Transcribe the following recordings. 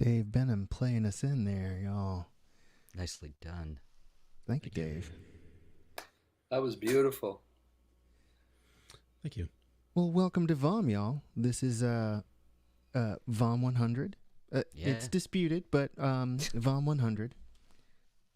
Dave Benham playing us in there, y'all. Nicely done. Thank you, Dave. That was beautiful. Thank you. Well, welcome to VOM, y'all. This is VOM 100. It's disputed, but VOM 100.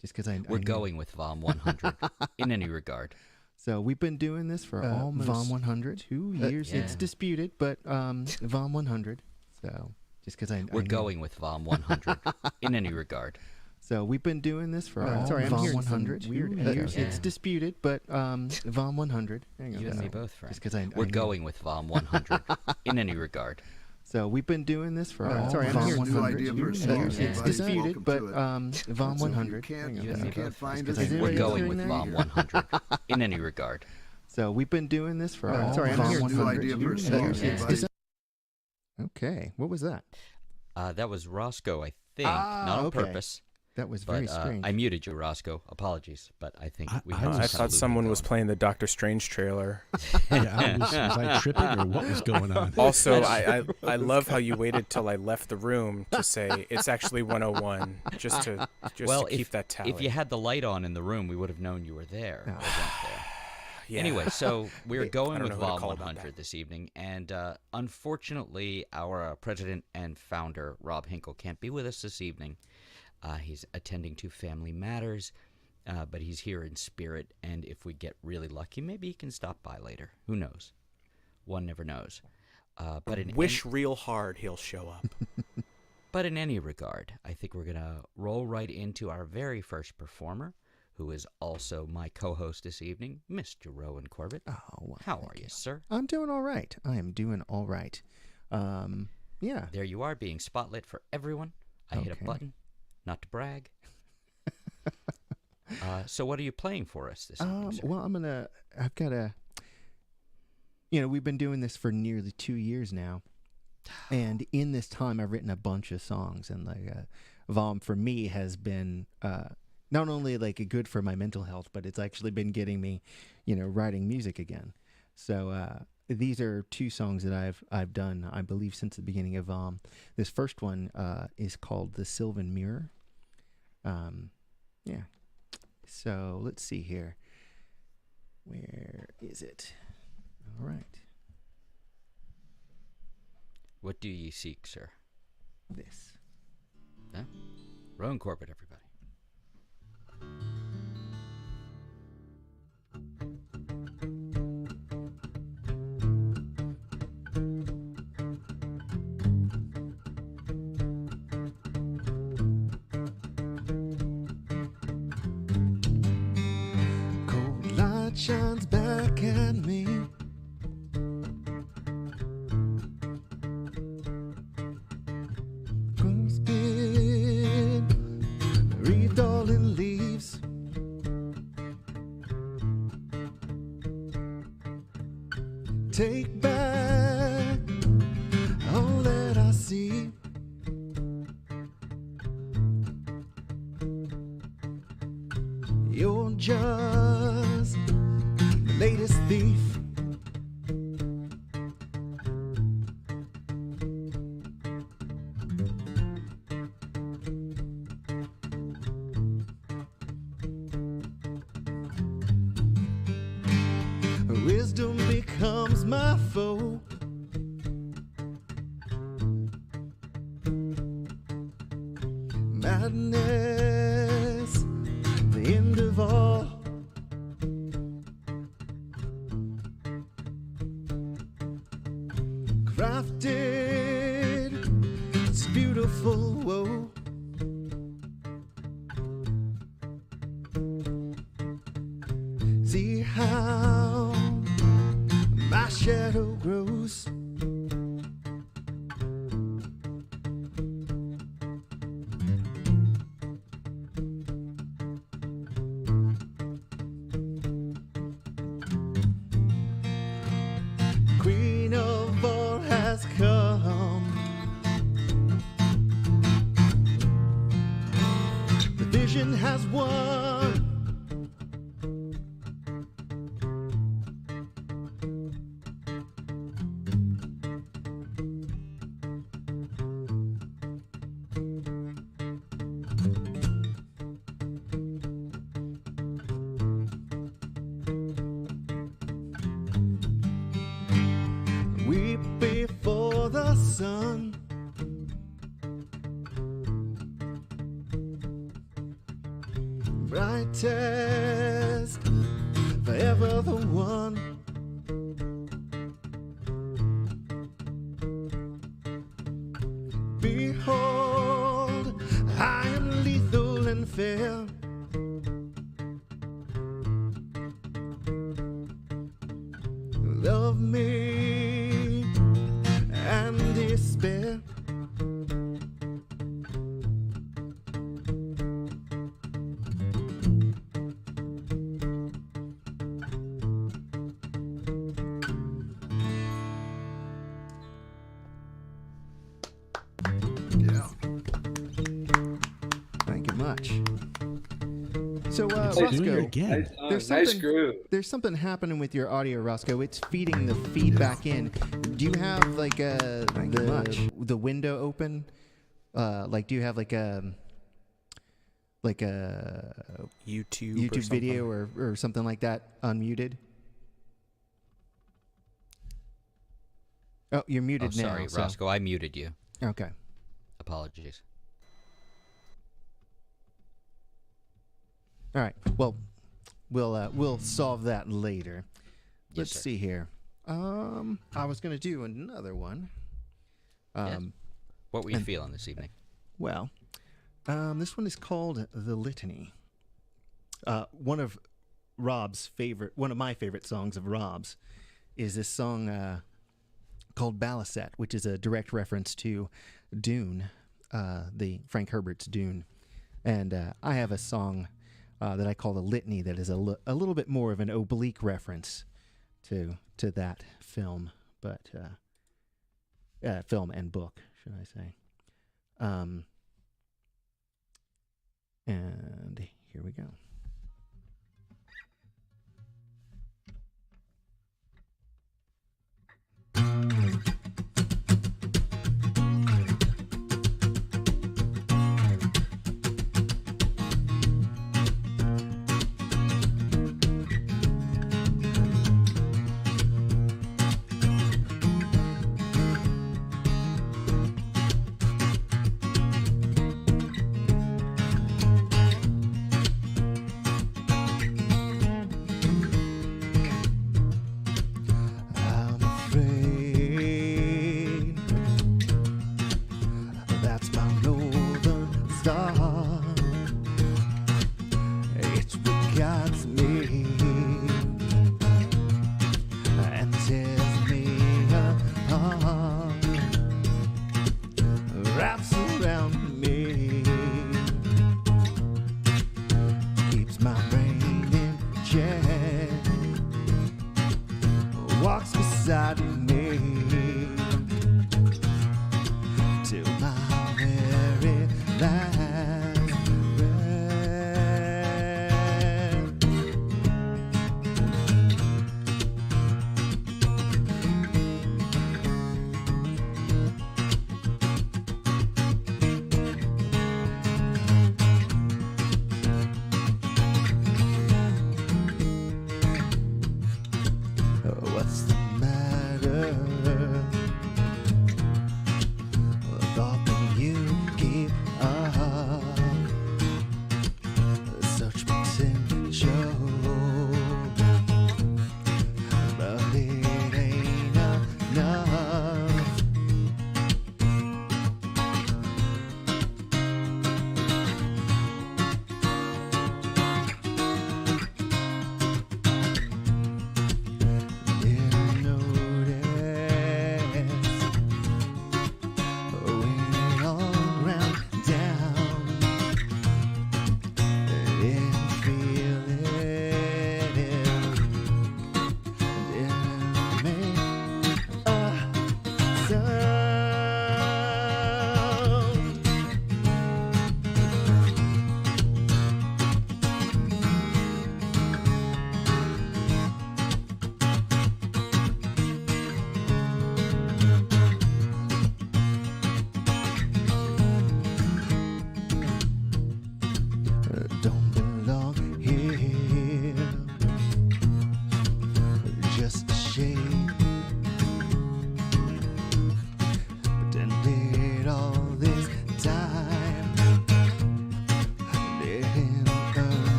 Just because We're going with VOM 100 in any regard. So we've been doing this for almost VOM 100. 2 years. It's disputed, but VOM 100. So just because we're going with VOM 100 in any regard. So we've been doing this for VOM 100. Weird years. It's disputed, but VOM 100. You and me both, Frank. Just because we're going with VOM 100 in any regard. So we've been doing this for VOM 100. It's disputed, but VOM 100. You and me both, Frank. We're going with VOM 100 in any regard. So we've been doing this for VOM 100. Okay, what was that? That was Roscoe, I think, not on purpose. That was very strange. I muted you, Roscoe. Apologies, but I think I thought someone was playing the Doctor Strange trailer. Yeah, was I tripping or what was going on? Also, I love how you waited till I left the room to say it's actually 101, just to keep that tally. If you had the light on in the room, we would have known you were there. Or weren't there. Yeah. Anyway, so we're going with VOM VOM 100 this evening, and unfortunately, our president and founder, Rob Hinkle, can't be with us this evening. He's attending to family matters, but he's here in spirit, and if we get really lucky, maybe he can stop by later. Who knows? One never knows. Wish real hard he'll show up. But in any regard, I think we're going to roll right into our very first performer, who is also my co-host this evening, Mr. Rowan Corbett. Oh, well, how are you, sir? I'm doing all right. I am doing all right. Yeah. There you are, being spotlit for everyone. I hit a button, not to brag. So what are you playing for us this evening, sir? Well, I've got a, we've been doing this for nearly 2 years now. And in this time, I've written a bunch of songs. And VOM for me has been not only good for my mental health, but it's actually been getting me, writing music again. So these are 2 songs that I've done, I believe, since the beginning of VOM. This first one is called The Sylvan Mirror. Yeah. So let's see here. Where is it? All right. What do ye seek, sir? This. Huh? Rowan Corbett, everybody. Cold light shines back at me. Take back all that I see. You're just the latest thief. Wisdom becomes my foe. Madness, the end of all. Crafted, it's beautiful woe. See how my shadow grows. Queen of all has come. The vision has won. the sun. Brightest, forever the one. Behold, I am lethal and fair. Love me and despair. Thank you much. So, Roscoe, Nice groove. there's something happening with your audio, Roscoe. It's feeding the feedback in. Do you have like the window open? Like, do you have like a YouTube video or something like that unmuted? Oh, you're muted now. Sorry, Roscoe, I muted you. Okay. Apologies. All right. Well, we'll solve that later. Yes, Let's sir. see here. I was going to do another one. Yes. What were you feeling this evening? Well, this one is called The Litany. One of my favorite songs of Rob's is this song called Balisette, which is a direct reference to Dune, the Frank Herbert's Dune. And I have a song that I call the Litany that is a little bit more of an oblique reference to that film, but film and book, should I say. And here we go.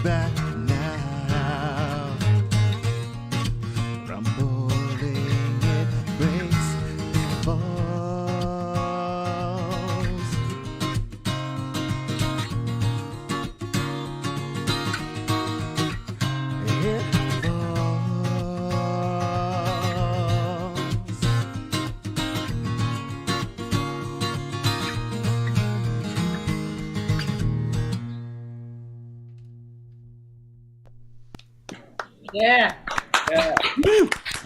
back now. Rumbling, it breaks, it falls. It falls. Yeah.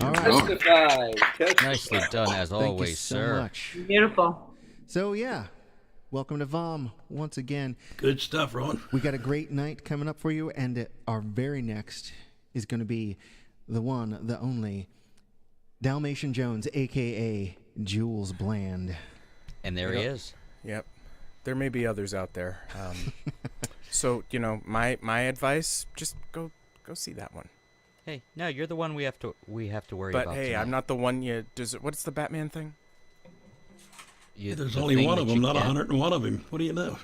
All right. Justified. Nicely done, as Thank you always, so sir. much. Beautiful. So yeah, welcome to VOM once again. Good stuff, Rowan. We got a great night coming up for you, and our very next is going to be the one, the only, Dalmatian Jones, a.k.a. Juels Bland. And there he is. Yep. There may be others out there. So, my advice, just go see that one. Hey, no, you're the one we have to worry But about. hey, tonight. I'm not the one you what's the Batman thing? There's the only thing one that of you them, not get. 101 of him. What do you know?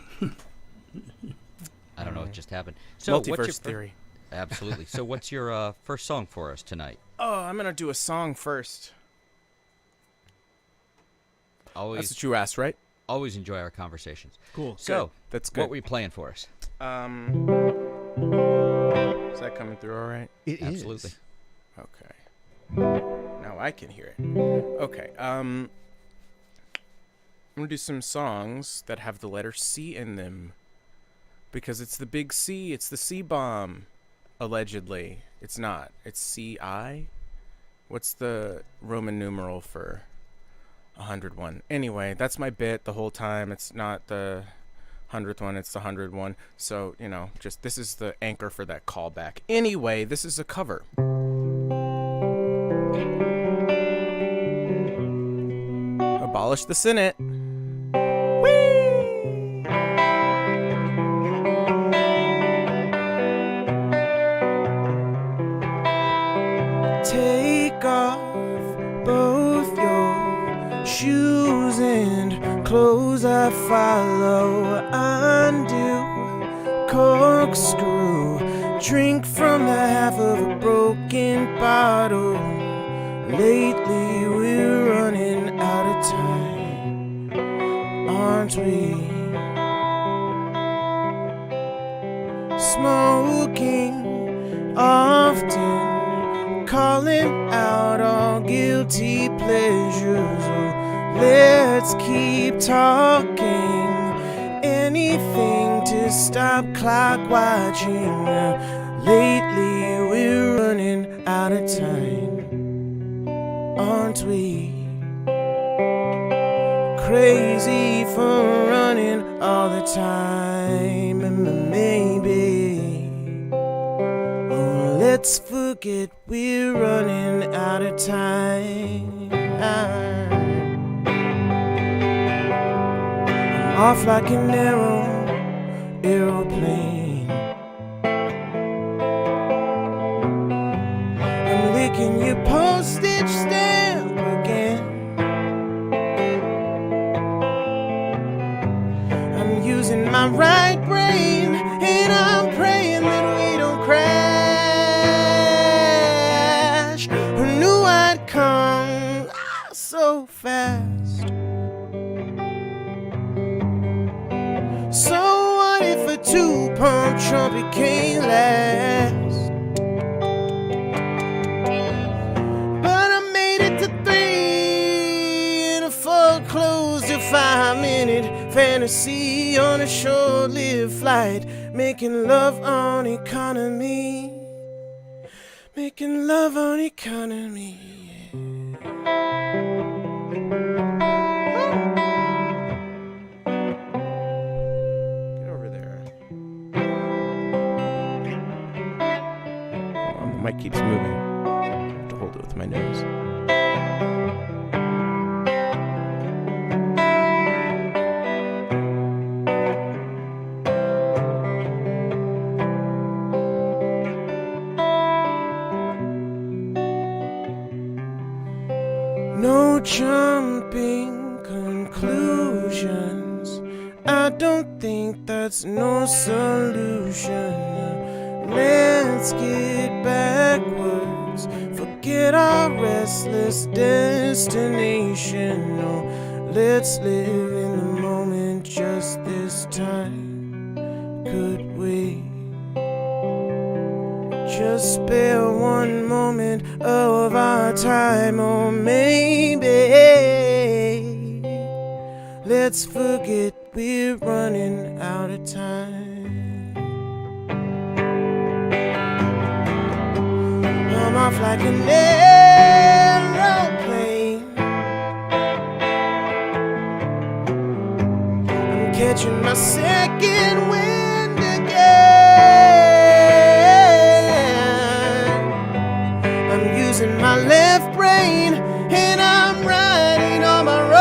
I don't know what just happened. So what's your Multiverse theory. Absolutely. So what's your first song for us tonight? Oh, I'm going to do a song first. That's Always what you asked, right? always enjoy our conversations. Cool. So, That's good. what were you playing for us? Is that coming through all right? It is. Absolutely. Okay. Now I can hear it. Okay. I'm gonna do some songs that have the letter C in them, because it's the big C. It's the C bomb. Allegedly, it's not. It's CI. What's the Roman numeral for 101? Anyway, that's my bit the whole time. It's not the 100th one, it's the 100 one. So, just this is the anchor for that callback. Anyway, this is a cover. Abolish the Senate. Whee! Take off both your shoes and clothes I follow. Undo, corkscrew, drink from the half of a broken bottle. Lately we're running out of time, aren't we? Smoking often, calling out all guilty pleasures. Oh, let's keep talking, anything to stop clock watching. Lately we're running out of time, aren't we? Crazy for running all the time, and maybe let's forget we're running out of time. I'm off like an aeroplane. I'm licking your postage stamp again. I'm using my right brain, and I'm praying that we don't crash. Who knew I'd come so fast? So what if a two-pump trumpet can't last? But I made it to 3 in a foreclosed to 5-minute fantasy on a short-lived flight, making love on economy, making love on economy. Get over there. Hold on, the mic keeps moving. I have to hold it with my nose. No jumping conclusions. I don't think that's no solution. let's get backwards. Forget our restless destination. No, let's live in the moment just this time. Could we just spare one moment of our time? Or maybe let's forget we're running out of time. I'm off like an aeroplane. I'm catching my second wind again. I'm using my left brain and I'm riding on my wrongs.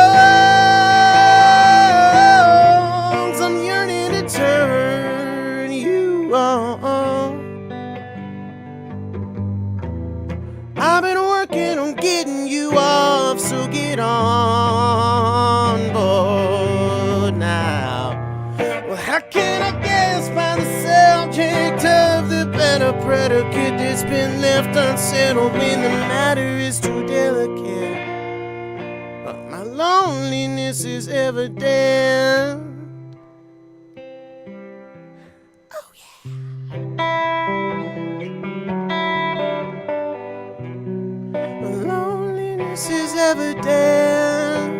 I'm yearning to turn you on. I've been working on getting you off, so get on board now. Well, how can I guess by the subject of the better predicate that's been left unsettled when the matter is too delicate? But my loneliness is evident. Oh, yeah. My loneliness is evident.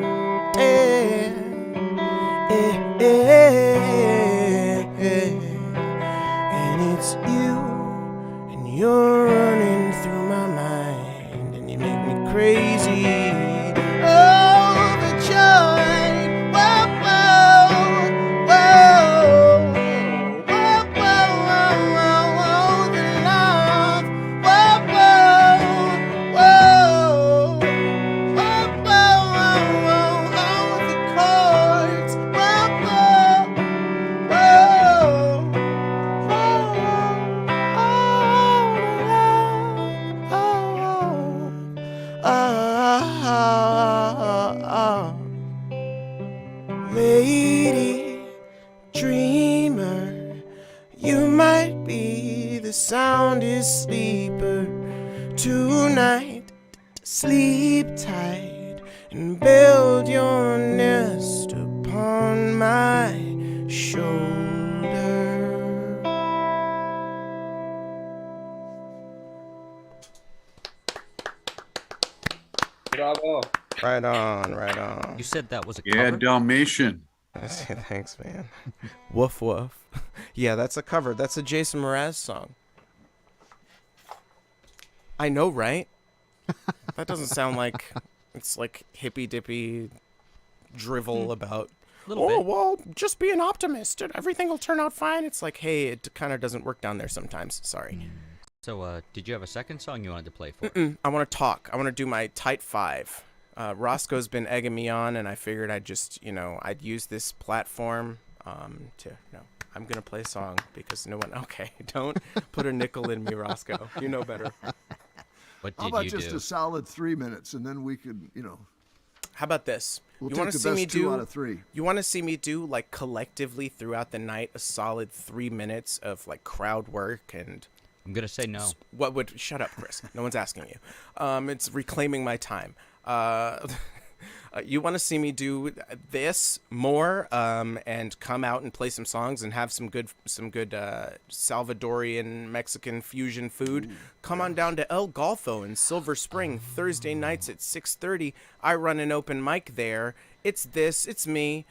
And it's you, and you're running through my mind, and you make me crazy. Overjoyed, whoa, whoa, whoa, whoa, whoa, whoa, whoa, the love, whoa, whoa, whoa, whoa, whoa, whoa, the chords, whoa, whoa, lady dreamer, you might be the soundest sleeper tonight. Sleep tight and build your nest upon my shoulder. Bravo. Right on, right on. You said that was a Yeah, cover? Dalmatian. Thanks, man. Woof woof. Yeah, that's a cover. That's a Jason Mraz song. I know, right? That doesn't sound like it's like hippy dippy drivel about. Little bit. Well, just be an optimist and everything will turn out fine. It's like, hey, it kind of doesn't work down there sometimes. Sorry. So, did you have a second song you wanted to play for? I want to talk. I want to do my tight five. Roscoe's been egging me on, and I figured I'd just, I'd use this platform to, I'm going to play a song because no one, okay, don't put a nickel in me, Roscoe. You know better. What How did about you just do? a solid 3 minutes, and then we could, How about this? we'll you take want the to see me best 2 do? out of 3. You want to see me do like collectively throughout the night a solid 3 minutes of like crowd work and I'm going to say no. what would shut up, Chris? No one's asking you. It's reclaiming my time. You want to see me do this more and come out and play some songs and have some good Salvadorian Mexican fusion food. Come on down to El Golfo in Silver Spring Thursday nights at 6:30. I run an open mic there. It's me.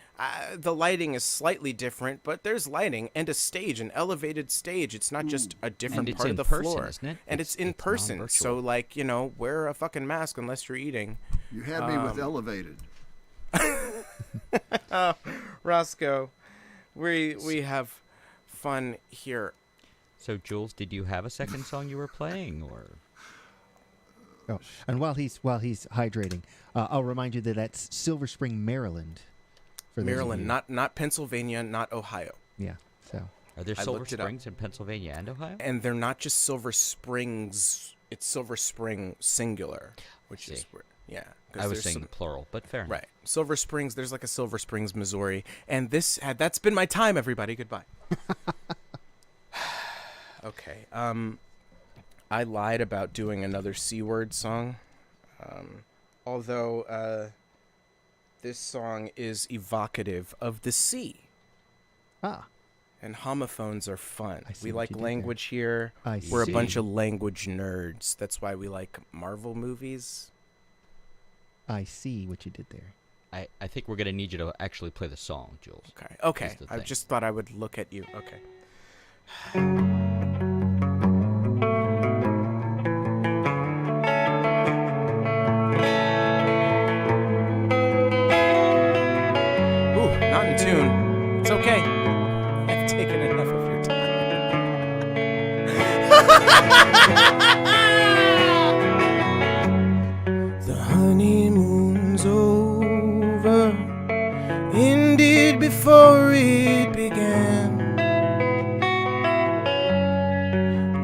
The lighting is slightly different, but there's lighting and a stage, an elevated stage. It's not just a different And it's part of in the person, floor. isn't it? And it's in person. non-virtual. So like, wear a fucking mask unless you're eating. You had me with elevated. Roscoe, we have fun here. So, Jules, did you have a second song you were playing, or? Oh, and while he's hydrating, I'll remind you that that's Silver Spring, Maryland. For those of Maryland, you- not Pennsylvania, not Ohio. Yeah. So Are there I Silver looked it up. Springs in Pennsylvania and Ohio? And they're not just Silver Springs, it's Silver Spring singular, which is See. where, yeah. 'cause I was there's saying some- plural, but fair enough. Right. Silver Springs, there's like a Silver Springs, Missouri. And that's been my time, everybody. Goodbye. Okay. I lied about doing another C word song. Although this song is evocative of the sea. Ah. And homophones are fun. I see We what like you did language here. I We're a see. bunch of language nerds. That's why we like Marvel movies. I see what you did there. I think we're gonna need you to actually play the song, Jules. Okay. Is the I thing. just thought I would look at you. Okay. Ooh, not in tune. It's okay. I've taken enough of your time. The honeymoon's over, ended before it began.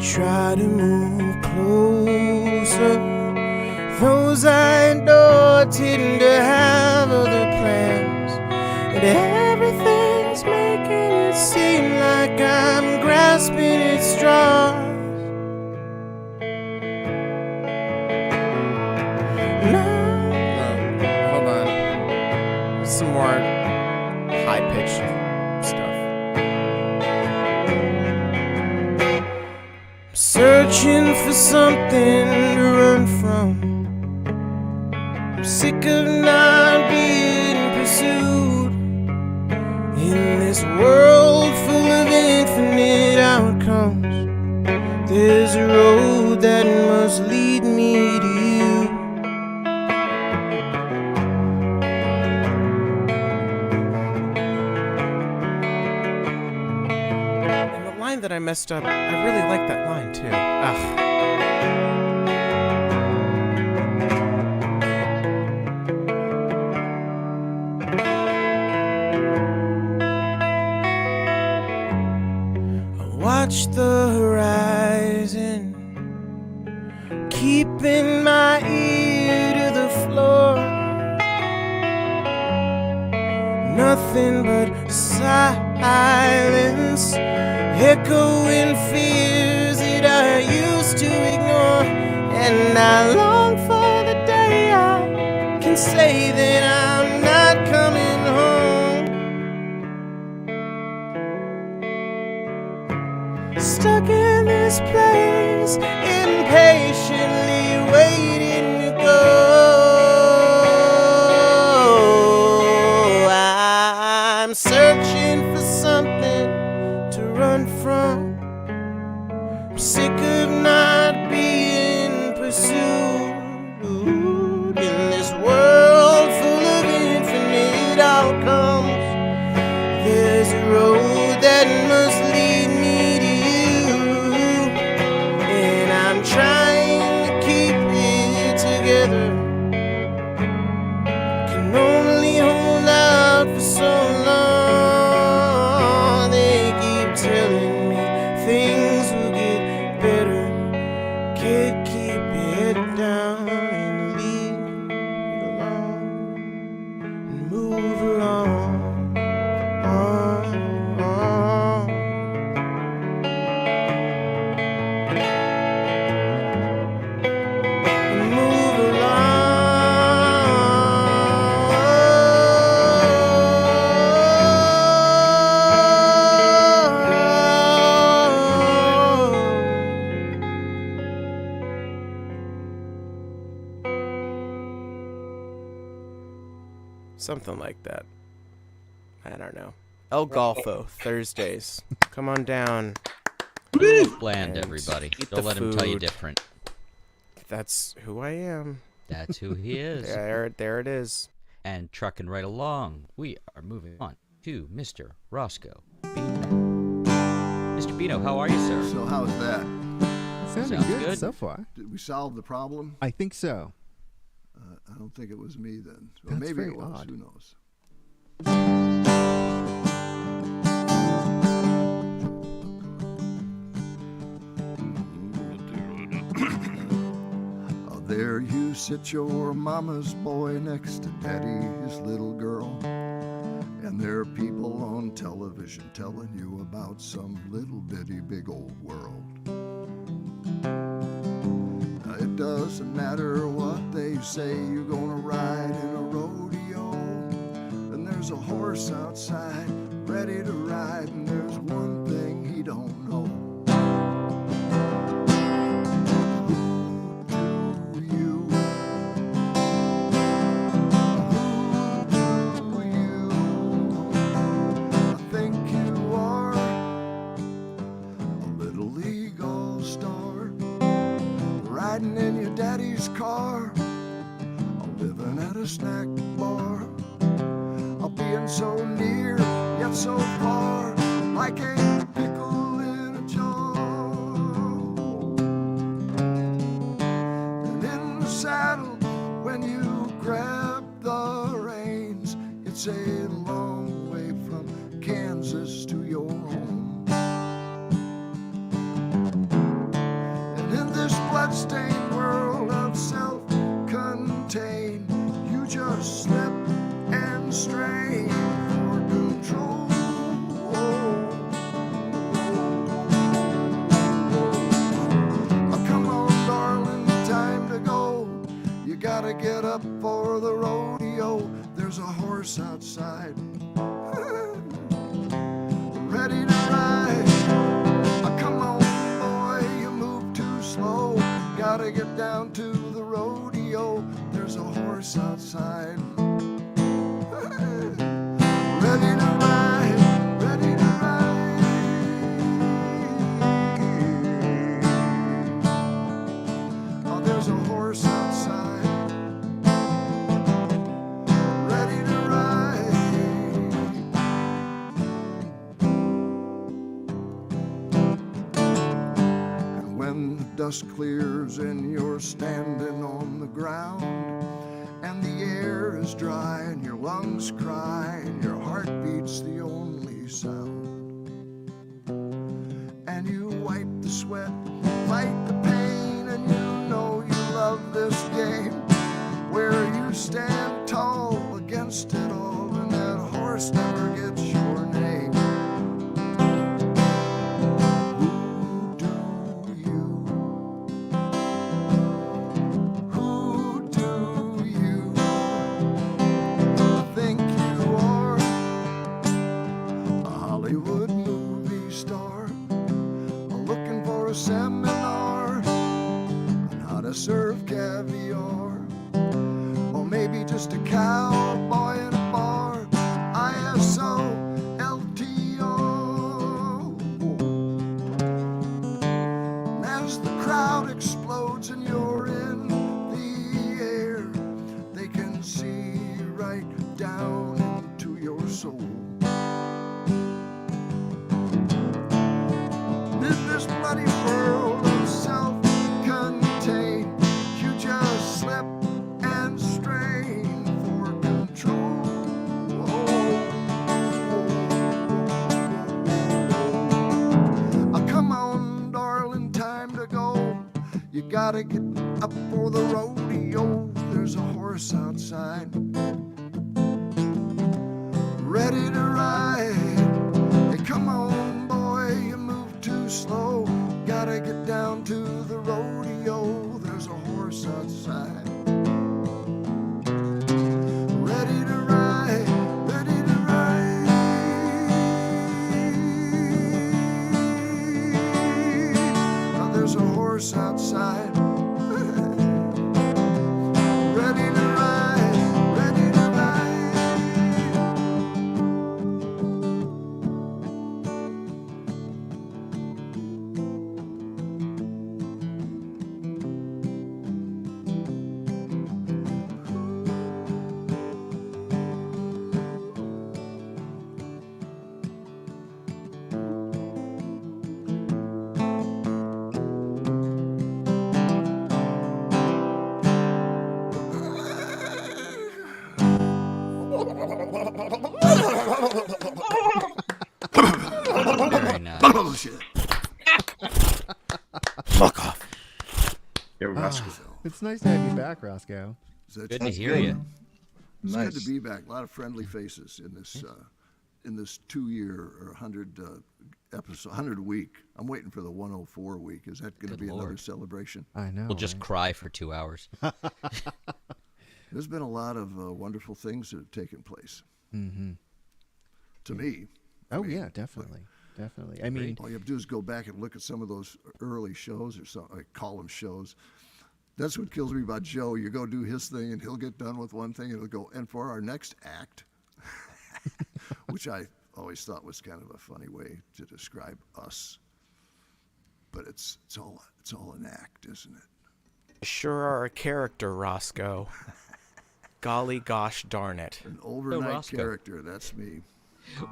Try to move closer. Those I adore tend to have other plans, and everything's making it seem like I'm grasping at straws. Hold on. Some more high-pitched stuff. I'm searching for something to run from. I'm sick of not being pursued in this world full of infinite outcomes. There's a road that must lead me to you. And the line that I messed up, I really like that line too. Ugh. Watch the horizon, keeping my ear to the floor. Nothing but silence, echoing fears that I used to ignore. And I long for the day I can say that I'm not coming home. Stuck in this place, impatiently waiting to go. I'm searching for something to run from. I'm sick of not being pursued in this world full of infinite outcomes. There's a road that must lead me to you, and I'm trying to keep it together. Can only hold out for so long. They keep telling me things will get better. Can't keep your head down and leave it alone and move along. Something like that. I don't know. El Golfo, Thursdays. Come on down. Juels Bland, And everybody. eat Don't the let him tell you food. different. That's who I am. That's who he is. There it is. And trucking right along, we are moving on to Mr. Roscoe Bino. Mr. Bino, how are you, sir? So how's that? Sounding Sounds good, good. so far. Did we solve the problem? I think so. I don't think it was me then. Or That's maybe very it was. odd. Who knows? Oh, there you sit, your mama's boy next to daddy, his little girl. And there are people on television telling you about some little bitty big old world. doesn't matter what they say, you're gonna ride in a rodeo. And there's a horse outside, ready to ride, and there's one thing he don't know. Who do you? Who do you? I think you are a little eagle star, riding in your daddy's car, living at a snack bar, being so near yet so far, like a pickle in a jar. And in the saddle, when you grab the reins, it's a long way from Kansas to your home. And in this bloodstained world of self-contained, you just slip and strain for control. Oh, come on, darling, time to go. You gotta get up for the rodeo. There's a horse outside, ready to ride. Oh, come on, boy, you move too slow. Gotta get down to the rodeo. There's a horse outside, ready to ride, ready to ride. Oh, there's a horse outside, ready to ride. And when the dust clears and you're standing on the ground, and the air is dry and your lungs cry and your heart beats the only sound, and you wipe the sweat, fight the pain, and you know you love this game where you stand tall against it all, and that horse never gets your name. Who do you? Who do you think you are? A Hollywood movie star, looking for a seminar on how to serve caviar, or maybe just a cowboy in a bar. ISO, LTO. And as the crowd explodes and you're in the air, they can see right down into your soul. In this bloody world of self-contained, you just slip and strain for control. Oh, come on, darling, time to go. You gotta get up for the rodeo. There's a horse outside, ready to ride. Hey, come on, boy, you move too slow. Gotta get down to the rodeo. There's a horse outside, ready to ride, ready to ride. Now there's a horse outside, ready to ride, ready to ride. Very nice. Bullshit. Fuck off. Yeah, Roscoe. It's nice to have you back, Roscoe. Good to hear you. It's Nice. good to be back. A lot of friendly faces in this 2-year or 100 episode, 100 week. I'm waiting for the 104 week. Is that going to Good be another Lord. celebration? I know. We'll just right? cry for 2 hours. There's been a lot of wonderful things that have taken place. Mm-hmm. To me. Oh yeah, definitely. Definitely. I mean, All you have to do is go back and look at some of those early shows or something. I call them shows. That's what kills me about Joe. You go do his thing, and he'll get done with one thing, and he'll go, and for our next act, which I always thought was kind of a funny way to describe us. But it's all an act, isn't it? Sure are a character, Roscoe. Golly gosh darn it. An overnight Roscoe. character. That's me.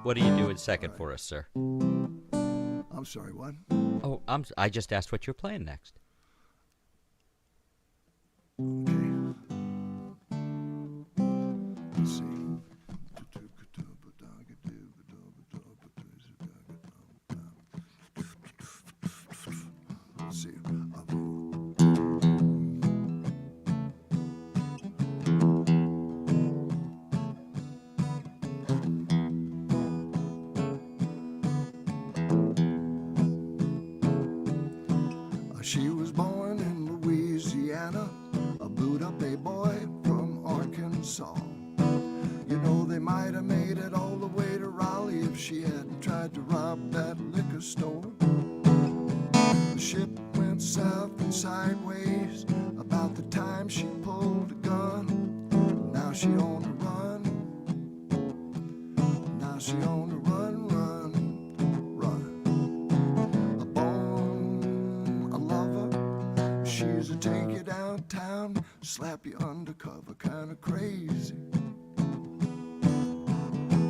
What are you doing second for us, sir? I'm sorry. What? Oh, I just asked what you're playing next. Okay. Let's see. Let's see. She was born in Louisiana, a boot-up-a boy from Arkansas. You know, they might have made it all the way to Raleigh if she hadn't tried to rob that liquor store. The ship went south and sideways about the time she pulled a gun. Now she on the run. Now she on the run, run, run. A born a lover. She's a take you downtown, slap you undercover, kind of crazy.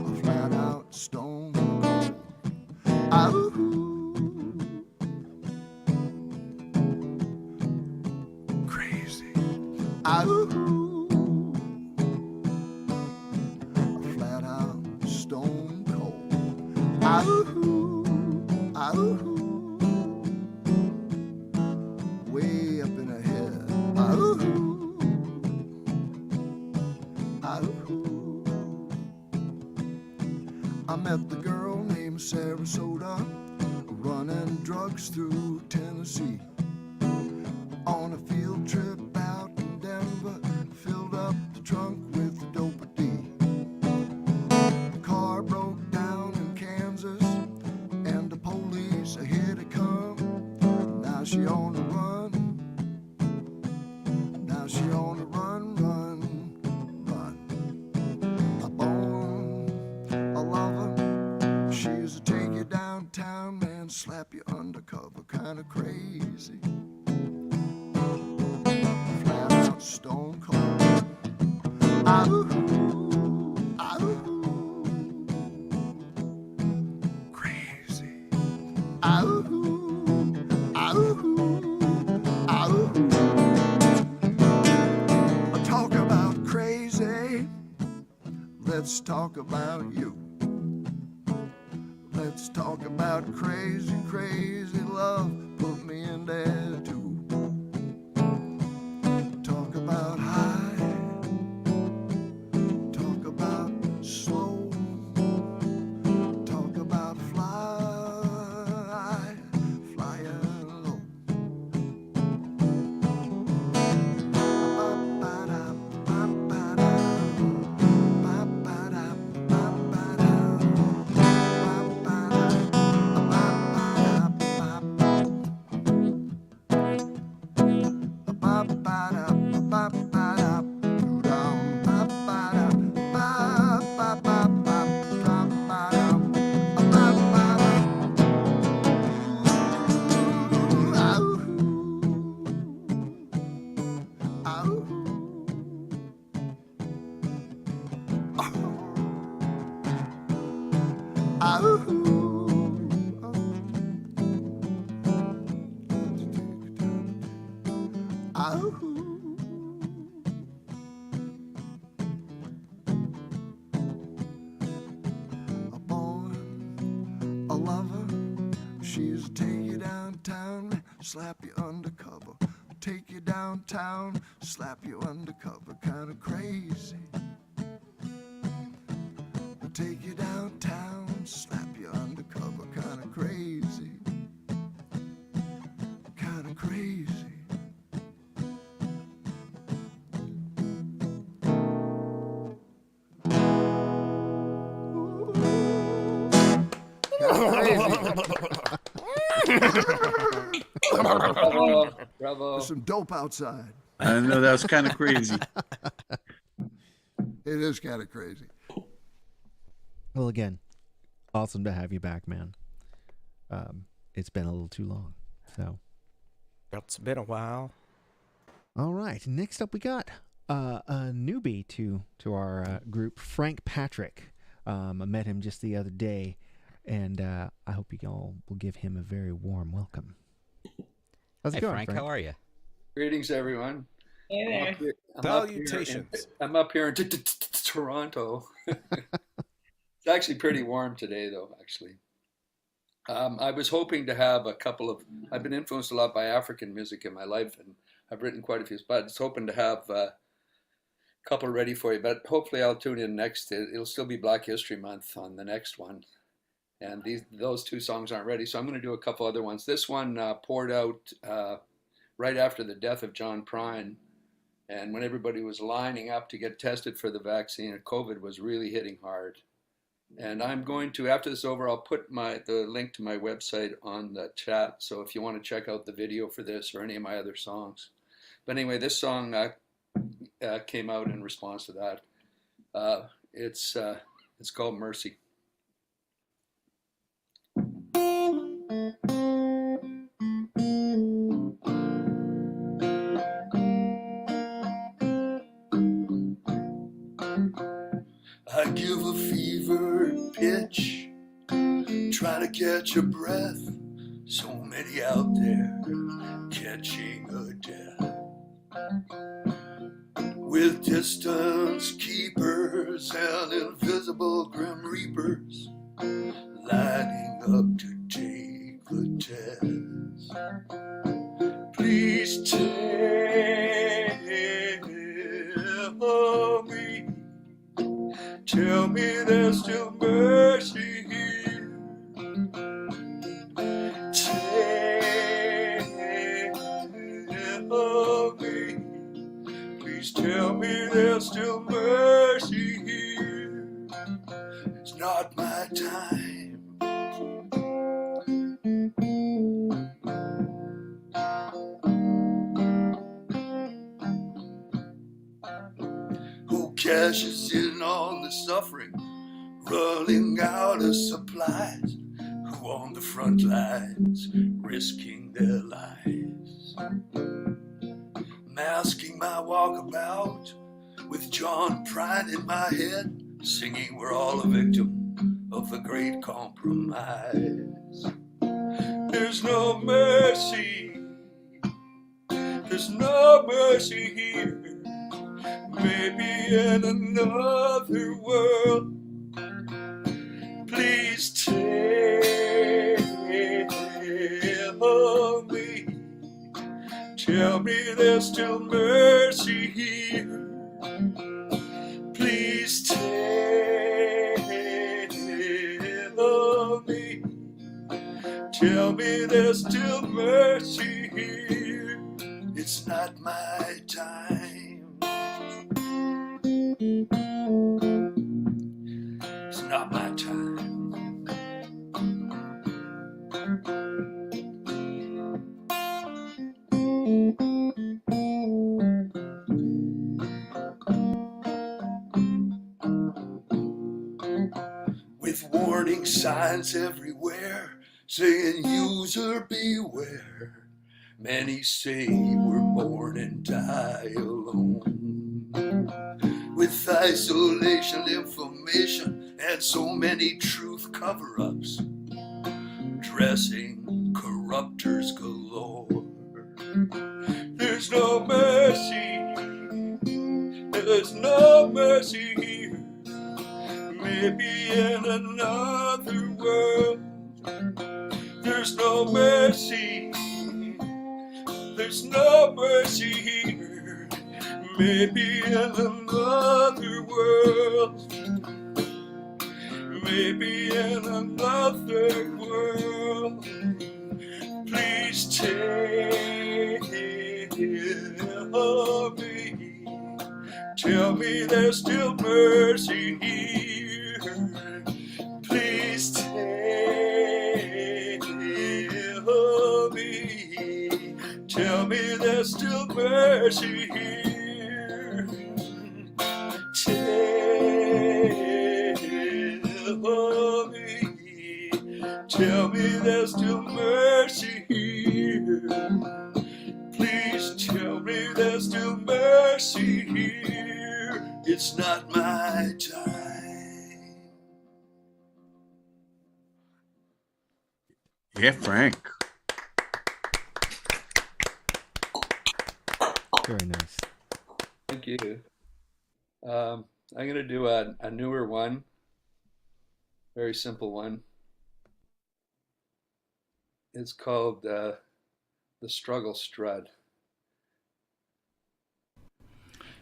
A flat out stone cold. Ooh. Crazy. Ooh. A flat out stone cold. Ooh. Ooh. Way up in her head. Ooh. Ooh. I met the girl named Sarasota, running drugs through Tennessee. On a field trip out in Denver, filled up the trunk with the dope D. The car broke down in Kansas, and the police here to come. Now she on the run. Now she on the run, run, run. A born a lover. She's a take you downtown, man, slap you undercover, kind of crazy. Flat out stone cold. Ooh, ooh, crazy. Ooh, ooh, talk about crazy. Let's talk about you. Let's talk about crazy, crazy love. Put me in there too. Talk about high. Talk about slow. Talk about fly. Flying low. A born a lover. She's take you downtown, slap you undercover. Take you downtown, slap you undercover, kind of crazy. take you downtown, slap you undercover, kinda crazy. Kinda crazy. Bravo. Bravo. There's some dope outside. I know that was kind of crazy. It is kind of crazy. Well, again, awesome to have you back, man. It's been a little too long. So, It's been a while. all right. Next up, we got a newbie to our group, Frank Patrick. I met him just the other day, and I hope you all will give him a very warm welcome. How's it Hey, going, Frank, how are you? Greetings, everyone. Hey there. Salutations. I'm up here in Toronto. It's actually pretty warm today, though, actually. I was hoping to have a couple of, I've been influenced a lot by African music in my life, and I've written quite a few, but I was hoping to have a couple ready for you, but hopefully I'll tune in next. It'll still be Black History Month on the next one. And those two songs aren't ready, so I'm going to do a couple other ones. This one poured out right after the death of John Prine, and when everybody was lining up to get tested for the vaccine, and COVID was really hitting hard. And I'm going to, after this is over, I'll put the link to my website on the chat, so if you want to check out the video for this or any of my other songs. But anyway, this song came out in response to that. It's called Mercy. I give a fevered pitch, try to catch a breath. So many out there catching a death. With distance keepers and invisible grim reapers lining up to take the test. Please tell me, tell me there's still mercy here. Tell me, please tell me there's still mercy here. It's not my time. Who cashes in on the suffering, running out of supplies? Who on the front lines, risking their lives? Masking my walkabout with John Prine in my head, singing we're all a victim of the great compromise. There's no mercy, there's no mercy here. Maybe in another world. Please tell me, tell me there's still mercy here. Please tell me, tell me there's still mercy here. It's not my time. It's not my time. With warning signs everywhere, saying user beware. Many say we're born and die alone. With isolation, information, and so many truth cover-ups, dressing corruptors galore. There's no mercy, there's no mercy here. Maybe in another world. There's no mercy, there's no mercy here. Maybe in another world. maybe in another world. Please take me. Tell me there's still mercy here. Please take me. Tell me there's still mercy here. Tell me there's still mercy here. Please tell me there's still mercy here. It's not my time. Yeah, Frank. Very nice. Thank you. I'm going to do a newer one, very simple one. It's called The Struggle Strut.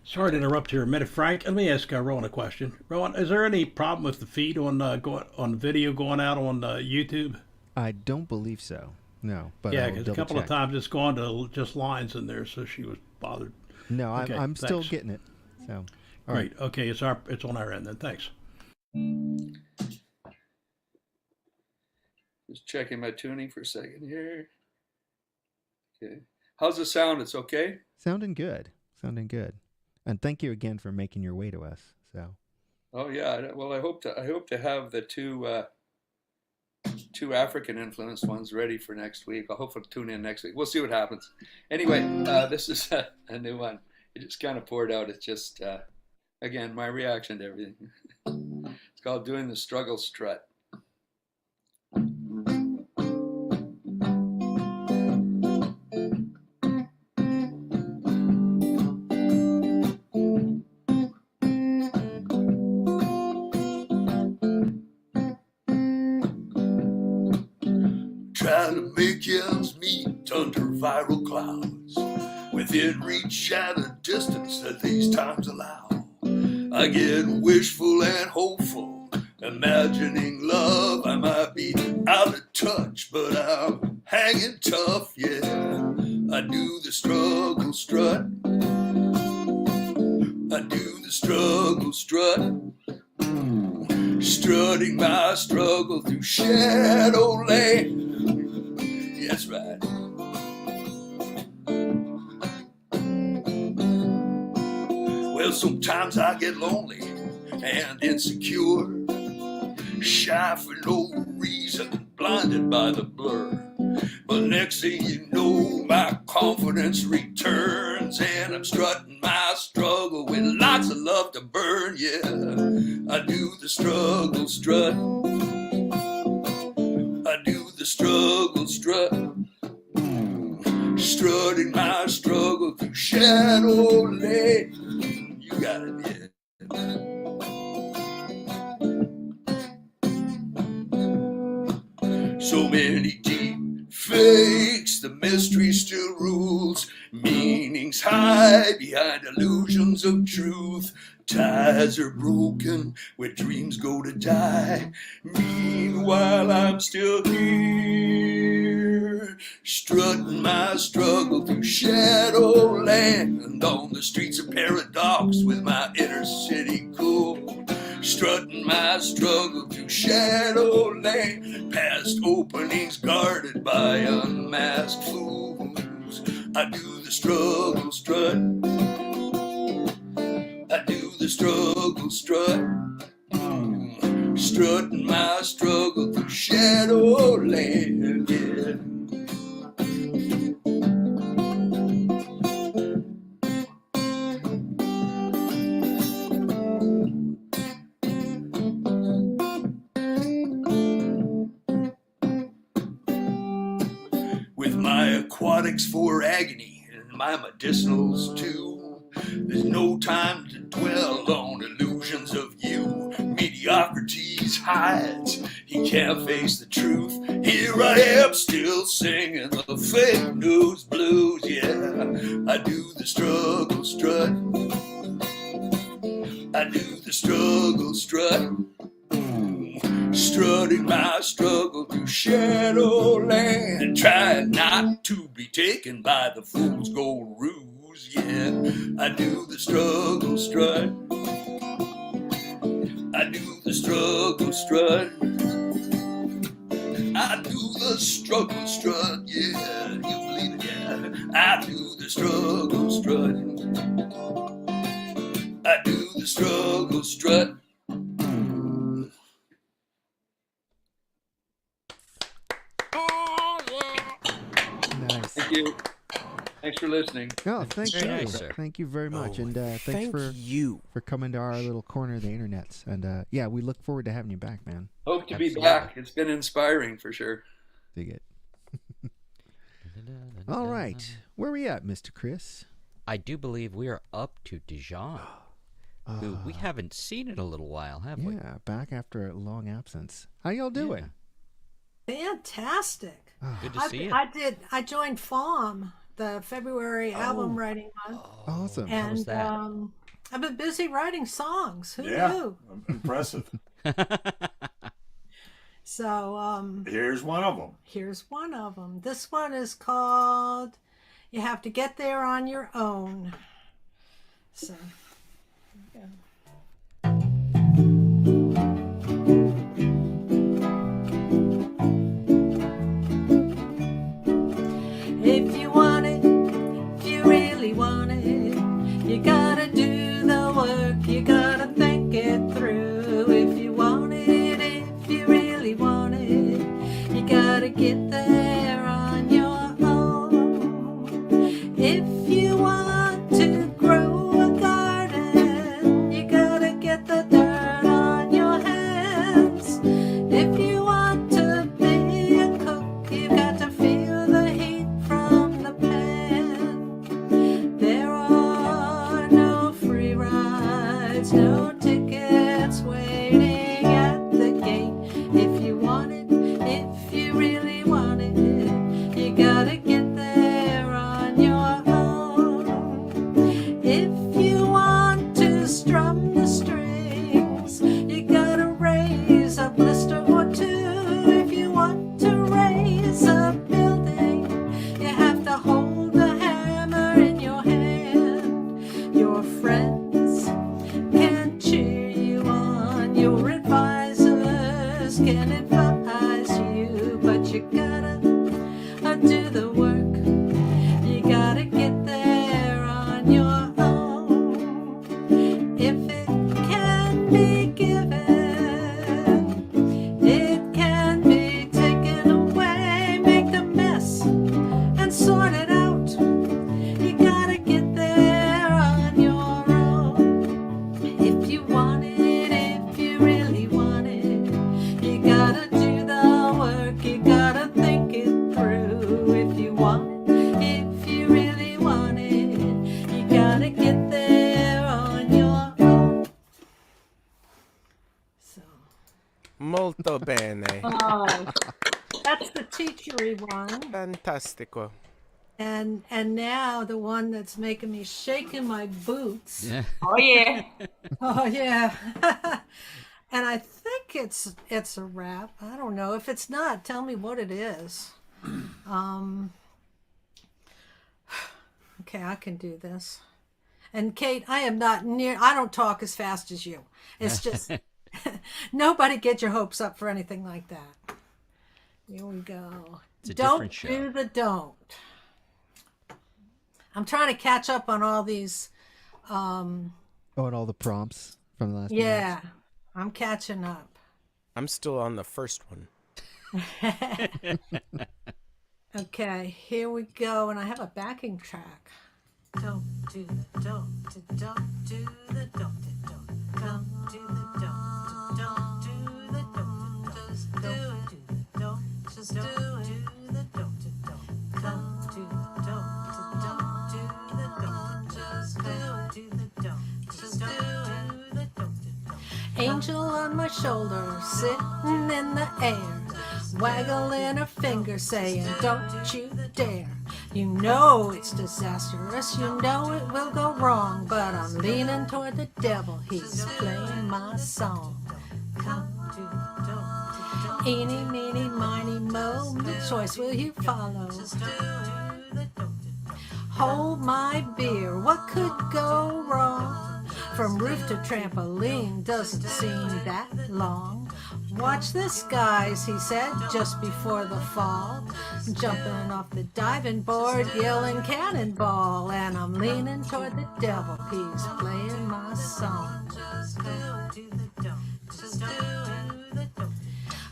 Sorry to interrupt here a minute, Frank. Let me ask Rowan a question. Rowan, is there any problem with the feed on on video going out on YouTube? I don't believe so. No, but Yeah, I'll because a double couple check. of times it's gone to just lines in there, so she was bothered. No, Okay, I'm still thanks. getting it. So, all Great. Okay, it's on our end then. Thanks. Just checking my tuning for a second here. Okay. How's the sound? It's okay? Sounding good. Sounding good. And thank you again for making your way to us. So. Oh yeah. Well, I hope to have the two African influenced ones ready for next week. I'll hopefully tune in next week. We'll see what happens. Anyway, this is a new one. It just kind of poured out. It's just again my reaction to everything. It's called Doing the Struggle Strut. Trying to make ends meet under viral clouds, within reach at a distance that these times allow. I get wishful and hopeful, imagining love. I might be out of touch, but I'm hanging tough, yeah. I do the struggle strut. I do the struggle strut. Strutting my struggle through Shadowland. That's right. Well, sometimes I get lonely and insecure, shy for no reason, blinded by the blur. But next thing you know, my confidence returns, and I'm strutting my struggle with lots of love to burn. Yeah, I do the struggle strut. I do the struggle strut. Strutting my struggle through Shadowland. You got it, yeah. So many deep fakes, the mystery still rules. Meanings hide behind illusions of truth. Ties are broken where dreams go to die. Meanwhile, I'm still here, strutting my struggle through Shadowland, and on the streets of paradox with my inner city cool. Strutting my struggle through Shadowland, past openings guarded by unmasked fools. I do the struggle strut. I do the struggle strut. Strutting my struggle through Shadowland, yeah. With my aquatics for agony and my medicinals too, there's no time to dwell on illusions of you. Mediocrity's hides, he can't face the truth. Here I am still singing the fake news blues, yeah. I do the struggle strut. I do the struggle strut. strutting my struggle through Shadowland, trying not to be taken by the fool's gold ruse. Yeah, I do the struggle strut. I do the struggle strut. I do the struggle strut. Yeah, you believe it? Yeah, I do the struggle strut. I do the struggle strut. Nice. Thank you. Thanks for listening. Oh, thank Very you. nice, sir. Thank you very much. And thanks Thank for you. coming to our little corner of the internets. And yeah, we look forward to having you back, man. Hope to be Absolutely. back. It's been inspiring for sure. Dig it. All right. Where are we at, Mr. Chris? I do believe we are up to Dijon, who we haven't seen in a little while, have we? Yeah, back after a long absence. How y'all doing? Fantastic. Good to see you. I joined VOM, the February album writing month. Awesome. How was And that? I've been busy writing songs. Who Yeah. knew? Impressive. So Here's one of them. here's one of them. This one is called You Have to Get There on Your Own. So, yeah. If you want it, if you really want it, you gotta do the work, you gotta think it through. If you want it, if you really want it, you gotta get there on your own. If you want to grow a garden, you gotta get the dirt on your hands. If you want to be a cook, you got to feel the heat from the pan. There are no free rides, no tickets waiting at the gate. If you want it, if you really want it, you gotta get there on your own. If you want to strum the strings, you gotta raise a blister or two. If you want to raise a building, you have to hold a hammer in your hand. Your friends can cheer you on, your advisors can advise you, but you gotta do the work. You gotta get there on your own. If it can be given, it can be taken away. Make the mess and sort it out. You gotta get there on your own. If you want it, if you really want it, you gotta do the work, you gotta think it through. If you want it, if you really want it, you gotta get there on your own. So, Molto bene. oh, that's the teachery one. Fantastico. And now the one that's making me shake in my boots. Yeah. Oh yeah. Oh yeah. And I think it's a rap. I don't know. If it's not, tell me what it is. Okay, I can do this. And Kate, I don't talk as fast as you. It's just nobody get your hopes up for anything like that. Here we go. It's a Don't different show. do the don't. I'm trying to catch up on all these. Oh, and all the prompts from the last Yeah, I'm catching up. I'm still on the first one. Okay, here we go, and I have a backing track. Don't do the don't do the don't do the don't do the don't do the don't do the don't just do the don't just do the don't do the don't do the don't do the don't just do the don't just do the don't. Angel on my shoulder, sitting in the air, waggling her finger, saying, "Don't you dare." You know it's disastrous, you know it will go wrong, but I'm leaning toward the devil, he's playing my song. Don't do the don't. Eeny, meeny, miny, mo, the choice will you follow? Hold my beer, what could go wrong? From roof to trampoline doesn't seem that long. Watch the skies, he said, just before the fall. Jumping off the diving board, yelling cannonball. And I'm leaning toward the devil, he's playing my song.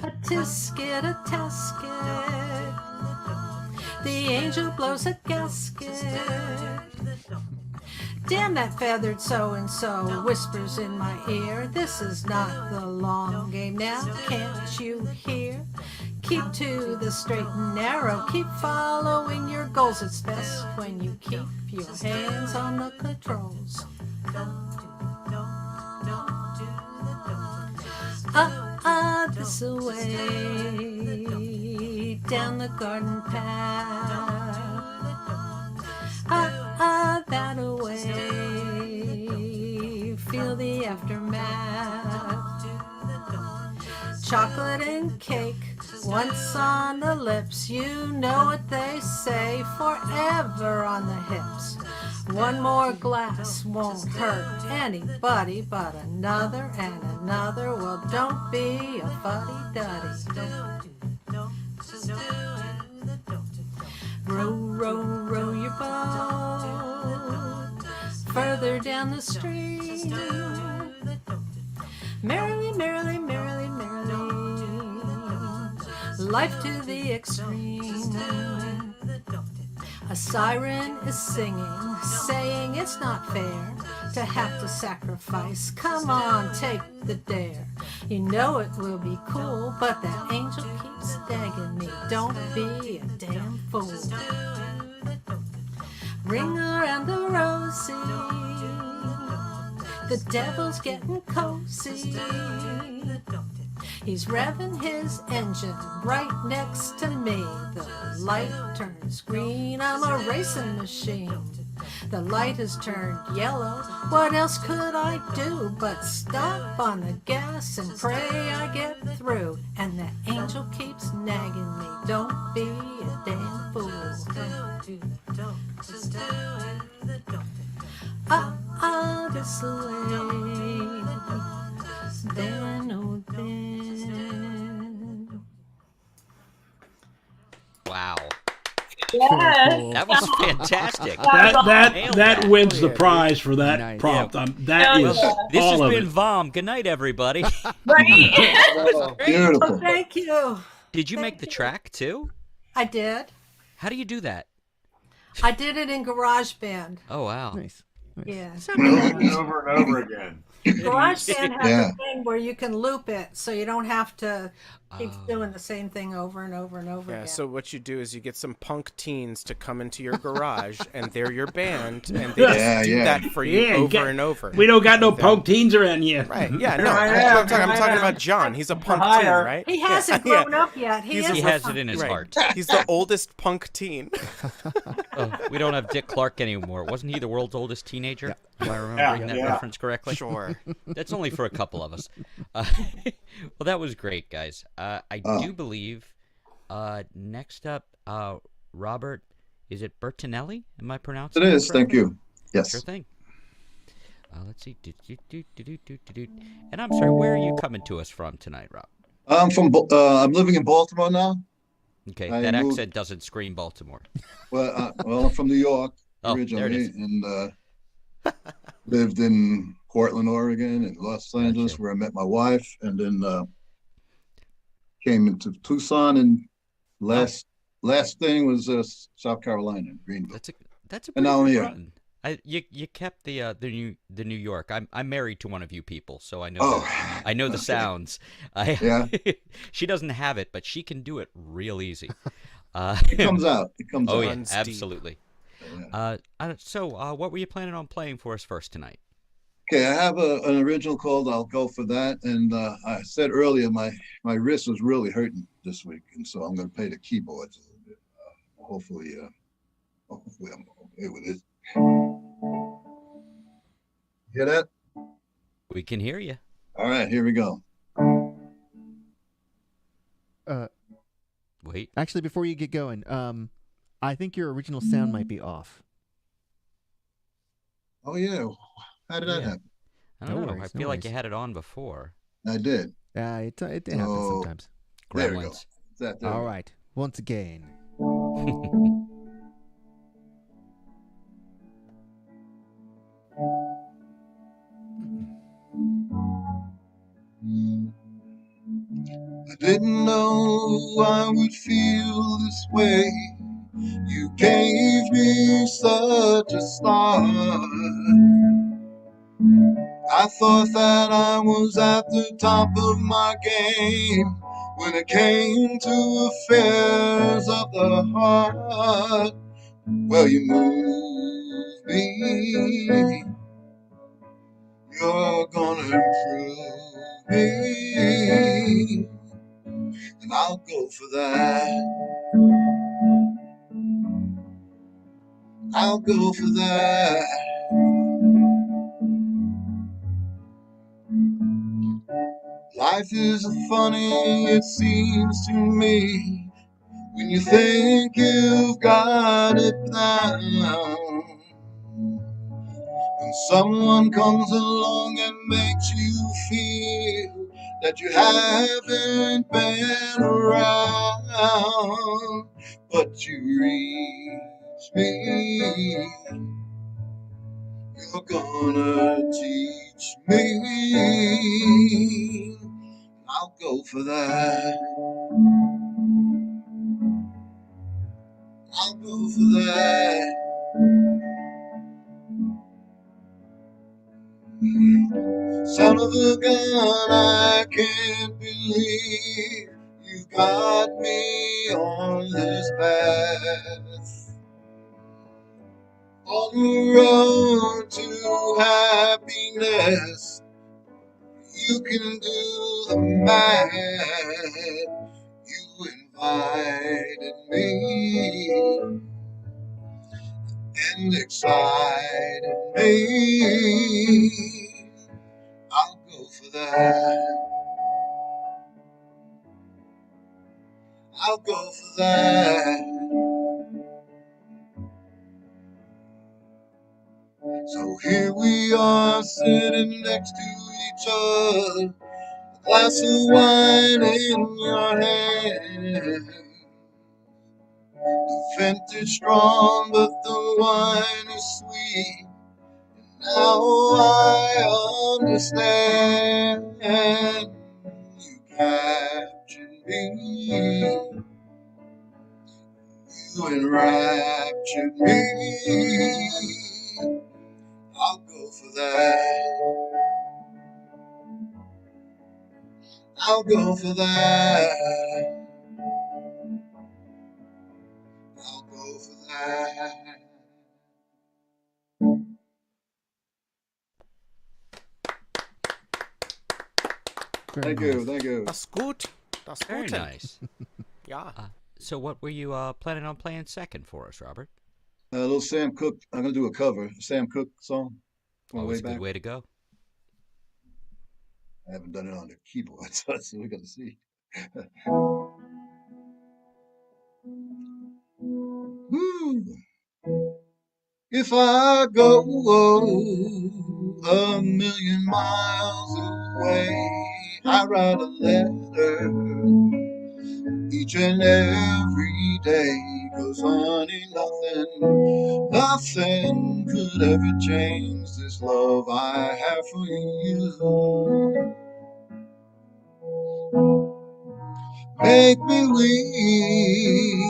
A tisket, a tasket. The angel blows a gasket. Damn that feathered so-and-so whispers in my ear. This is not the long game now, can't you hear? Keep to the straight and narrow, keep following your goals. It's best when you keep your hands on the controls. This away, down the garden path. That away, feel the aftermath. Chocolate and cake, once on the lips, you know what they say, forever on the hips. One more glass won't hurt anybody but another and another. Well, don't be a fuddy-duddy. Row, row, row your boat further down the stream. Merrily, merrily, merrily, merrily, life to the extreme. A siren is singing, saying it's not fair to have to sacrifice. Come on, take the dare. You know it will be cool, but that angel keeps nagging me. Don't be a damn fool. Ring around the rosy, the devil's getting cozy. He's revving his engine right next to me. The light turns green, I'm a racing machine. The light has turned yellow, what else could I do but stop on the gas and pray I get through? And the angel keeps nagging me, don't be a damn fool. This way, then, oh then. Wow. Yes. That was fantastic. That wins the prize for that Nice. prompt. Yeah. That is This all has of been it. VOM. Good night, everybody. Right. Beautiful. Oh, thank you. Did you Thank make the you. track too? I did. How do you do that? I did it in GarageBand. Oh wow. Nice. Yeah. Over and over again. GarageBand has Yeah. a thing where you can loop it, so you don't have to keep Oh. doing the same thing over and over and over Yeah, again. so what you do is you get some punk teens to come into your garage, and they're your band, and they just Yeah, do yeah. that for you Yeah, over and over. We don't got no punk teens around here. Right, yeah, no, I that's what am. I'm talking about John. He's a punk teen, hire. right? He hasn't Yeah, grown up yet. He He's is He a has punk- it in his right. heart. He's the oldest punk teen. Oh, we don't have Dick Clark anymore. Wasn't he the world's oldest teenager? Am I remembering that Yeah. reference correctly? Sure. That's only for a couple of us. Well, that was great, guys. I do believe next up, Robert, is it Bertinelli? Am I pronouncing It that is. Thank correctly? you. Yes. Sure thing. Let's see. And I'm sorry, where are you coming to us from tonight, Rob? I'm living in Baltimore now. Okay, I that moved- accent doesn't scream Baltimore. Well, I'm from New York Oh, there it originally, is. and lived in Portland, Oregon, and Los Angeles, Gotcha. where I met my wife, and then came into Tucson, and last thing was South Carolina, Greenville. That's a And pretty now I'm good here. run. You kept the New York. I'm married to one of you people, so I know Oh, I know the okay. sounds. Yeah. She doesn't have it, but she can do it real easy. It comes out. It comes Oh out. yeah, Runs deep. absolutely. So what were you planning on playing for us first tonight? Okay, I have an original called "I'll Go for That," and I said earlier my wrist was really hurting this week, and so I'm going to play the keyboards a little bit. Hopefully I'm okay with it. Hear that? We can hear you. All right, here we go. Wait. Actually, before you get going, I think your original sound might be off. Oh yeah. How did that happen? I don't know. worries, I feel like you had it on before. I did. It happens So, sometimes. There we go. Gremlins. There we All go. right. Once again. I didn't know I would feel this way. You gave me such a start. I thought that I was at the top of my game when it came to affairs of the heart. Well, you moved me. You're gonna improve me, and I'll go for that. I'll go for that. Life is funny, it seems to me, when you think you've got it down. When someone comes along and makes you feel that you haven't been around, but you reach me, you're gonna teach me. I'll go for that. I'll go for that. Son of a gun, I can't believe you've got me on this path. On the road to happiness, you can do the math. You invited me and excited me. I'll go for that. I'll go for that. So here we are sitting next to each other, a glass of wine in your hand. The vintage strong, but the wine is sweet. Now I understand. You captured me. You enraptured me. I'll go for that. I'll go for that. I'll go for that. Thank you, thank you. Das gut. Das Very Gute. nice. Ja. So what were you planning on playing second for us, Robert? A little Sam Cooke. I'm gonna do a cover, a Sam Cooke song. Going Always way a good back. way to go. I haven't done it on the keyboard, so we gotta see. Woo. If I go a million miles away, I write a letter each and every day. 'Cause honey, nothing could ever change this love I have for you. Make me weep,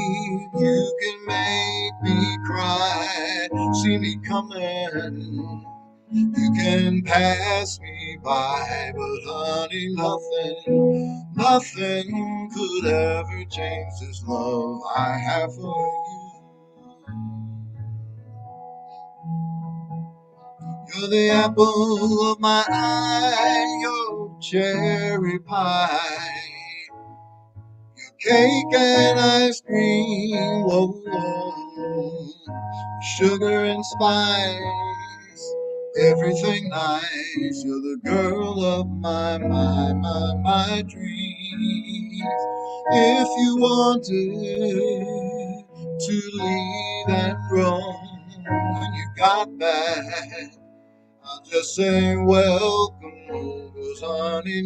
you can make me cry. See me coming, you can pass me by. But honey, nothing could ever change this love I have for you. You're the apple of my eye, your cherry pie. Cake and ice cream, whoa, whoa. Sugar and spice, everything nice. You're the girl of my dream. If you wanted to leave and roam when you got back, I'll just say welcome home, 'cause honey,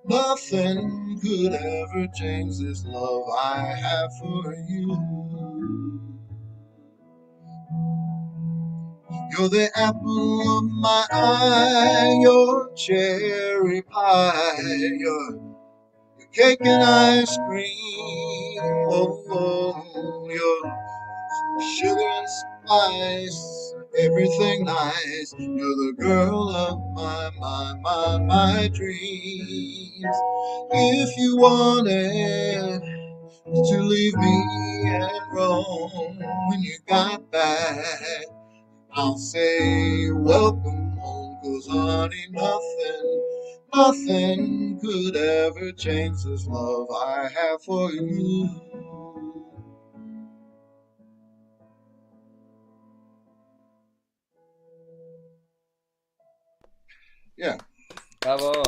nothing could ever change this love I have for you. You're the apple of my eye, your cherry pie, your cake and ice cream, your sugar and spice, everything nice. You're the girl of my dreams. If you wanted to leave me and roam when you got back, I'll say welcome home, 'cause honey, nothing could ever change this love I have for you. Yeah. Bravo.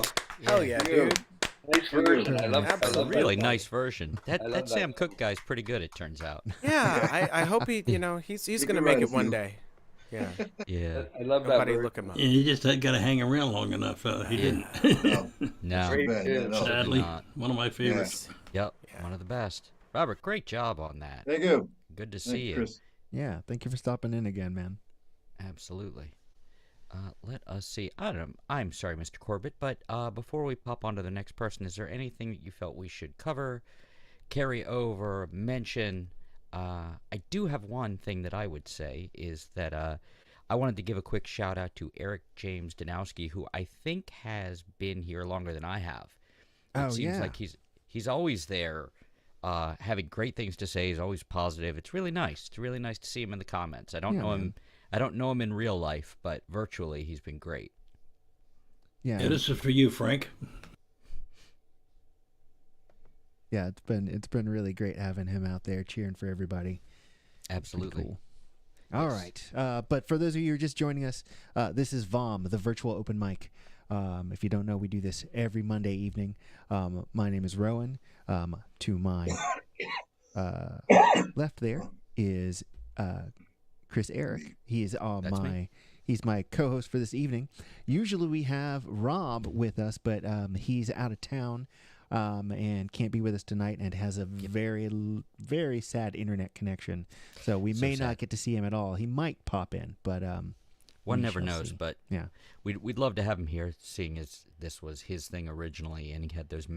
Hell yeah, Thank you. dude. Nice version. I love That's a that really one. nice version. I love That Sam that Cooke guy's pretty good, it turns out. Yeah, I hope he's He gonna can make write it a one few. day. Yeah. Yeah. I love that Nobody version. look him up. Yeah, he just got to hang around long enough. He didn't. No. Great bad, tune. no. Sadly, not. one of my favorites. Yep. One of the best. Robert, great job on that. Thank you. Good to Thank see you. Chris. Yeah, thank you for stopping in again, man. Absolutely. Let us see. I don't know. I'm sorry, Mr. Corbett, but before we pop on to the next person, is there anything that you felt we should cover, carry over, mention? I do have one thing that I would say is that I wanted to give a quick shout out to Ehrich James Danowski, who I think has been here longer than I have. It seems like he's always there, having great things to say. He's always positive. It's really nice. It's really nice to see him in the comments. I don't know him. I don't know him in real life, but virtually he's been great. Yeah. This is for you, Frank. Yeah, it's been really great having him out there cheering for everybody. Absolutely. Cool. All right. But for those of you who are just joining us, this is VOM, the virtual open mic. If you don't know, we do this every Monday evening. My name is Rowan. To my left there is Chris Ehrich. He is he's my co-host for this evening. Usually we have Rob with us, but he's out of town and can't be with us tonight, and has a very sad internet connection. So we may not get to see him at all. He might pop in, but one never knows. But yeah, we'd love to have him here, seeing as this was his thing originally, and he had those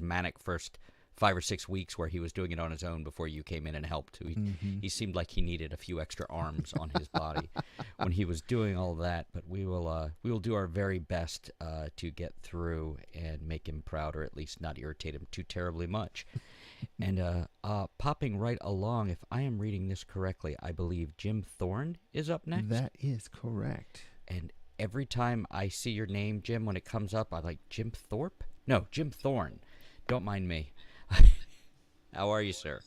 manic first 5 or 6 weeks where he was doing it on his own before you came in and helped. He seemed like he needed a few extra arms on his body when he was doing all that. But we will do our very best to get through and make him proud, or at least not irritate him too terribly much. And popping right along, if I am reading this correctly, I believe Jim Thorne is up next. That is correct. And every time I see your name, Jim, when it comes up, I'm like, Jim Thorpe? No, Jim Thorne. Don't mind me. How are you, sir?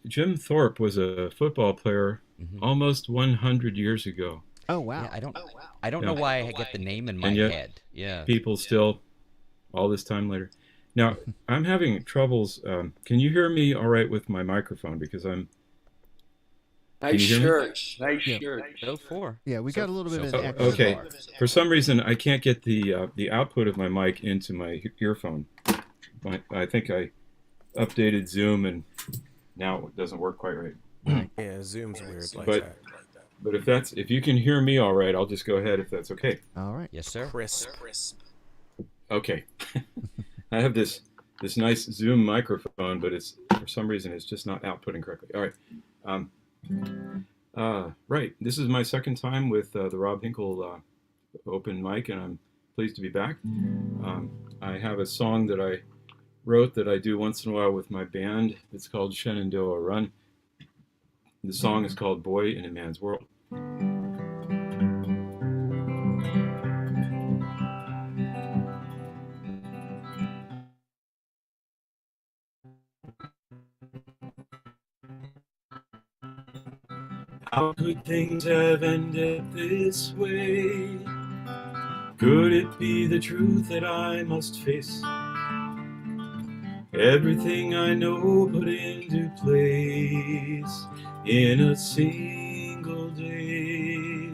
Jim Thorpe was a football player almost 100 years ago. Oh wow! Yeah, I don't know why I get the name in my head. Yeah. People still, all this time later. Now I'm having troubles. Can you hear me all right with my microphone? Because I'm. Nice shirt. Nice shirt. So far. Yeah, we got a little bit of an echo. Okay. For some reason, I can't get the output of my mic into my earphone. I think I updated Zoom, and now it doesn't work quite right. Yeah, Zoom's weird like but, that. But if you can hear me all right, I'll just go ahead if that's okay. All right. Yes, sir. Crisp. Okay. I have this nice Zoom microphone, but it's for some reason it's just not outputting correctly. All right. Right. This is my second time with the Rob Hinkle open mic, and I'm pleased to be back. I have a song that I wrote that I do once in a while with my band. It's called Shenandoah Run. The song is called Boy in a Man's World. How could things have ended this way? Could it be the truth that I must face? Everything I know put into place in a single day.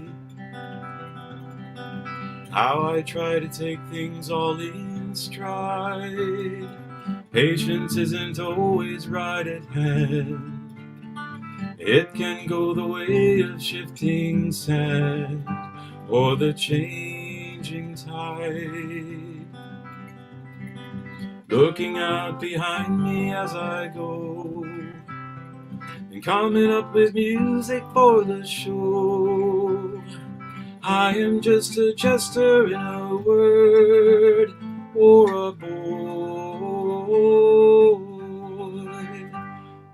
How I try to take things all in stride. Patience isn't always right at hand. It can go the way of shifting sand or the changing tide. Looking out behind me as I go, and coming up with music for the show. I am just a jester in a word or a boy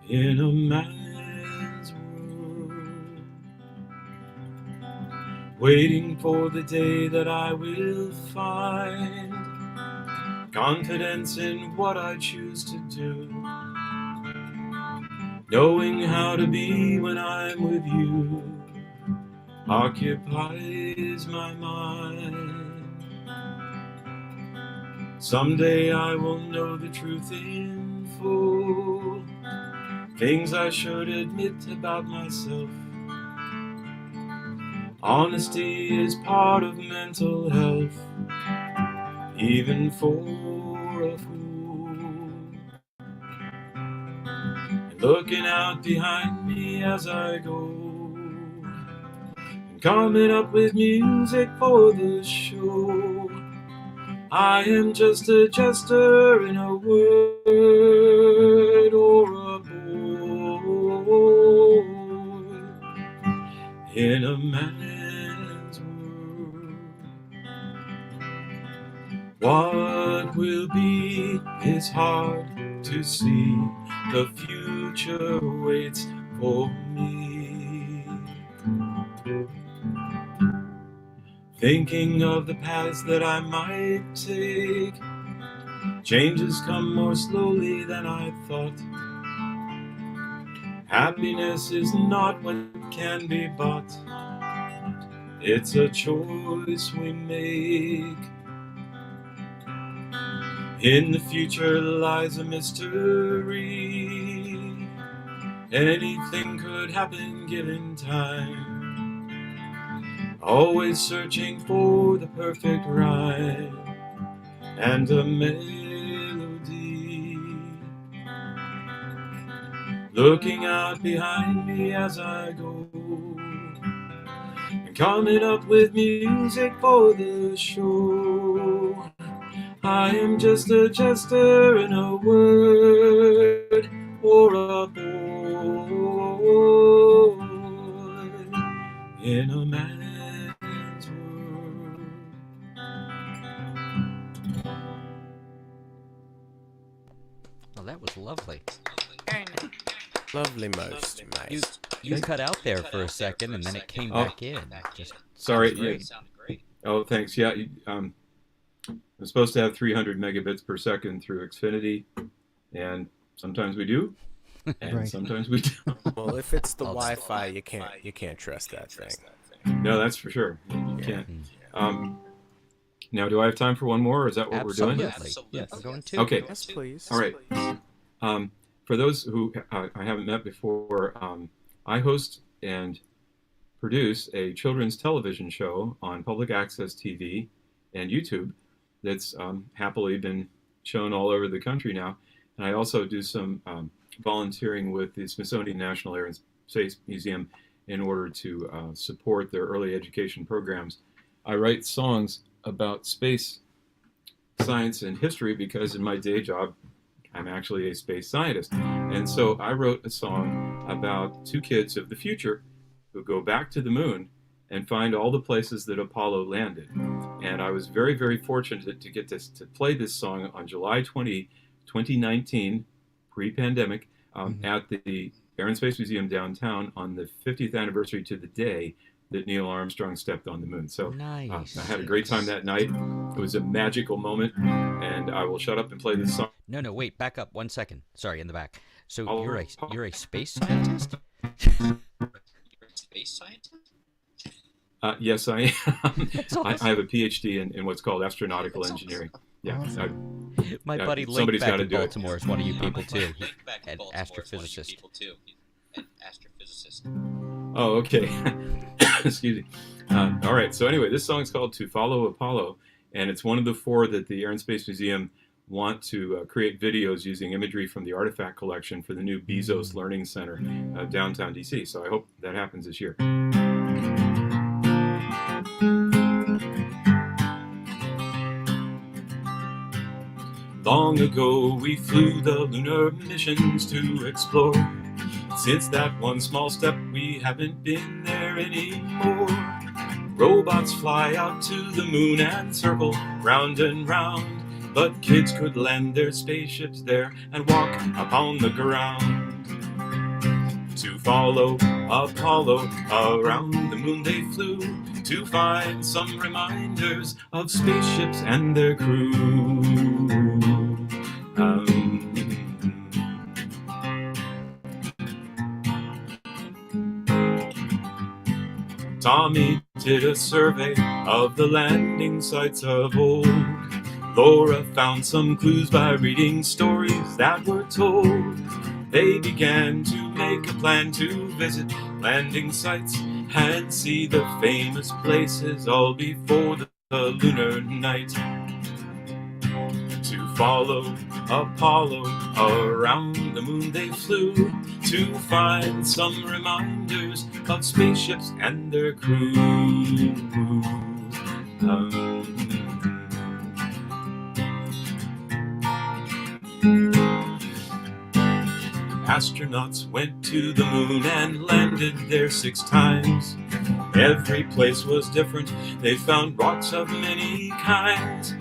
in a man's world, waiting for the day that I will find confidence in what I choose to do, knowing how to be when I'm with you occupies my mind. Someday I will know the truth in full, things I should admit about myself. Honesty is part of mental health, even for a fool. And looking out behind me as I go, and coming up with music for the show. I am just a jester in a word or a boy in a man's world. What will be is hard to see. The future waits for me. Thinking of the paths that I might take, changes come more slowly than I thought. Happiness is not what can be bought. It's a choice we make. In the future lies a mystery. Anything could happen given time. Always searching for the perfect rhyme and a melody. Looking out behind me as I go, and coming up with music for the show. I am just a jester in a word or a boy in a man's world. Well, that was lovely. Lovely most, mate. You cut out there for a second, and then it came back in. Just sorry. great. Oh, thanks. Yeah, I'm supposed to have 300 megabits per second through Xfinity, and sometimes we do, and Right. sometimes we don't. Well, if it's the Wi-Fi, you can't trust that thing. No, that's for sure. You can't. Now, do I have time for one more, or is that what we're doing? Absolutely. Yes. I'm going to. Okay. Yes, please. All right. For those who I haven't met before, I host and produce a children's television show on public access TV and YouTube that's happily been shown all over the country now. And I also do some volunteering with the Smithsonian National Air and Space Museum in order to support their early education programs. I write songs about space science and history because in my day job, I'm actually a space scientist. And so I wrote a song about two kids of the future who go back to the moon and find all the places that Apollo landed. And I was very, very fortunate to get to play this song on July 20, 2019, pre-pandemic, at the Air and Space Museum downtown on the 50th anniversary to the day that Neil Armstrong stepped on the moon. So nice. I had a great time that night. It was a magical moment, and I will shut up and play this song. No, wait, back up 1 second. Sorry, in the back. So you're a space scientist? You're a space scientist? Yes, I am. That's I awesome. have a PhD in what's called astronautical engineering. Yeah, My buddy Link somebody's back gotta in do it. Baltimore is one of you people too. An astrophysicist. Oh, okay. Excuse me. All right. So anyway, this song's called "To Follow Apollo," and it's one of the 4 that the Air and Space Museum want to create videos using imagery from the artifact collection for the new Bezos Learning Center downtown DC. So I hope that happens this year. Long ago, we flew the lunar missions to explore. Since that one small step, we haven't been there anymore. Robots fly out to the moon and circle round and round, but kids could land their spaceships there and walk upon the ground. To follow Apollo around the moon they flew, to find some reminders of spaceships and their crew. Tommy did a survey of the landing sites of old. Laura found some clues by reading stories that were told. They began to make a plan to visit landing sites and see the famous places all before the lunar night. To follow Apollo around the moon they flew, to find some reminders of spaceships and their crew. Astronauts went to the moon and landed there 6 times. Every place was different, they found rocks of many kinds.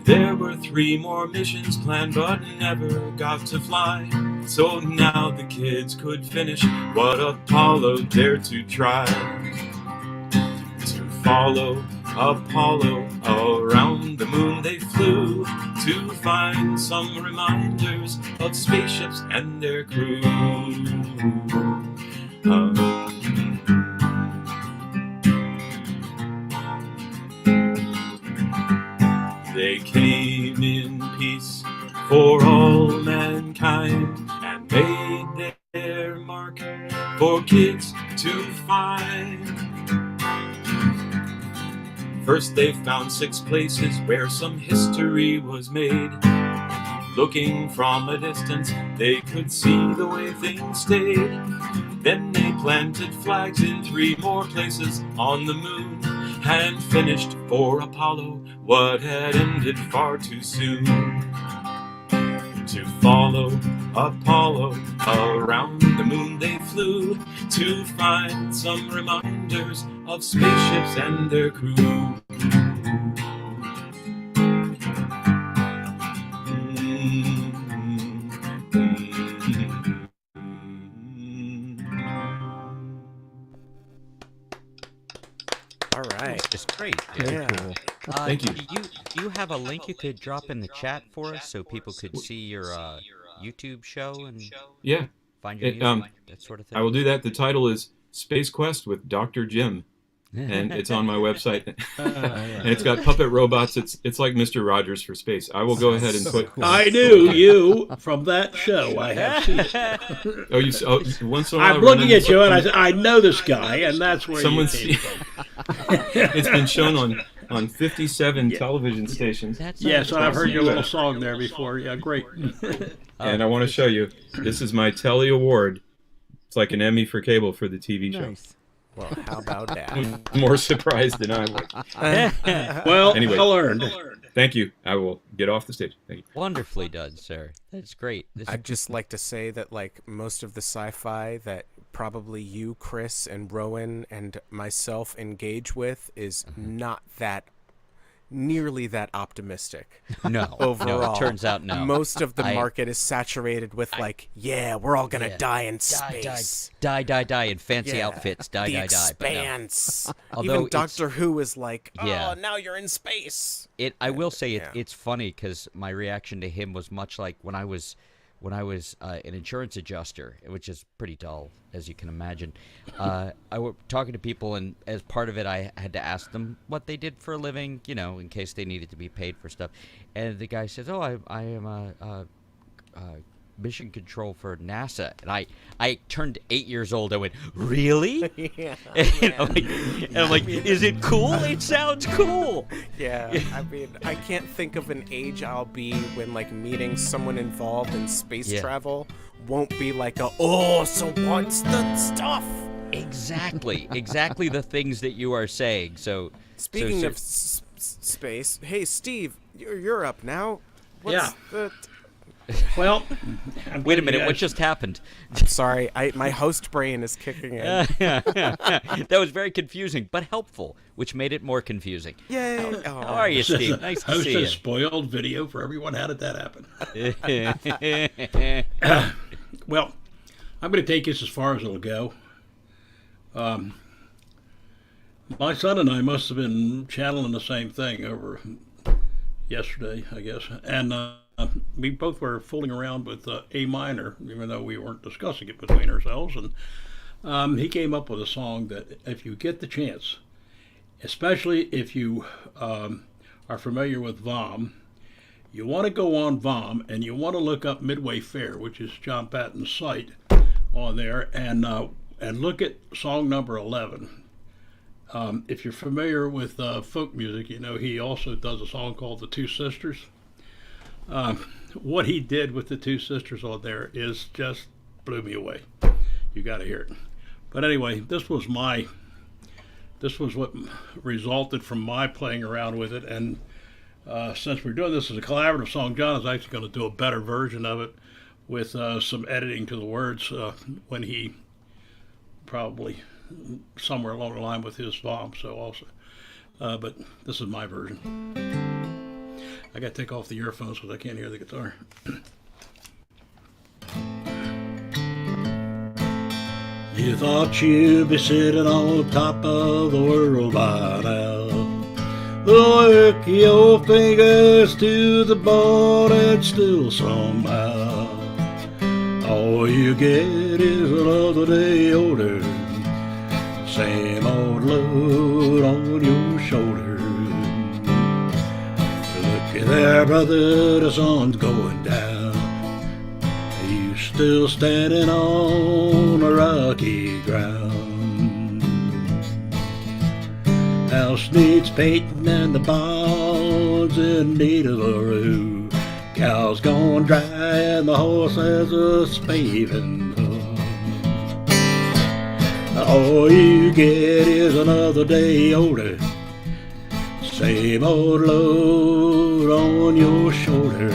There were 3 more missions planned but never got to fly. So now the kids could finish what Apollo dared to try. To follow Apollo around the moon they flew, to find some reminders of spaceships and their crew. They came in peace for all mankind and made their mark for kids to find. First they found 6 places where some history was made. Looking from a distance, they could see the way things stayed. Then they planted flags in 3 more places on the moon and finished for Apollo what had ended far too soon. To follow Apollo around the moon they flew, to find some reminders of spaceships and their crew. All right. It's great. Yeah. Cool. Thank you. Do you have a link you could drop in the chat for us so people could see your YouTube show and Yeah, find your it, music, that sort of thing? I will do that. The title is Space Quest with Dr. Jim, and it's on my website. And it's got puppet robots. It's like Mr. Rogers for space. I will go ahead and put. I knew you from that show. I have seen it. Once in a while I I'm run looking into at you and I something- said, I know this guy, and that's where Someone's- you came from. It's been shown on 57 television stations. Yes, I've heard your little song there before. Yeah, great. And I want to show you. This is my Telly Award. It's like an Emmy for cable for the TV show. Nice. Well, how about that? I'm more surprised than I was. Well, Anyway. well earned. Thank you. I will get off the stage. Thank you. Wonderfully done, sir. That's great. I'd just like to say that, like, most of the sci-fi that probably you, Chris, and Rowan, and myself engage with is not that nearly that optimistic. No, overall. no, it turns out no. Most of the market is saturated with like, we're all gonna die in space. Die in fancy Yeah, outfits. Die. The But no. Expanse. Although Even it's- Doctor Who is like, Yeah. now you're in space. I will say Yeah. it's funny because my reaction to him was much like when I was when I was an insurance adjuster, which is pretty dull, as you can imagine. I was talking to people, and as part of it, I had to ask them what they did for a living, in case they needed to be paid for stuff. And the guy says, "Oh, I am a mission control for NASA." And I turned 8 years old. I went, "Really?" Yeah. And I'm like, "Is it cool? It sounds cool." Yeah, I mean, I can't think of an age I'll be when, like, meeting someone involved in space travel won't be like so what's the stuff? Exactly the things that you are saying. So speaking of space, hey, Steve, you're up now. What's the... Well, wait a minute. What just happened? Sorry, my host brain is kicking in. That was very confusing, but helpful, which made it more confusing. Yay! How are you, Steve? Nice to see you. Host a spoiled video for everyone. How did that happen? Well, I'm going to take this as far as it'll go. My son and I must have been channeling the same thing over yesterday, I guess, and we both were fooling around with A minor, even though we weren't discussing it between ourselves. And he came up with a song that, if you get the chance, especially if you are familiar with VOM, you want to go on VOM and you want to look up Midway Fair, which is John Patton's site on there, and look at song number 11. If you're familiar with folk music, he also does a song called The Two Sisters. What he did with the two sisters on there is just blew me away. You got to hear it. But anyway, this was what resulted from my playing around with it. And since we're doing this as a collaborative song, John is actually going to do a better version of it with some editing to the words when he probably somewhere along the line with his VOM. So also, but this is my version. I got to take off the earphones because I can't hear the guitar. You thought you'd be sitting on top of the world by now. Work your fingers to the bone and still somehow all you get is another day older. Same old load on your shoulder. There, brother, the sun's going down. You still standing on the rocky ground. House needs painting and the barn's in need of a roof. Cow's gone dry and the horse has a spavin hoof. All you get is another day older. Same old load on your shoulder.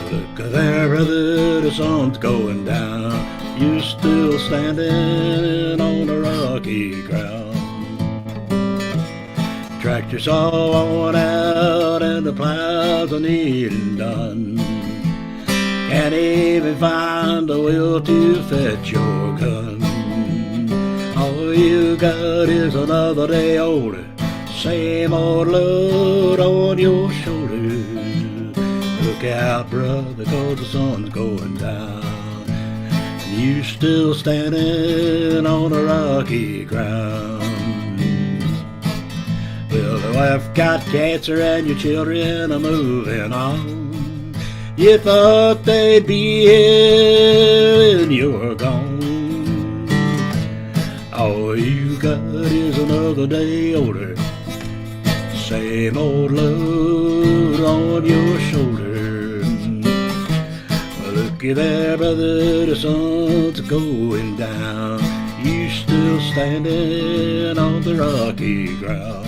Look there, brother, the sun's going down. You're still standing on the rocky ground. Tractor's all worn out and the plows are needing done. Can't even find the will to fetch your gun. All you got is another day older. Same old load on your shoulders. Look out, brother, 'cause the sun's going down. And you still standing on the rocky ground. Well, the wife got cancer and your children are moving on. You thought they'd be here when you're gone. All you got is another day older. Same old load on your shoulder. Well, looky there, brother, the sun's going down. You still standing on the rocky ground.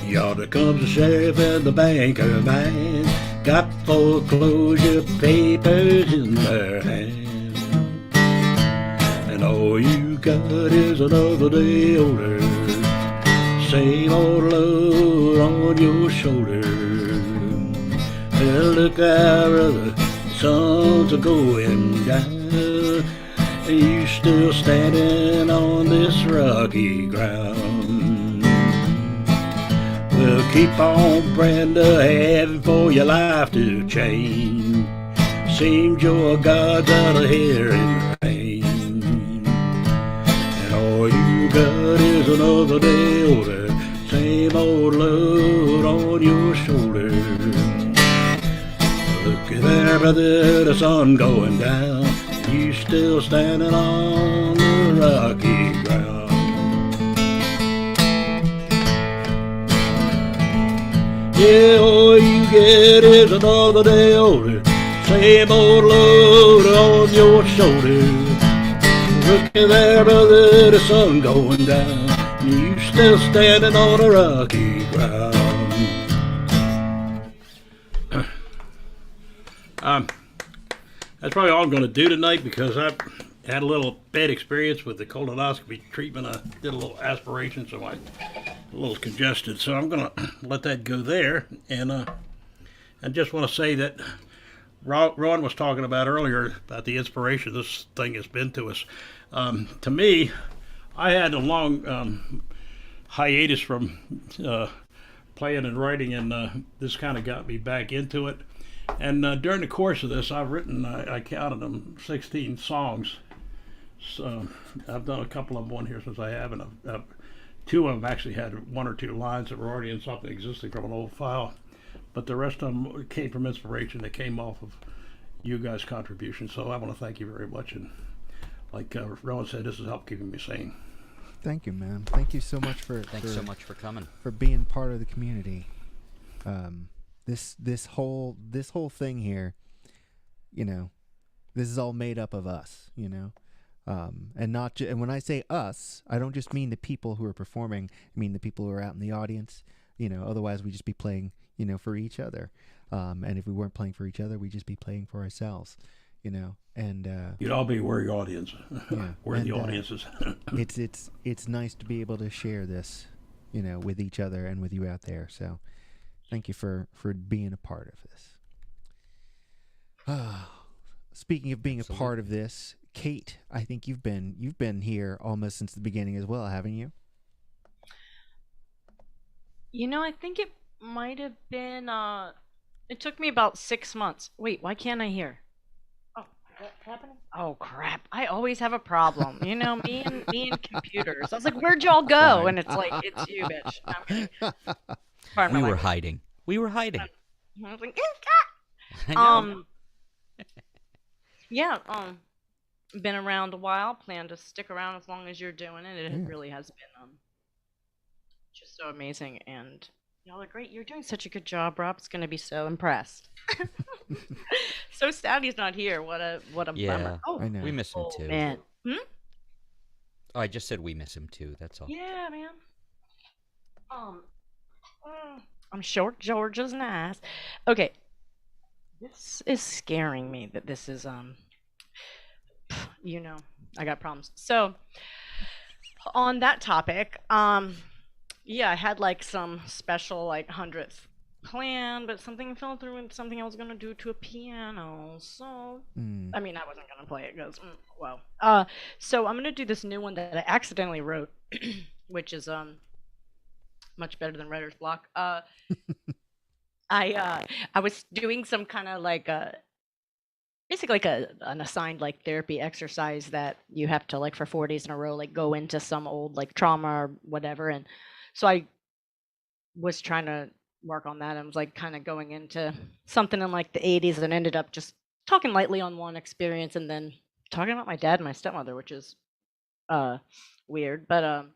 Yonder comes the sheriff and the banker man, got foreclosure papers in their hand. And all you got is another day older. Same old load on your shoulder. Well, look out, brother, the sun's going down. You still standing on this rocky ground. Well, keep on praying to heaven for your life to change. Seems your God's out of here in the rain. And all you got is another day older, same old load on your shoulder. Looky there, brother, the sun going down. You still standing on the rocky ground. Yeah, all you get is another day older, same old load on your shoulder. Looky there, brother, the sun going down. You still standing on a rocky ground. That's probably all I'm going to do tonight because I had a little bad experience with the colonoscopy treatment. I did a little aspiration, so I'm a little congested. So I'm going to let that go there. And I just want to say that Ron was talking about earlier about the inspiration this thing has been to us. To me, I had a long hiatus from playing and writing, and this kind of got me back into it. And during the course of this, I've written, I counted them, 16 songs. So I've done a couple of them on here since I have, and two of them actually had one or two lines that were already in something existing from an old file. But the rest of them came from inspiration that came off of you guys' contributions. So I want to thank you very much. And like Rowan said, this has helped keeping me sane. Thank you, man. Thank you so much Thanks so much for coming. For being part of the community. This whole thing here, you know, this is all made up of us, you know, and not and when I say us, I don't just mean the people who are performing. I mean the people who are out in the audience. You know, otherwise we'd just be playing, you know, for each other. And if we weren't playing for each other, we'd just be playing for ourselves. You know, and you'd all be where your audience, yeah, where the audience is. it's nice to be able to share this, you know, with each other and with you out there. So. Thank you for being a part of this. Speaking of being a part of this, Kate, I think you've been here almost since the beginning as well, haven't you? You know, I think it might have been. It took me about 6 months. Wait, why can't I hear? Oh, what's happening? Oh crap! I always have a problem. You know, me and computers. I was like, "Where'd y'all go?" Fine. And it's like, "It's you, bitch." I'm kidding. We were hiding. We were hiding. I was like, I know. Yeah, been around a while. Plan to stick around as long as you're doing it. It really has been just so amazing, and y'all are great. You're doing such a good job. Rob's gonna be so impressed. So sad he's not here. What a bummer. Oh, I know. We miss him too. Man. Oh, I just said we miss him too. That's all. Yeah, man. I'm sure George is nice. Okay. This is scaring me that this is you know, I got problems. So on that topic, yeah, I had like some special like 100th plan, but something fell through and something I was gonna do to a piano. So I mean, I wasn't gonna play it because well. So I'm gonna do this new one that I accidentally wrote, which is much better than writer's block. I was doing some kind of like basically like an assigned like therapy exercise that you have to like for 4 days in a row like go into some old like trauma or whatever, and so I was trying to work on that. I was like kind of going into something in like the 80s and ended up just talking lightly on one experience and then talking about my dad and my stepmother, which is weird, but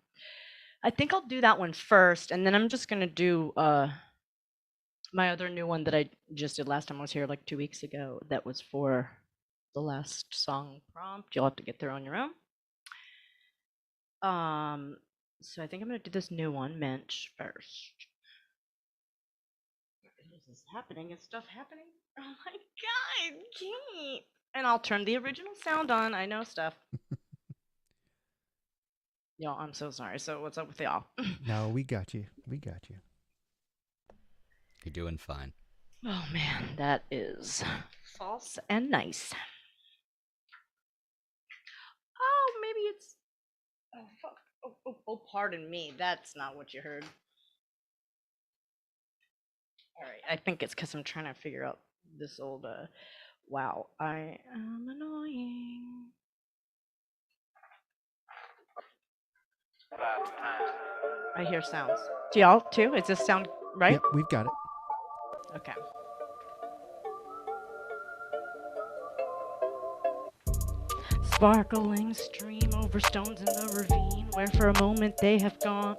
I think I'll do that one first, and then I'm just gonna do my other new one that I just did last time I was here, like 2 weeks ago. That was for the last song prompt. You'll have to get there on your own. So I think I'm gonna do this new one, Mensch, first. What is happening? Is stuff happening? Oh my god, Kate! And I'll turn the original sound on. I know stuff. Y'all, I'm so sorry. So what's up with y'all? No, we got you. We got you. You're doing fine. Oh man, that is false and nice. Oh, maybe it's. Oh fuck. Oh, pardon me. That's not what you heard. All right, I think it's because I'm trying to figure out this old. Wow, I am annoying. I hear sounds. Do y'all too? Does this sound right? Yep, we've got it. Okay. Sparkling stream over stones in the ravine, where for a moment they have gone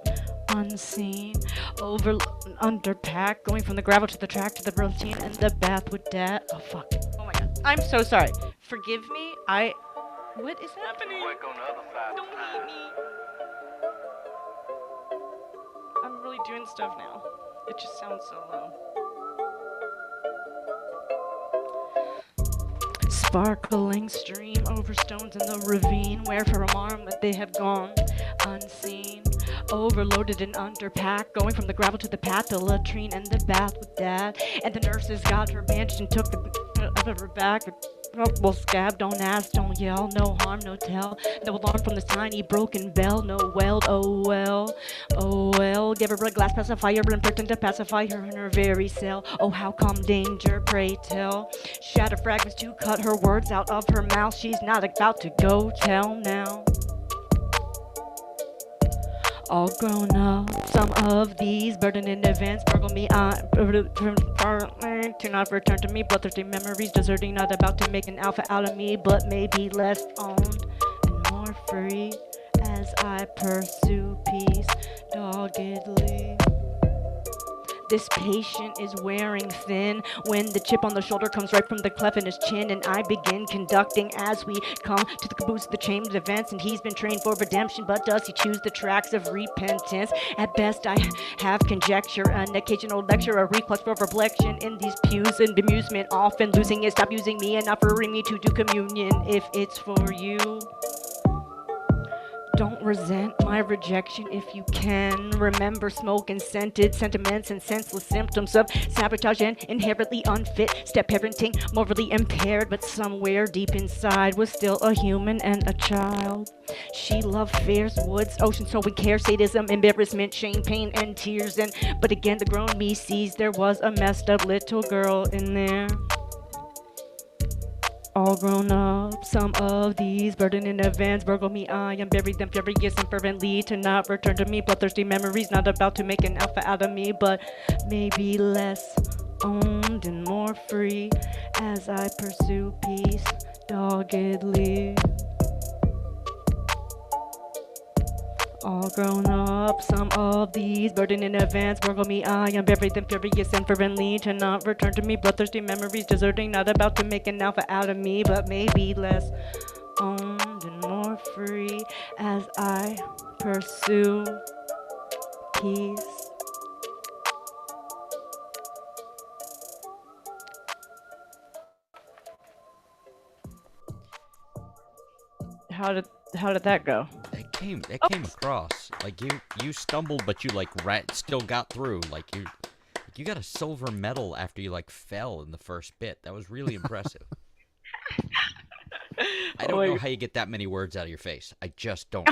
unseen. Over underpack, going from the gravel to the track to the routine and the bath with dad. Oh fuck. Oh my god. I'm so sorry. Forgive me. What is happening? Don't hate me. I'm really doing stuff now. It just sounds so low. Sparkling stream over stones in the ravine, where for a moment they have gone unseen. Overloaded and underpack, going from the gravel to the path, the latrine and the bath with dad. And the nurses got her bandaged and took her back. Well, scab, don't ask, don't yell, no harm, no tell. No alarm from the tiny broken bell, no weld, oh well, oh well. Give her a glass pacifier and pretend to pacify her in her very cell. Oh, how come danger, pray tell. Shatter fragments to cut her words out of her mouth. She's not about to go tell now. All grown up, some of these burdening events burgle me to not return to me. Bloodthirsty memories deserting, not about to make an alpha out of me, but maybe less owned and more free as I pursue peace doggedly. This patient is wearing thin when the chip on the shoulder comes right from the cleft in his chin, and I begin conducting as we come to the caboose of the chain of events. And he's been trained for redemption, but does he choose the tracks of repentance? At best I have conjecture, an occasional lecture, a request for reflection in these pews, and bemusement often losing it. Stop using me and offering me to do communion if it's for you. Don't resent my rejection if you can. Remember smoke and scented sentiments and senseless symptoms of sabotage and inherently unfit step parenting, morally impaired, but somewhere deep inside was still a human and a child. She loved fierce woods, ocean, sowing care, sadism, embarrassment, shame, pain, and tears. And but again, the grown me sees there was a messed up little girl in there. All grown up, some of these burdening events burgle me. I am buried them furious and fervently to not return to me. Bloodthirsty memories, not about to make an alpha out of me, but maybe less owned and more free as I pursue peace doggedly. All grown up, some of these burdening events burgle me. I am buried them furious and fervently to not return to me. Bloodthirsty memories deserting, not about to make an alpha out of me, but maybe less owned and more free as I pursue peace. How did that go? That came across like you stumbled, but you like still got through. Like you got a silver medal after you like fell in the first bit. That was really impressive. I don't know how you get that many words out of your face. I just don't.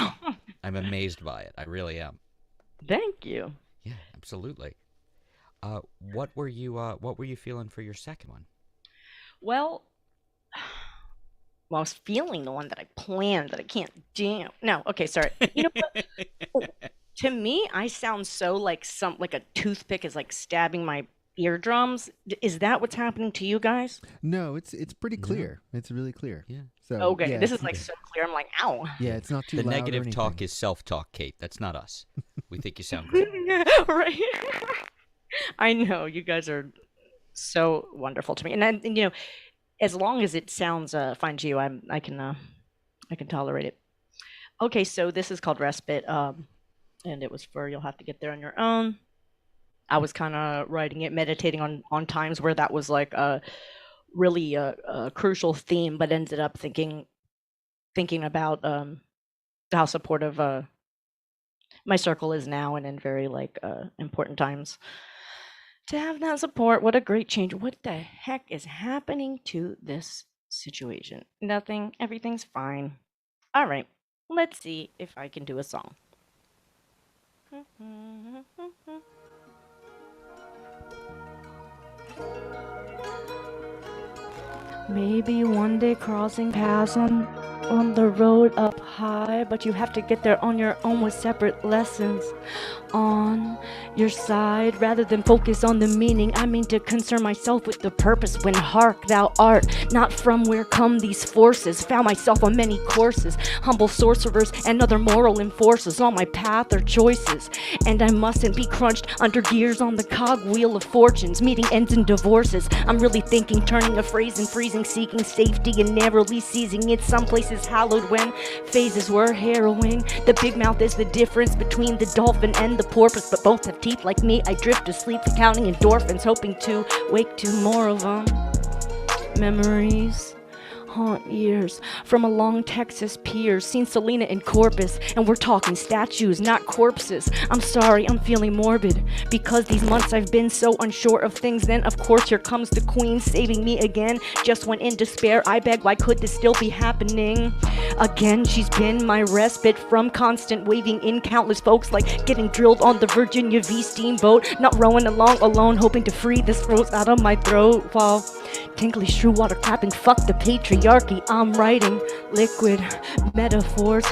I'm amazed by it. I really am. Thank you. Yeah, absolutely. What were you feeling for your second one? Well, I was feeling the one that I planned that I can't do. No, okay, sorry. You know what? To me, I sound so like a toothpick is like stabbing my eardrums. Is that what's happening to you guys? No, it's pretty clear. It's really clear. Yeah. So okay, yeah, this is like so clear. I'm like, ow. Yeah, it's not too The loud or negative talk anything. is self-talk, Kate. That's not us. We think you sound great. Right. I know you guys are so wonderful to me, and you know, as long as it sounds fine to you, I can tolerate it. Okay, so this is called Respite, and it was for you'll have to get there on your own. I was kind of writing it, meditating on times where that was like a really a crucial theme, but ended up thinking about how supportive my circle is now, and in very like important times. To have that support, what a great change. What the heck is happening to this situation? Nothing. Everything's fine. All right. Let's see if I can do a song. Maybe one day crossing paths on the road up high, but you have to get there on your own with separate lessons on your side. Rather than focus on the meaning, I mean to concern myself with the purpose. When hark thou art, not from where come these forces. Found myself on many courses, humble sorcerers and other moral enforcers on my path or choices. And I mustn't be crunched under gears on the cogwheel of fortunes, meeting ends and divorces. I'm really thinking, turning a phrase and freezing, seeking safety and narrowly seizing it. Some places hallowed when phases were harrowing. The big mouth is the difference between the dolphin and the porpoise, but both have teeth like me. I drift asleep counting endorphins, hoping to wake to more of them. Memories haunt years from a long Texas pier. Seen Selena in Corpus, and we're talking statues, not corpses. I'm sorry, I'm feeling morbid because these months I've been so unsure of things. Then of course here comes the queen saving me again. Just when in despair I beg, why could this still be happening again? She's been my respite from constant waving in countless folks, like getting drilled on the Virginia V steamboat. Not rowing along alone, hoping to free this rose out of my throat while tinkly shrew water clapping. Fuck the patriarchy. I'm writing liquid metaphors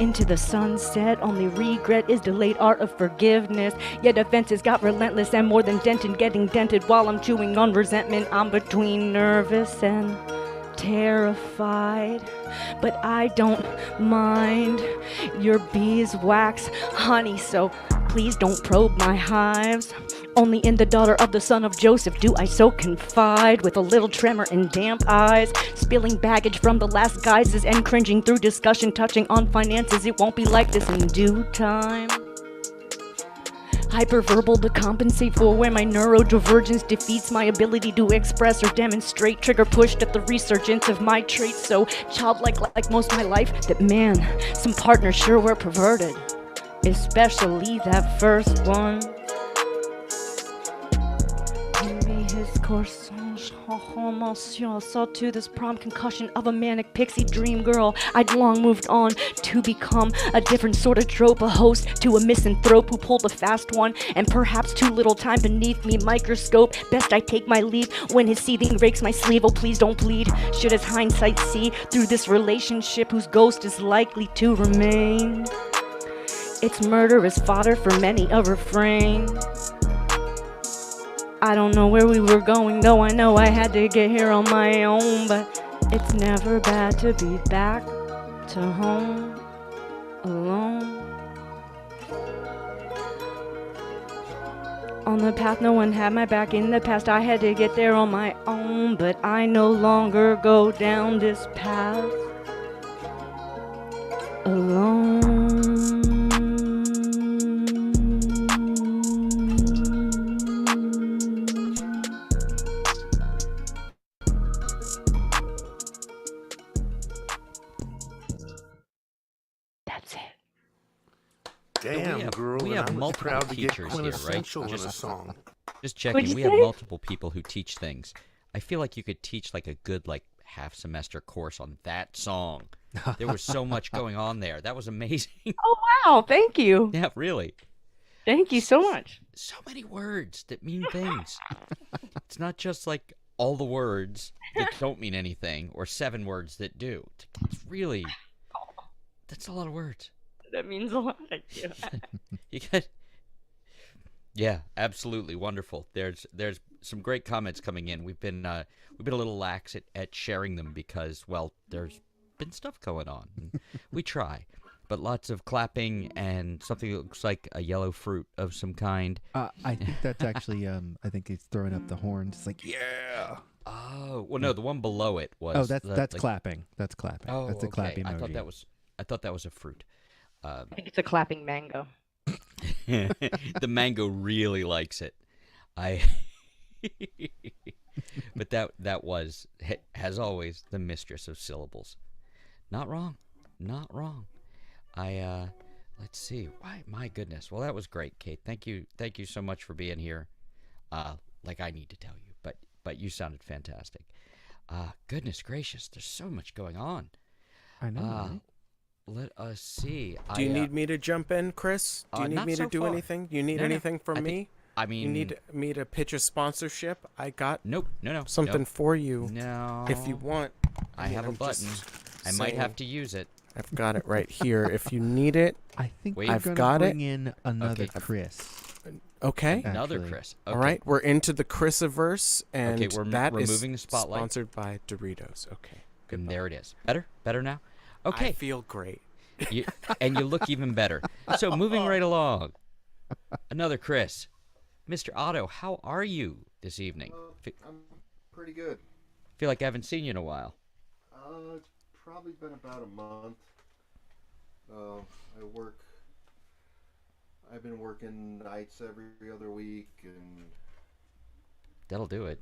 into the sunset. Only regret is delayed art of forgiveness. Yet offenses got relentless and more than dented, getting dented while I'm chewing on resentment. I'm between nervous and terrified, but I don't mind your beeswax honey, so please don't probe my hives. Only in the daughter of the son of Joseph do I so confide, with a little tremor in damp eyes, spilling baggage from the last guises and cringing through discussion touching on finances. It won't be like this in due time. Hyperverbal to compensate for where my neurodivergence defeats my ability to express or demonstrate. Trigger pushed at the resurgence of my traits, so childlike like most of my life that man, some partners sure were perverted, especially that first one. His corsage, saw to this prom concussion of a manic pixie dream girl. I'd long moved on to become a different sort of trope, a host to a misanthrope who pulled a fast one, and perhaps too little time beneath me microscope. Best I take my leave when his seething rakes my sleeve. Oh, please don't plead. Should his hindsight see through this relationship whose ghost is likely to remain? It's murderous fodder for many a refrain. I don't know where we were going, though I know I had to get here on my own. But it's never bad to be back to home alone. On the path, no one had my back. In the past, I had to get there on my own. But I no longer go down this path alone. Damn, girl, we have I'm multiple proud to get teachers here, right? quintessential in a song. Just checking. We have multiple people who teach things. I feel like you could teach like a good half semester course on that song. There was so much going on there. That was amazing. Oh wow, thank you. Yeah, really. Thank you so much. So many words that mean things. It's not just like all the words that don't mean anything or 7 words that do. It's really, that's a lot of words. That means a lot. You got, yeah, absolutely wonderful. There's some great comments coming in. We've been a little lax at sharing them because, well, there's been stuff going on. We try, but lots of clapping and something that looks like a yellow fruit of some kind. I think that's actually I think he's throwing up the horns. It's like, yeah. Oh well, no, the one below it was. Oh, that's clapping. That's clapping. Oh, that's a okay. clapping emoji. I thought that was a fruit. I think it's a clapping mango. The mango really likes it. But that was, as always, the mistress of syllables. Not wrong. Not wrong. Let's see. Why? My goodness. Well, that was great, Kate. Thank you so much for being here. Like I need to tell you, but you sounded fantastic. Goodness gracious, there's so much going on. I know. Right? Let us see. Do you need me to jump in, Chris? Do you need me to do anything? You need anything from me? I mean, you need me to pitch a sponsorship? I got no, something for you. No, if you want. I have a button. I might have to use it. I've got it right here. If you need it, I think Wait. we're I've gonna got bring it. in another Okay. Chris. Okay. Another Actually. Chris. All Okay. right, we're into the Chrisiverse, and Okay, we're that is removing the spotlight. sponsored by Doritos. Okay. And there it is. Better now. Okay. I feel great. And you look even better. So moving right along, another Chris, Mr. Otto. How are you this evening? I'm pretty good. Feel like I haven't seen you in a while. It's probably been about a month. I've been working nights every other week, and That'll do it.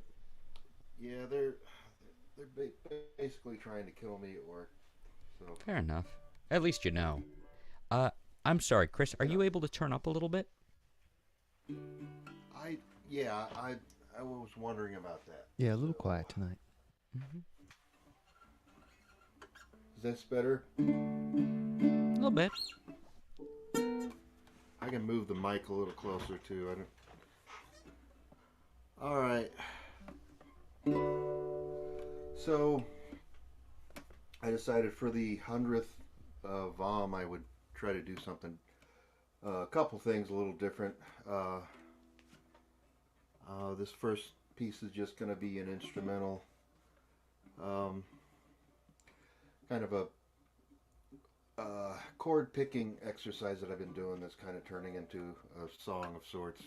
yeah, they're basically trying to kill me at work. So Fair enough. At least you know. I'm sorry, Chris. Are you able to turn up a little bit? I was wondering about that. Yeah, a little quiet tonight. Mm-hmm. Is this better? A little bit. I can move the mic a little closer too. All right. So I decided for the 100th VOM I would try to do something, a couple things a little different. This first piece is just going to be an instrumental, kind of a chord picking exercise that I've been doing that's kind of turning into a song of sorts.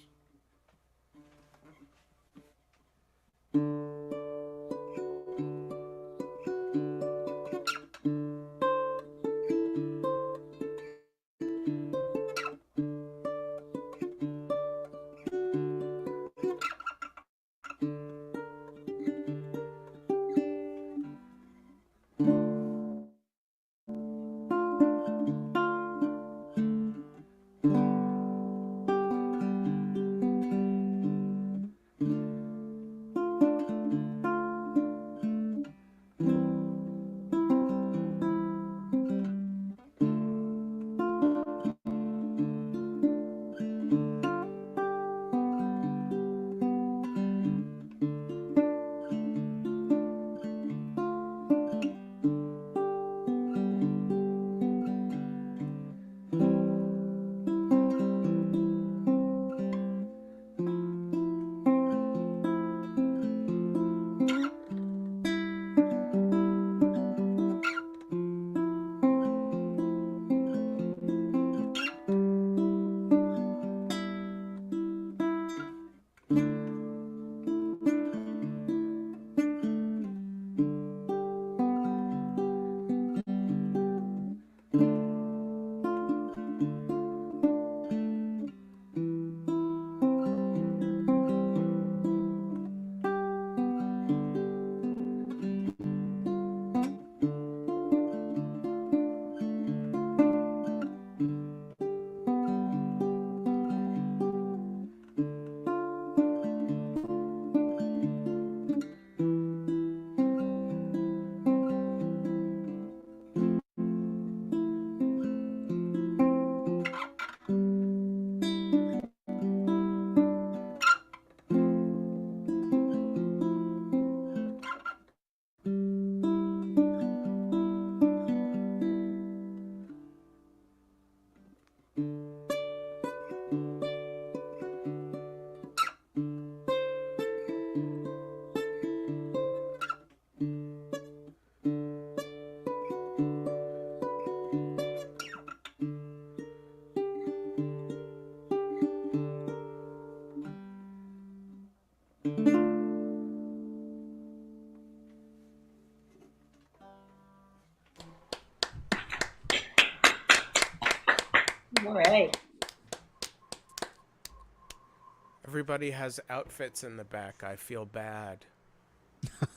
All right. Everybody has outfits in the back. I feel bad.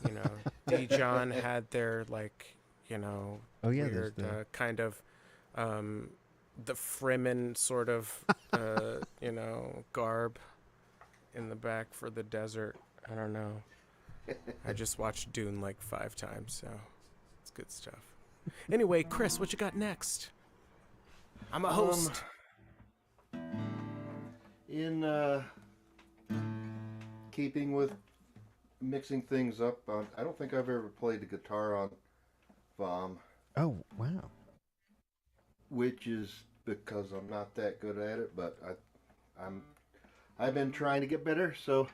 You know, Dijon had their Oh, yeah, there's weird the- kind of the Fremen sort of garb in the back for the desert. I don't know. I just watched Dune like 5 times, so it's good stuff. Anyway, Chris, what you got next? I'm a host. In keeping with mixing things up. I don't think I've ever played the guitar on VOM. Oh, wow. Which is because I'm not that good at it, but I've been trying to get better. So,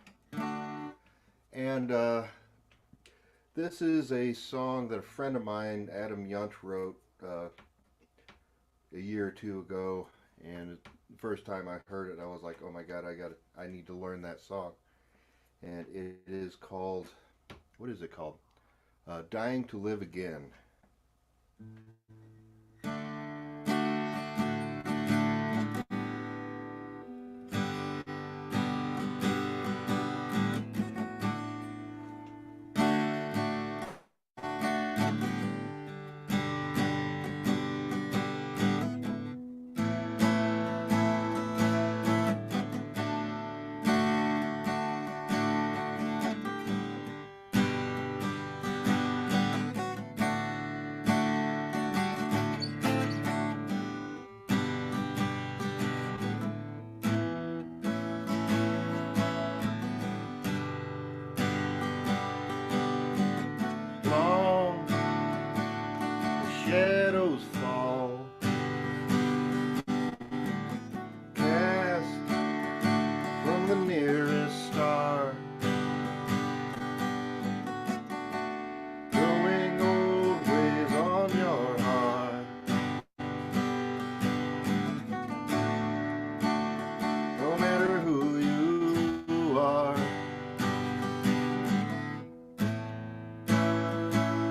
and this is a song that a friend of mine, Adam Yunt, wrote a year or two ago, and the first time I heard it, I was like, "Oh my God, I need to learn that song." And it is called, what is it called? "Dying to Live Again." Shadows fall, cast from the nearest star, going old ways on your heart. No matter who you are,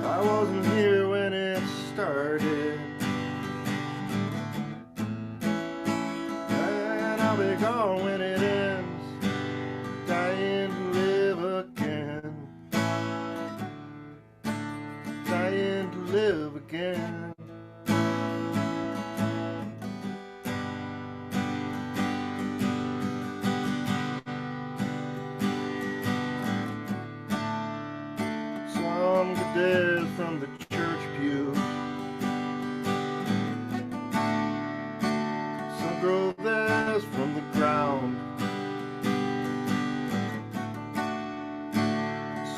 I wasn't here when it started, and I'll be gone when it ends, dying to live again, dying to live again. Some get dead from the church pew, some grow theirs from the ground,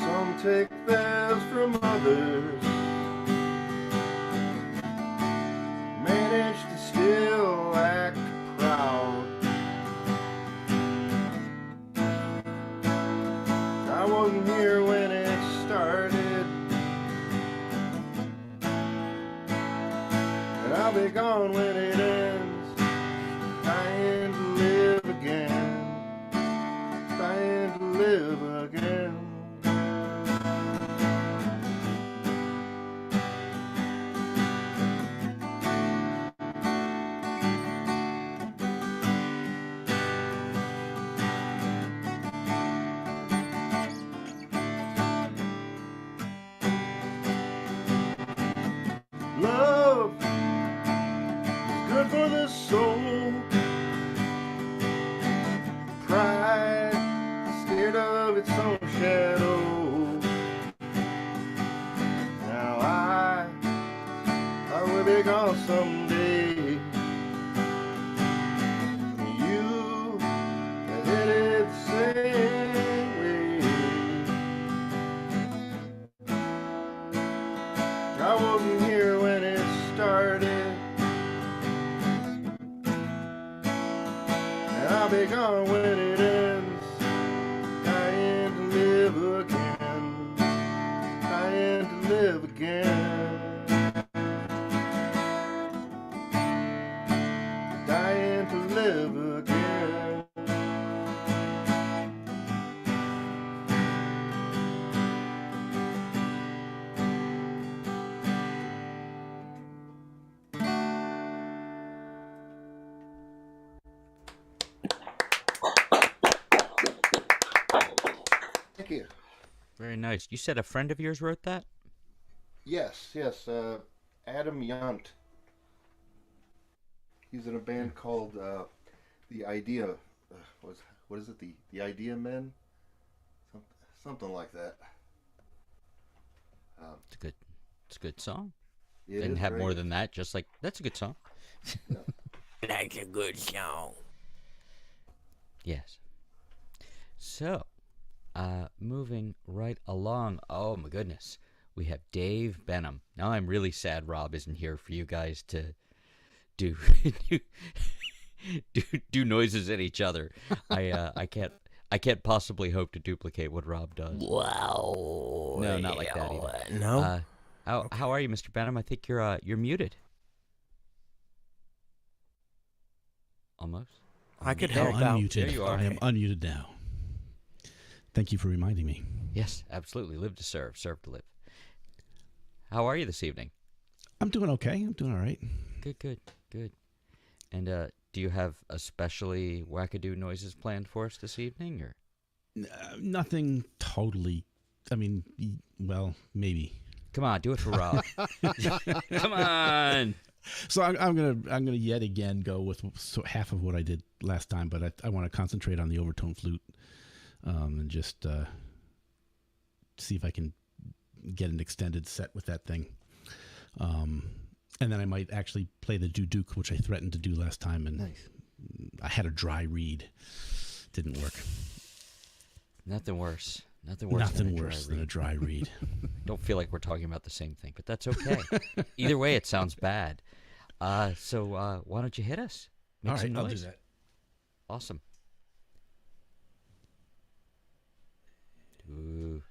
some take theirs from others, manage to still act proud. I wasn't here when it started, and I'll be gone when it ends, dying to live again, dying to live again. Love is good for the soul. Pride, scared of its own shadow. Now I will be gone someday. You are headed the same way. I wasn't here when it started, and I'll be gone when it ends, dying to live again, dying to live again, dying to live again. Thank you. Very nice. You said a friend of yours wrote that? Yes, Adam Yunt. He's in a band called The Idea. What is it? The Idea Men? Something like that. It's a good song. It Didn't is have great. more than that. Just like that's a good song. Like a good song. Yes. So, Moving right along. Oh my goodness, we have Dave Benham. Now I'm really sad Rob isn't here for you guys to do do noises at each other. I can't possibly hope to duplicate what Rob does. Wow. No, not like that either. No. How are you, Mr. Benham? I think you're muted. Almost. I could There- help out. Unmuted. There you are. I am unmuted now. Thank you for reminding me. Yes, absolutely. Live to serve, serve to live. How are you this evening? I'm doing okay. I'm doing all right. Good. And do you have especially wackadoo noises planned for us this evening, or? Nothing totally. I mean, well, maybe. Come on, do it for Rob. Come on. So I'm gonna yet again go with half of what I did last time, but I want to concentrate on the overtone flute and just see if I can get an extended set with that thing. And then I might actually play the duduk, which I threatened to do last time, and Nice. I had a dry reed. Didn't work. Nothing worse. Nothing worse than a dry reed. Don't feel like we're talking about the same thing, but that's okay. Either way, it sounds bad. So why don't you hit us? Make All some right, I'll noise. do that. Awesome. Ooh.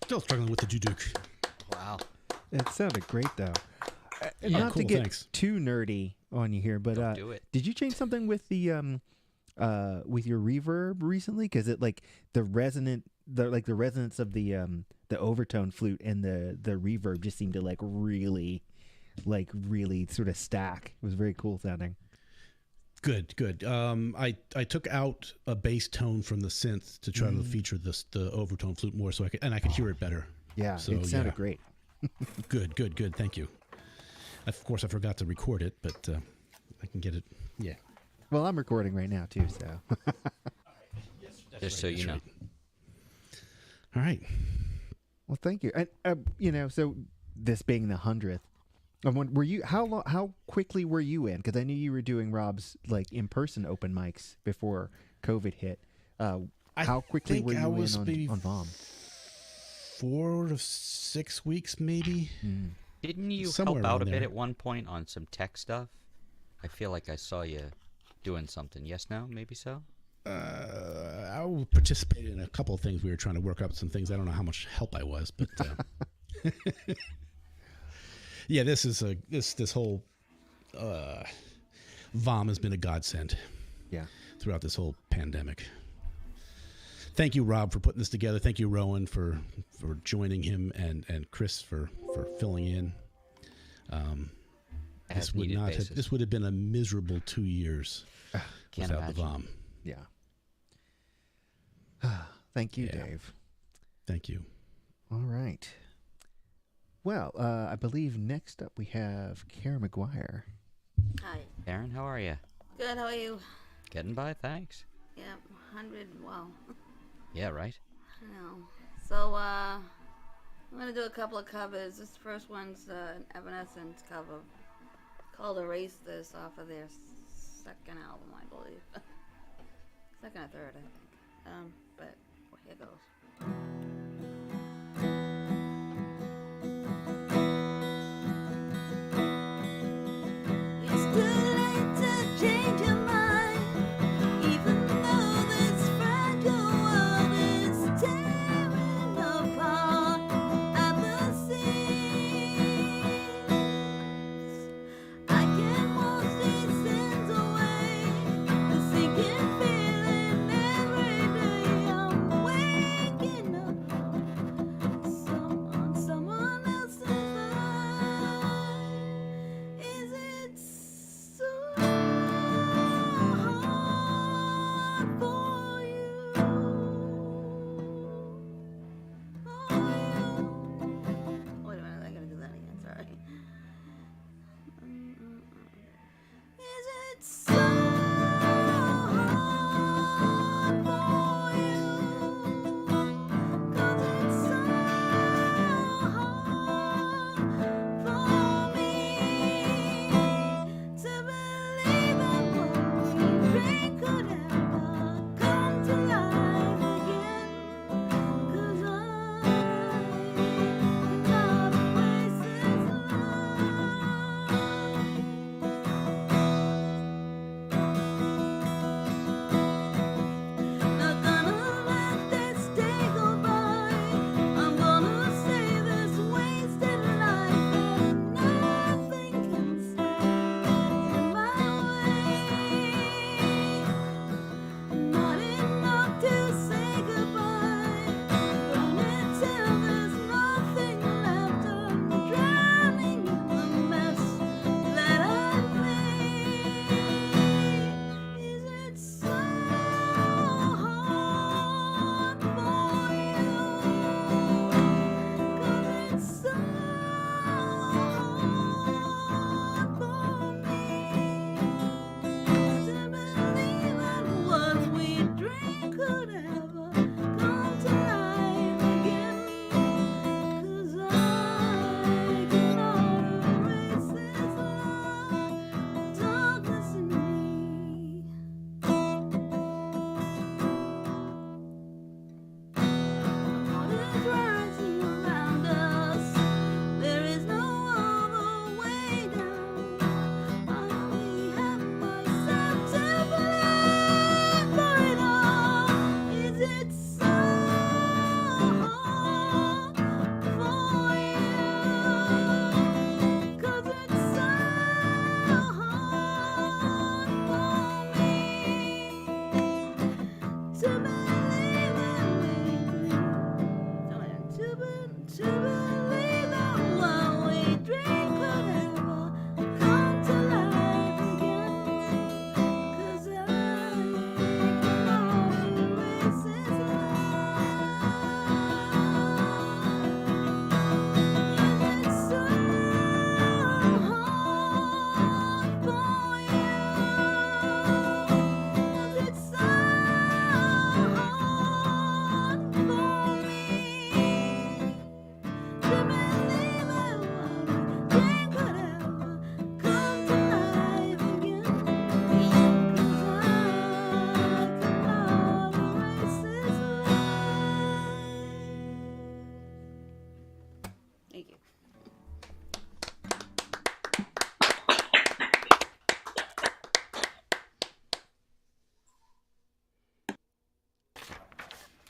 Still struggling with the duduk. Wow. It sounded great, though. Yeah, Not cool, to get thanks. too nerdy on you here, but Don't do it. did you change something with the with your reverb recently? Because it like the resonance of the overtone flute and the reverb just seemed to really sort of stack. It was very cool sounding. Good. I took out a bass tone from the synth to try to feature the overtone flute more, so I could hear it better. Yeah, so, it sounded great. Good. Thank you. Of course, I forgot to record it, but I can get it. Yeah. Well, I'm recording right now too, so. Just so you know. Right. All right. Well, thank you. And so this being the 100th, were you how quickly were you in? Because I knew you were doing Rob's in-person open mics before COVID hit. How quickly were you in on VOM? 4 to 6 weeks, maybe. Didn't you Somewhere help out a around bit there. at one point on some tech stuff? I feel like I saw you doing something. Yes, no, maybe so? I participated in a couple of things. We were trying to work out some things. I don't know how much help I was, but yeah, this whole VOM has been a godsend. Yeah, throughout this whole pandemic. Thank you, Rob, for putting this together. Thank you, Rowan, for joining him, and Chris for filling in. This would have been a miserable 2 years without the VOM. Yeah. Thank you, Dave. Thank you. All right. Well, I believe next up we have Karen McGuire. Hi. Karen, how are you? Good, how are you? Getting by, thanks. Yeah, 100, wow. Yeah, right? I know. So, I'm going to do a couple of covers. This first one's an Evanescence cover called Erase This off of their second album, I believe. Second or third, I think. But here goes. It's too late to change your mind, even though this fragile world is tearing apart at the seams. I can't wash these sins away, the sinking feeling every day I'm waking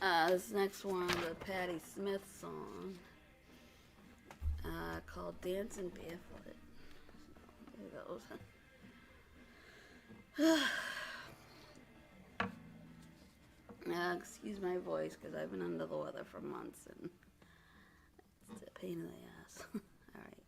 This next one's a Patti Smith song called Dancing Barefoot. There goes. Excuse my voice because I've been under the weather for months and it's a pain in the ass. All right.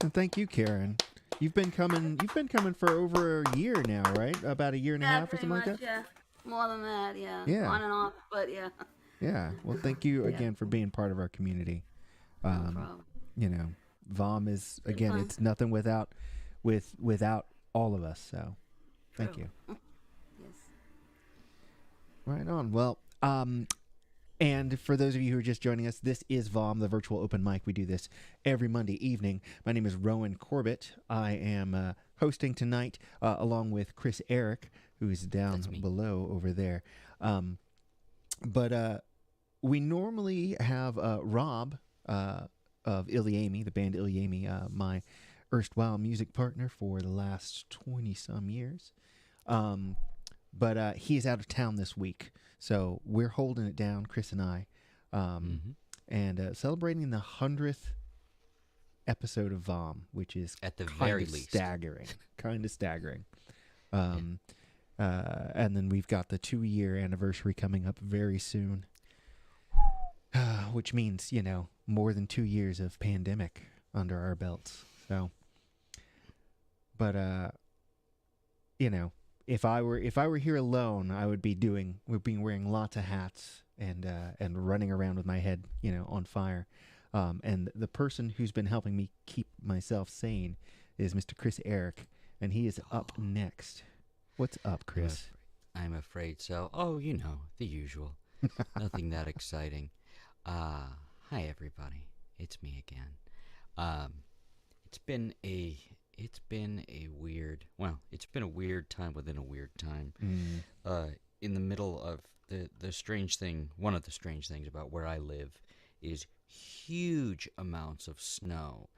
And thank you, Karen. You've been coming for over a year now, right? About a year and a half or something like that? Yeah, more than that, yeah. Yeah. On and off, but yeah. Yeah. Well, thank you again for being part of our community. No problem. You know, VOM is, again, fun. it's nothing without all of us. So thank you. Yes. Right on. Well, And for those of you who are just joining us, this is VOM, the virtual open mic. We do this every Monday evening. My name is Rowan Corbett. I am hosting tonight along with Chris Ehrich, who's down below over there. But we normally have Rob of Iliami, the band Iliami, my erstwhile music partner for the last 20-some years. But he's out of town this week. So we're holding it down, Chris and I, and celebrating the 100th episode of VOM, which is at the very least staggering, kind of staggering. And then we've got the 2-year anniversary coming up very soon, which means, you know, more than 2 years of pandemic under our belts. So, but you know. If I were here alone, I would be wearing lots of hats and running around with my head, you know, on fire. And the person who's been helping me keep myself sane is Mr. Chris Ehrich, and he is up next. What's up, Chris? I'm afraid so. Oh, you know, the usual. Nothing that exciting. Hi everybody. It's me again. It's been a weird time within a weird time. In the middle of the strange thing, one of the strange things about where I live is huge amounts of snow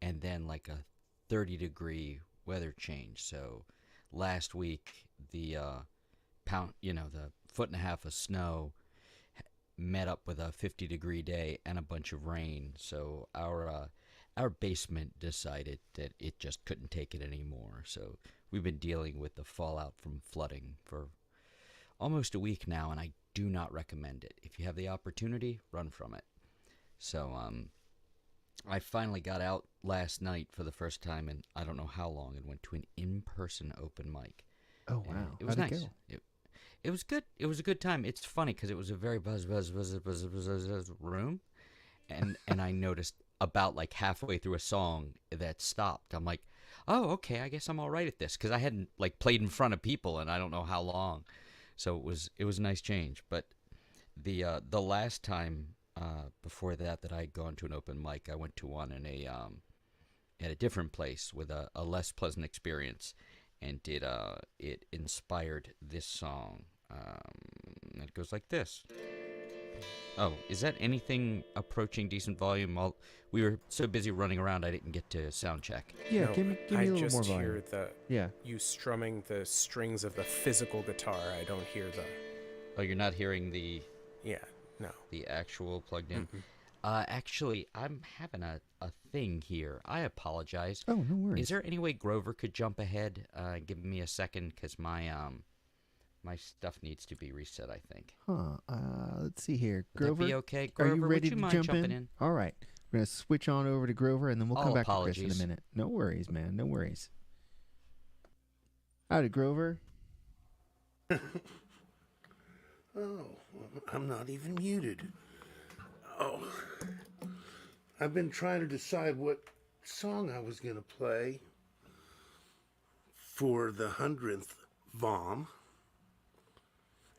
and then like a 30-degree weather change. So last week the the 1.5 foot of snow met up with a 50-degree day and a bunch of rain. So our basement decided that it just couldn't take it anymore. So we've been dealing with the fallout from flooding for almost a week now, and I do not recommend it. If you have the opportunity, run from it. So I finally got out last night for the first time in I don't know how long and went to an in-person open mic. Oh, wow. And it was How'd nice. It was good. It was a good time. It's funny because it was a very buzz room, and I noticed about like halfway through a song that stopped. I'm like, oh, okay, I guess I'm all right at this, because I hadn't like played in front of people and I don't know how long. So it was a nice change. But the last time before that I had gone to an open mic, I went to one in at a different place with a less pleasant experience, and it inspired this song. It goes like this. Oh, is that anything approaching decent volume? We were so busy running around, I didn't get to sound check. Yeah, give me a little more volume. I just hear you strumming the strings of the physical guitar. I don't hear the... Oh, you're not hearing the... Yeah, no. The actual plugged in? Mm-hmm. Actually, I'm having a thing here. I apologize. Oh, no worries. Is there any way Grover could jump ahead? Give me a second, because my stuff needs to be reset, I think. Let's see here. Would Grover, that be okay? Grover, are you ready would you to mind jump jumping in? in? All right. We're going to switch on over to Grover, and then we'll come back to Chris in a minute. No worries, man. No worries. Howdy, Grover. Oh, I'm not even muted. Oh, I've been trying to decide what song I was going to play for the 100th VOM.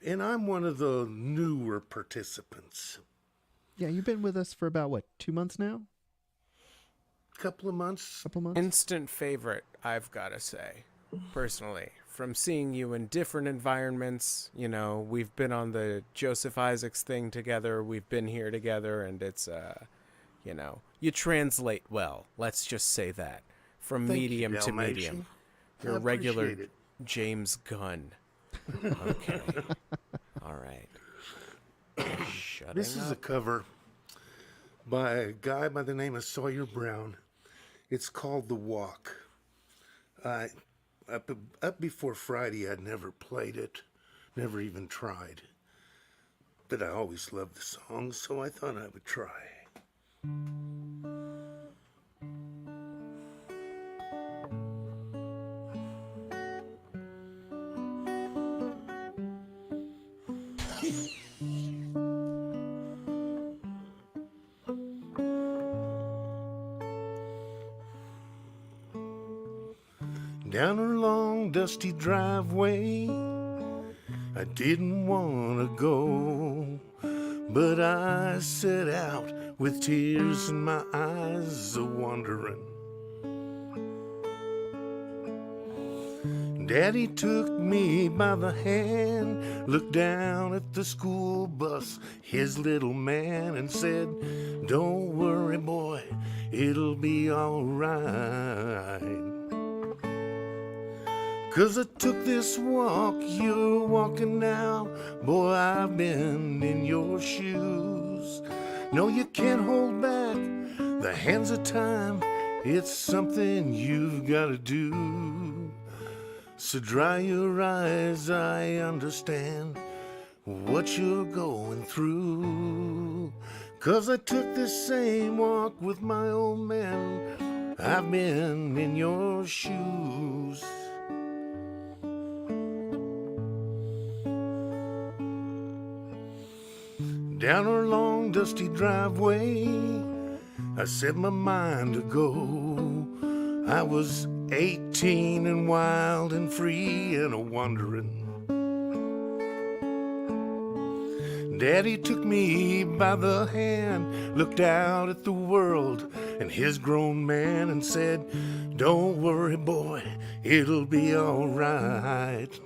And I'm one of the newer participants. Yeah, you've been with us for about, 2 months now? Couple of months. Instant favorite, I've got to say, personally. From seeing you in different environments, you know, we've been on the Joseph Isaacs thing together, we've been here together, and it's, you know, you translate well, let's just say that. From medium to medium. You're a regular James Gunn. Okay. All right. This is a cover by a guy by the name of Sawyer Brown. It's called The Walk. Up before Friday, I'd never played it, never even tried. But I always loved the song, so I thought I would try. Down her long, dusty driveway, I didn't want to go, but I set out with tears in my eyes a-wandering. Daddy took me by the hand, looked down at the school bus, his little man, and said, "Don't worry, boy, it'll be all right. 'Cause I took this walk you're walking now, boy, I've been in your shoes. No, you can't hold back the hands of time, it's something you've gotta do. So dry your eyes, I understand what you're going through. 'Cause I took this same walk with my old man, I've been in your shoes. Down our long dusty driveway, I set my mind to go. I was 18 and wild and free and a-wandering. Daddy took me by the hand, looked out at the world and his grown man, and said, "Don't worry, boy, it'll be all right.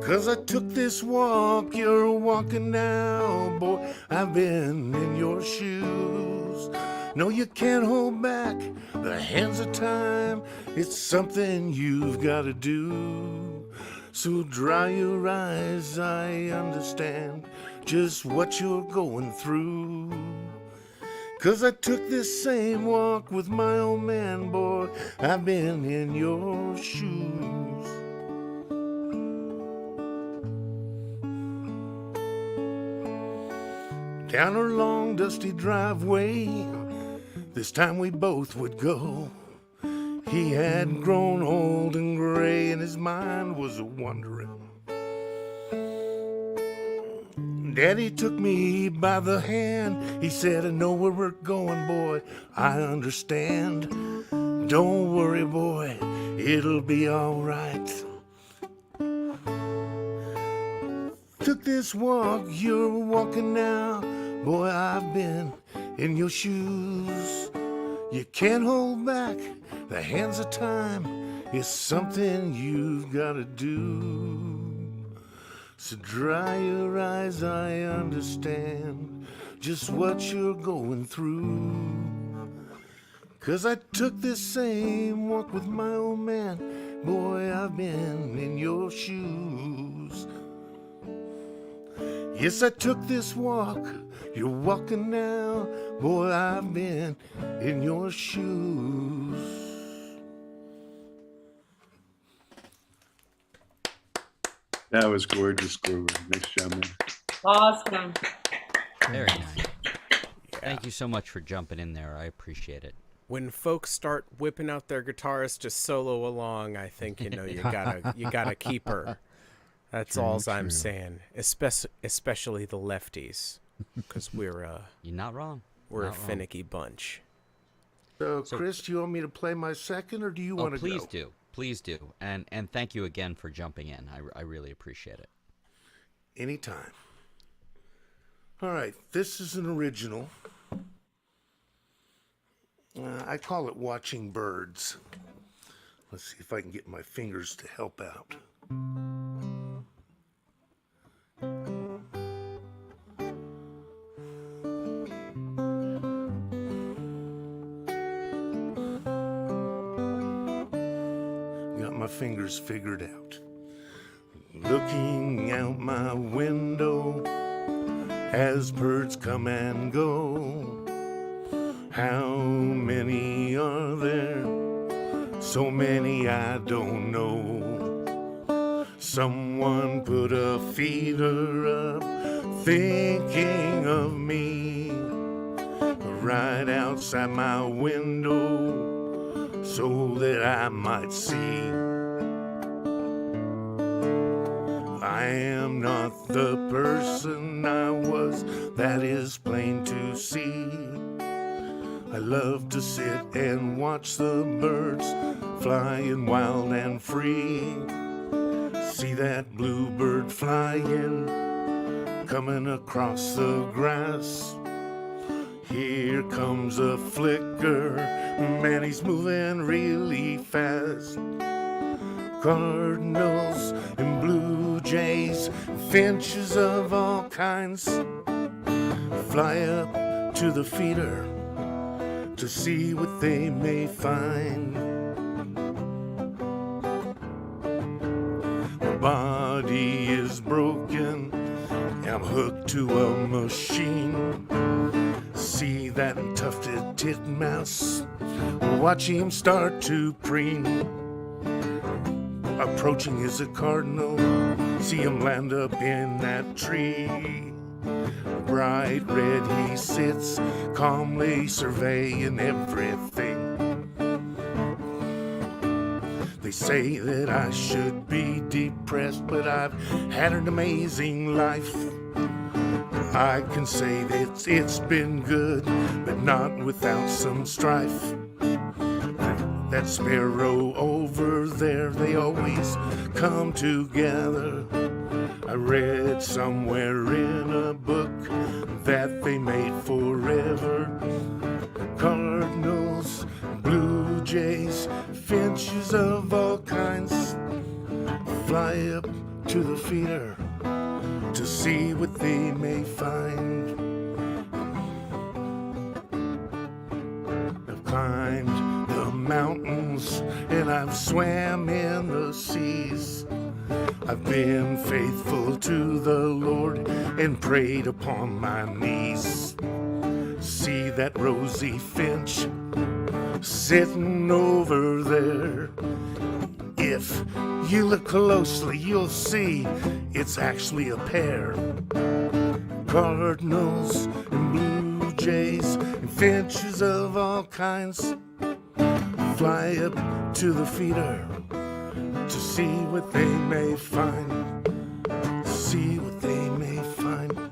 'Cause I took this walk you're walking now, boy, I've been in your shoes. No, you can't hold back the hands of time, it's something you've gotta do. So dry your eyes, I understand just what you're going through. 'Cause I took this same walk with my old man, boy, I've been in your shoes. Down our long dusty driveway, this time we both would go. He had grown old and gray and his mind was a-wandering. Daddy took me by the hand, he said, "I know where we're going, boy, I understand. Don't worry, boy, it'll be all right. Took this walk you're walking now, boy, I've been in your shoes. You can't hold back the hands of time, it's something you've gotta do. So dry your eyes, I understand just what you're going through. 'Cause I took this same walk with my old man, boy, I've been in your shoes. Yes, I took this walk you're walking now, boy, I've been in your shoes." That was gorgeous, Grover. Nice job, man. Awesome. Very nice. Thank you so much for jumping in there. I appreciate it. When folks start whipping out their guitars to solo along, I think you gotta keep her. That's all I'm saying. Especially the lefties, because we're you're not wrong. We're a finicky bunch. So, Chris, do you want me to play my second, or do you want to go? Please do, and thank you again for jumping in. I really appreciate it. Anytime. All right, this is an original. I call it Watching Birds. Let's see if I can get my fingers to help out. Got my fingers figured out. Looking out my window as birds come and go. How many are there? So many I don't know. Someone put a feeder up thinking of me right outside my window so that I might see. I am not the person I was, that is plain to see. I love to sit and watch the birds flying wild and free. See that bluebird flying coming across the grass. Here comes a flicker, man, he's moving really fast. Cardinals and blue jays, finches of all kinds, fly up to the feeder to see what they may find. My body is broken, I'm hooked to a machine. See that tufted titmouse, watch him start to preen. Approaching is a cardinal, see him land up in that tree. Bright red he sits, calmly surveying everything. They say that I should be depressed, but I've had an amazing life. I can say that it's been good, but not without some strife. That sparrow over there, they always come together. I read somewhere in a book that they made forever. Cardinals, blue jays, finches of all kinds, fly up to the feeder to see what they may find. I've climbed the mountains and I've swam in the seas. I've been faithful to the Lord and prayed upon my knees. See that rosy finch sitting over there. If you look closely, you'll see it's actually a pair. Cardinals and blue jays and finches of all kinds fly up to the feeder to see what they may find. See what they may find.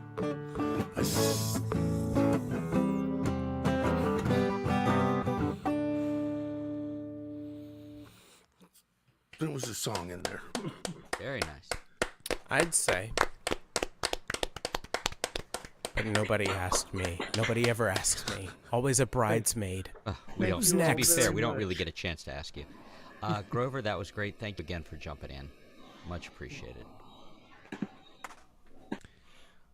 There was a song in there. Very nice. I'd say. But nobody asked me. Nobody ever asks me. Always a bridesmaid. We don't. Who's To be next? fair, we don't really get a chance to ask you. Grover, that was great. Thank you again for jumping in. Much appreciated.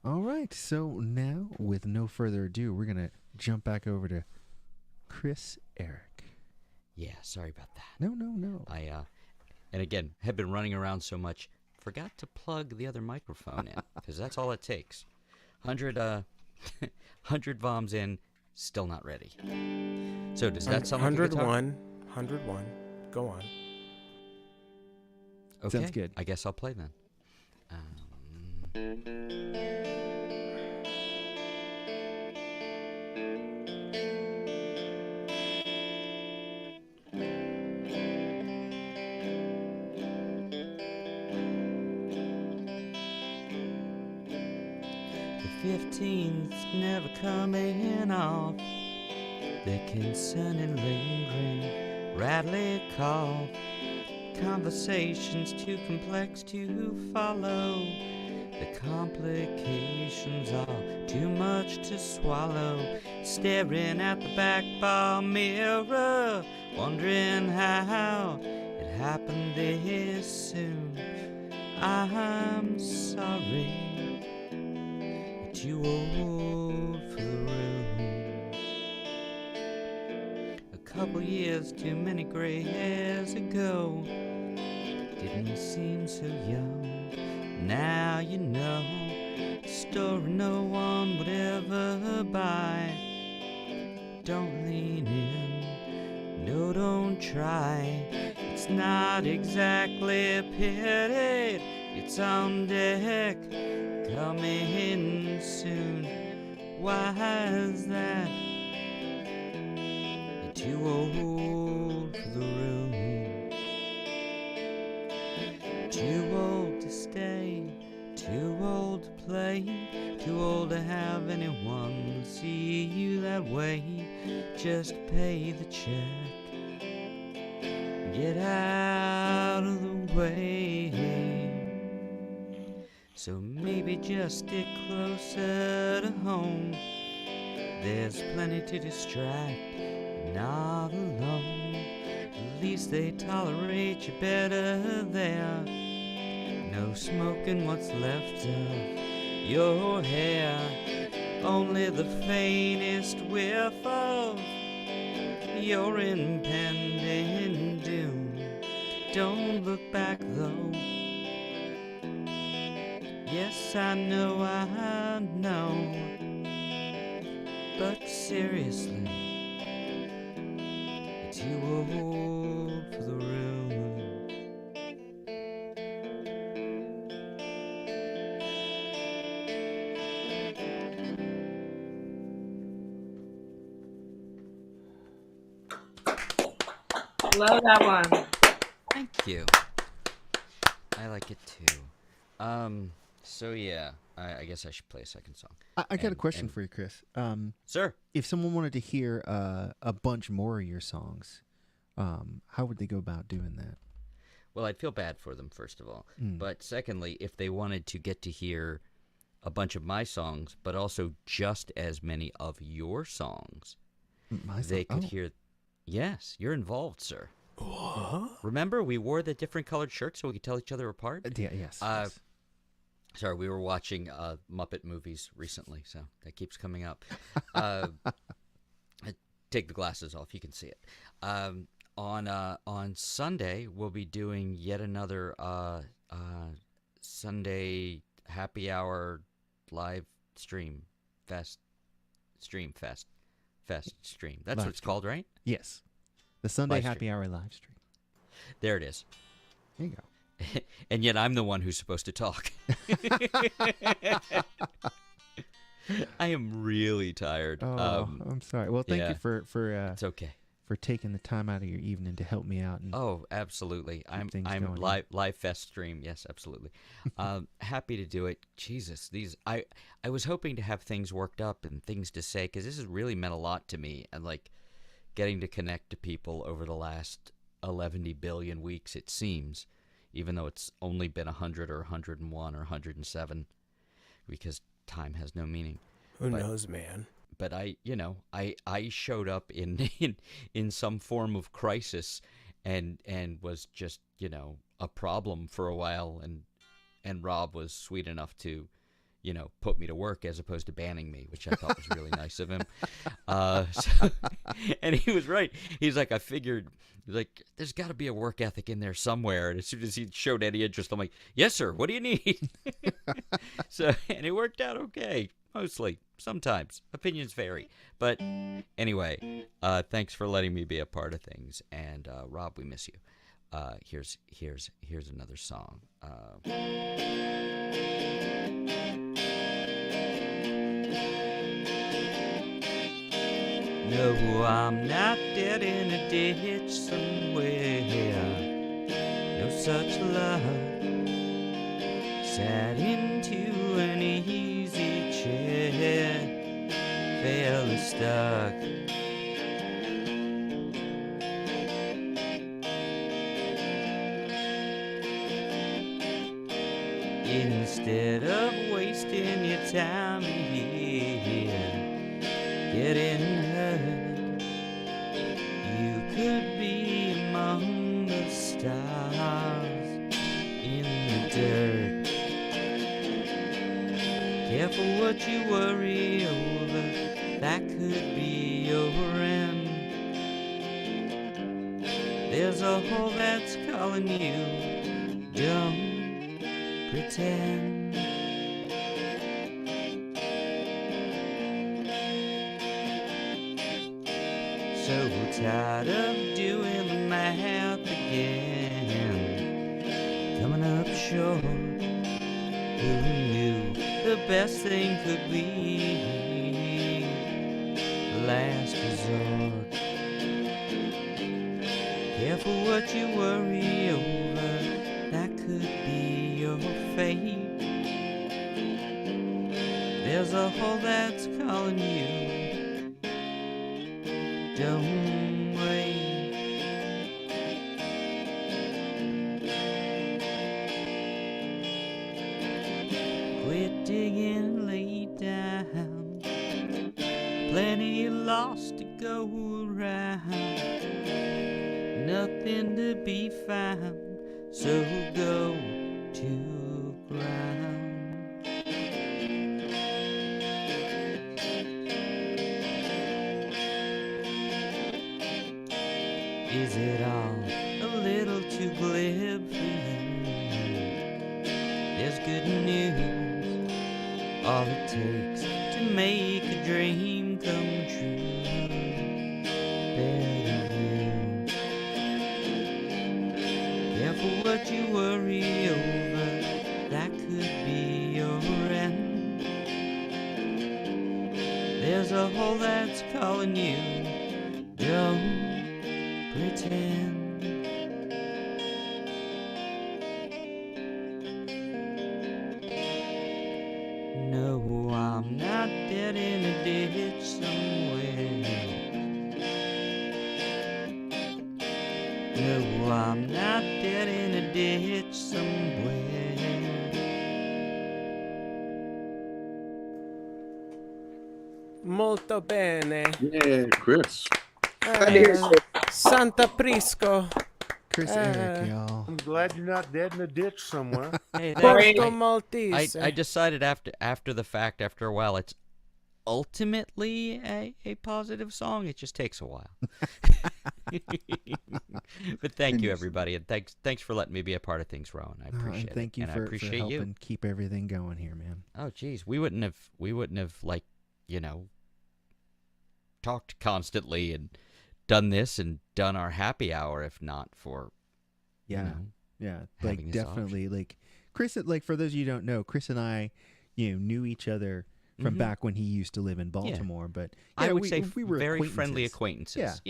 All right, so now, with no further ado, we're going to jump back over to Chris Ehrich. Yeah, sorry about that. No. And again, have been running around so much, forgot to plug the other microphone in, because that's all it takes. 100 VOMs in, still not ready. So does that sound like a guitar? 101. Go on. Okay, Sounds good. I guess I'll play then. The 15th's never coming off. The concerning, lingering, rattly cough. Conversations too complex to follow. The complications are too much to swallow. Staring at the back bar mirror, wondering how it happened this soon. I'm sorry, you're too old for the room. A couple years, too many gray hairs ago. Didn't seem so young. Now you know, a story no one would ever buy. Don't lean in, no, don't try. It's not exactly pity, it's on deck, coming soon. Why is that? You're too old for the room. Too old to stay, too old to play, too old to have anyone see you that way. Just pay the check, get out of the way. So maybe just stick closer to home. There's plenty to distract, not alone. At least they tolerate you better there. No smoking what's left of your hair. Only the faintest whiff of your impending doom. Don't look back though. Yes, I know. But seriously, it's too old for the room. Love that one. Thank you. I like it too. So yeah, I guess I should play a second song. I got a question for you, Chris. Sir, if someone wanted to hear a bunch more of your songs, how would they go about doing that? Well, I'd feel bad for them, first of all. But secondly, if they wanted to get to hear a bunch of my songs, but also just as many of your songs, they could hear... Yes, you're involved, sir. What? Remember, we wore the different colored shirts so we could tell each other apart? Yes. Sorry, we were watching Muppet movies recently, so that keeps coming up. Take the glasses off, you can see it. On Sunday, we'll be doing yet another Sunday happy hour live stream fest. That's what it's called, right? Yes. The Sunday Live Happy stream. Hour live stream. There it is. There you go. And yet I'm the one who's supposed to talk. I am really tired. Oh, I'm sorry. Well, thank you for it's okay. For taking the time out of your evening to help me out. And absolutely. I'm going live fest stream. Yes, absolutely. Happy to do it. Jesus, I was hoping to have things worked up and things to say, because this has really meant a lot to me, and like getting to connect to people over the last 11 billion weeks, it seems, even though it's only been 100 or 101 or 107, because time has no meaning. Who knows, man? But I showed up in some form of crisis, and was just a problem for a while, and Rob was sweet enough to put me to work as opposed to banning me, which I thought was really nice of him. And he was right. He's like, I figured, there's got to be a work ethic in there somewhere. And as soon as he showed any interest, I'm like, yes, sir. What do you need? And it worked out okay. Mostly. Sometimes. Opinions vary. But anyway, thanks for letting me be a part of things. And Rob, we miss you. Here's another song. No, I'm not dead in a ditch somewhere. No such luck. Sat into an easy chair, fairly stuck. Instead of wasting your time here, getting hurt, you could be among the stars in the dirt. Careful what you worry over, that could be your end. There's a hole that's calling you, don't pretend. So tired of doing the math again, coming up short. Who knew the best thing could be the last resort? Careful what you worry over, that could be your fate. There's a hole that's calling you, don't wait. go around, nothing to be found, so go to ground. Is it all a little too glib for you? There's good news, all it takes to make a dream come true. Better view. Careful what you worry over, that could be your end. There's a hole that's calling you, don't pretend. No, I'm not dead in a ditch somewhere. No, I'm not dead in a ditch somewhere. Molto bene. Yeah, Chris. Santa Prisco. Chris Ehrich, y'all. I'm glad you're not dead in a ditch somewhere. Hey, Porto Maltese. I decided after the fact, after a while, it's ultimately a positive song. It just takes a while. But thank you, everybody, and thanks for letting me be a part of things, Rowan. I appreciate it. Thank you and for I appreciate helping you. keep everything going here, man. Oh, geez, we wouldn't have like, talked constantly and done this and done our happy hour if not for yeah having like this definitely option. Like Chris, like for those of you who don't know, Chris and I knew each other from back when he used to live in Baltimore, but I would say we were very friendly acquaintances.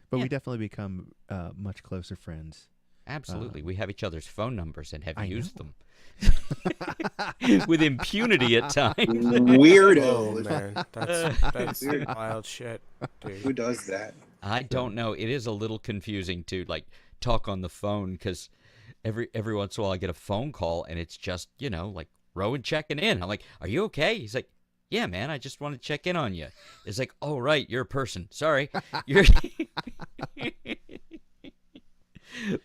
But we definitely become much closer friends. Absolutely. We have each other's phone numbers and have used know. them with impunity at times. Weirdo. Oh, man. That's wild shit, dude. Who does that? I don't know. It is a little confusing to like talk on the phone because every once in a while I get a phone call and it's just, like Rowan checking in. I'm like, are you okay? He's like, yeah, man, I just want to check in on you. It's like, oh, right, you're a person. Sorry. You're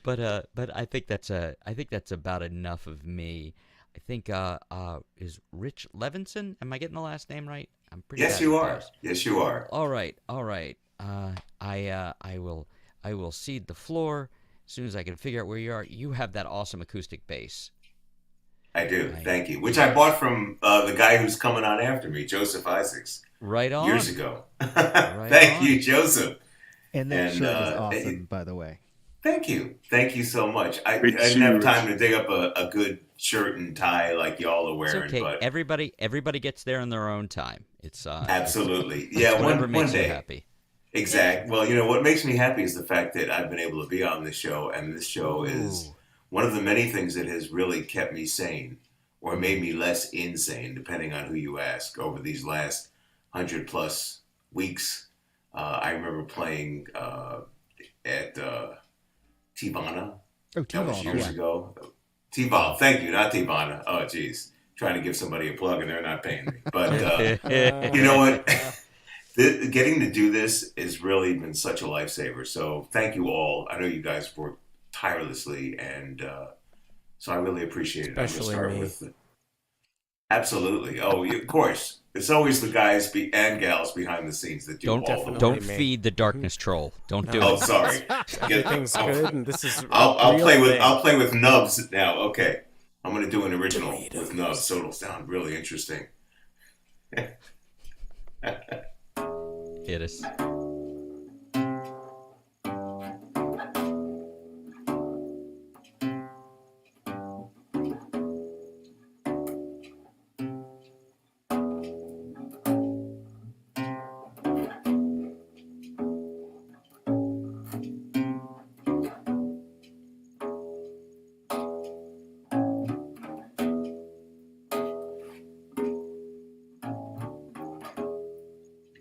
But I think that's about enough of me. I think is Rich Levinson? Am I getting the last name right? I'm pretty. Yes, you are. Yes, you are. All right. I will cede the floor as soon as I can figure out where you are. You have that awesome acoustic bass. I do. Thank you. Which I bought from the guy who's coming on after me, Joseph Isaacs. Right on. Years ago. Right Thank on. you, Joseph. And that shirt is awesome, by the way. Thank you. Thank you so much. I Great didn't have shoes. time to dig up a good shirt and tie like y'all are It's wearing. okay. But Everybody gets there in their own time. It's absolutely. it's Yeah, whatever one makes day. you happy. Exactly. Well, what makes me happy is the fact that I've been able to be on this show, and this show is one of the many things that has really kept me sane or made me less insane, depending on who you ask, over these last 100+ weeks. I remember playing at Tivana. Oh, That was Tivana, years yeah. ago. Tivana, thank you, not Tivana. Oh, geez. Trying to give somebody a plug and they're not paying me. But you know what? Getting to do this has really been such a lifesaver. So thank you all. I know you guys work tirelessly, and so I really appreciate it. Especially I'm me. going to start with absolutely. Oh, of course. It's always the guys and gals behind the scenes that do all the work. Don't feed the darkness troll. Don't do Oh, it. sorry. Everything's good, and this is I'll real play with thing. I'll play with nubs now. Okay, I'm gonna do an original with nubs, so it'll sound really interesting. It is.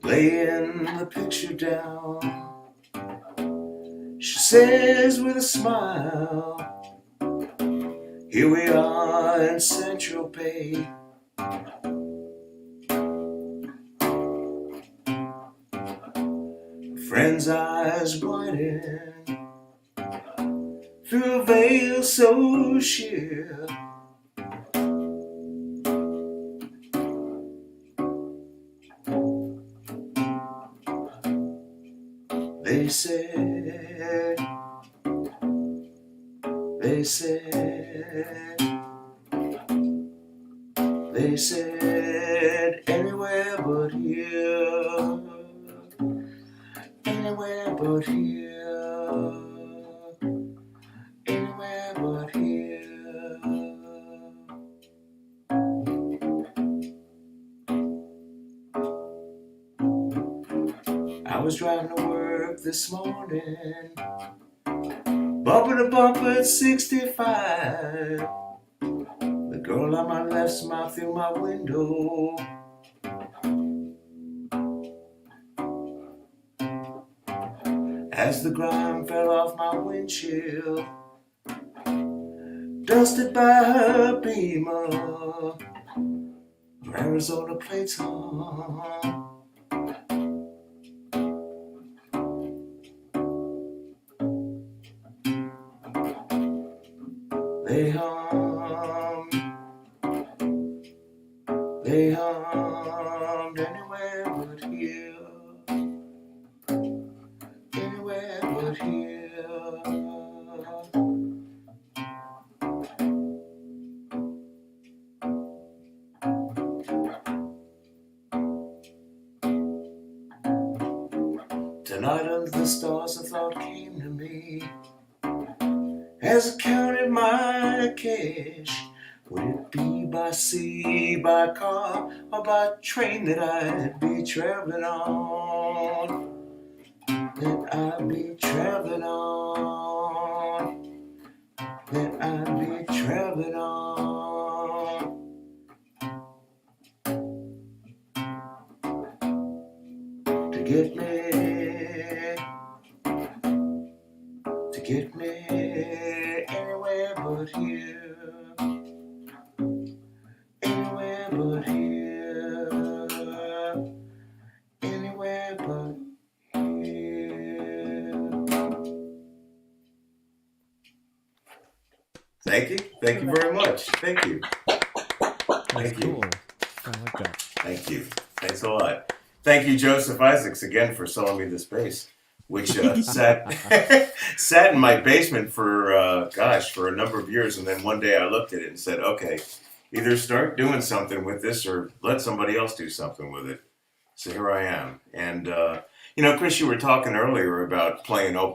Laying the picture down, she says with a smile, here we are in Central Bay. his eyes widen through a veil so sheer. They said, they said, they said, anywhere but here, anywhere but here, anywhere but here. I was driving to work this morning, bumper to bumper at 65. The girl on my left smiled through my window. As the grime fell off my windshield, dusted by her Bino, her Arizona plates on. They hummed anywhere but here, anywhere but here. Tonight under the stars a thought came to me as I counted my cash. Would it be by sea, by car, or by train that I'd be traveling on? That I'd be traveling on. That I'd be traveling on. To get me anywhere but here, anywhere but here, anywhere but here. Thank you very much. Thank you. That's Thank you. cool. I like that. Thank you. Thanks a lot. Thank you, Joseph Isaacs, again for selling me this bass, which sat in my basement for a number of years, and then one day I looked at it and said, okay, either start doing something with this or let somebody else do something with it. So here I am. And Chris, you were talking earlier about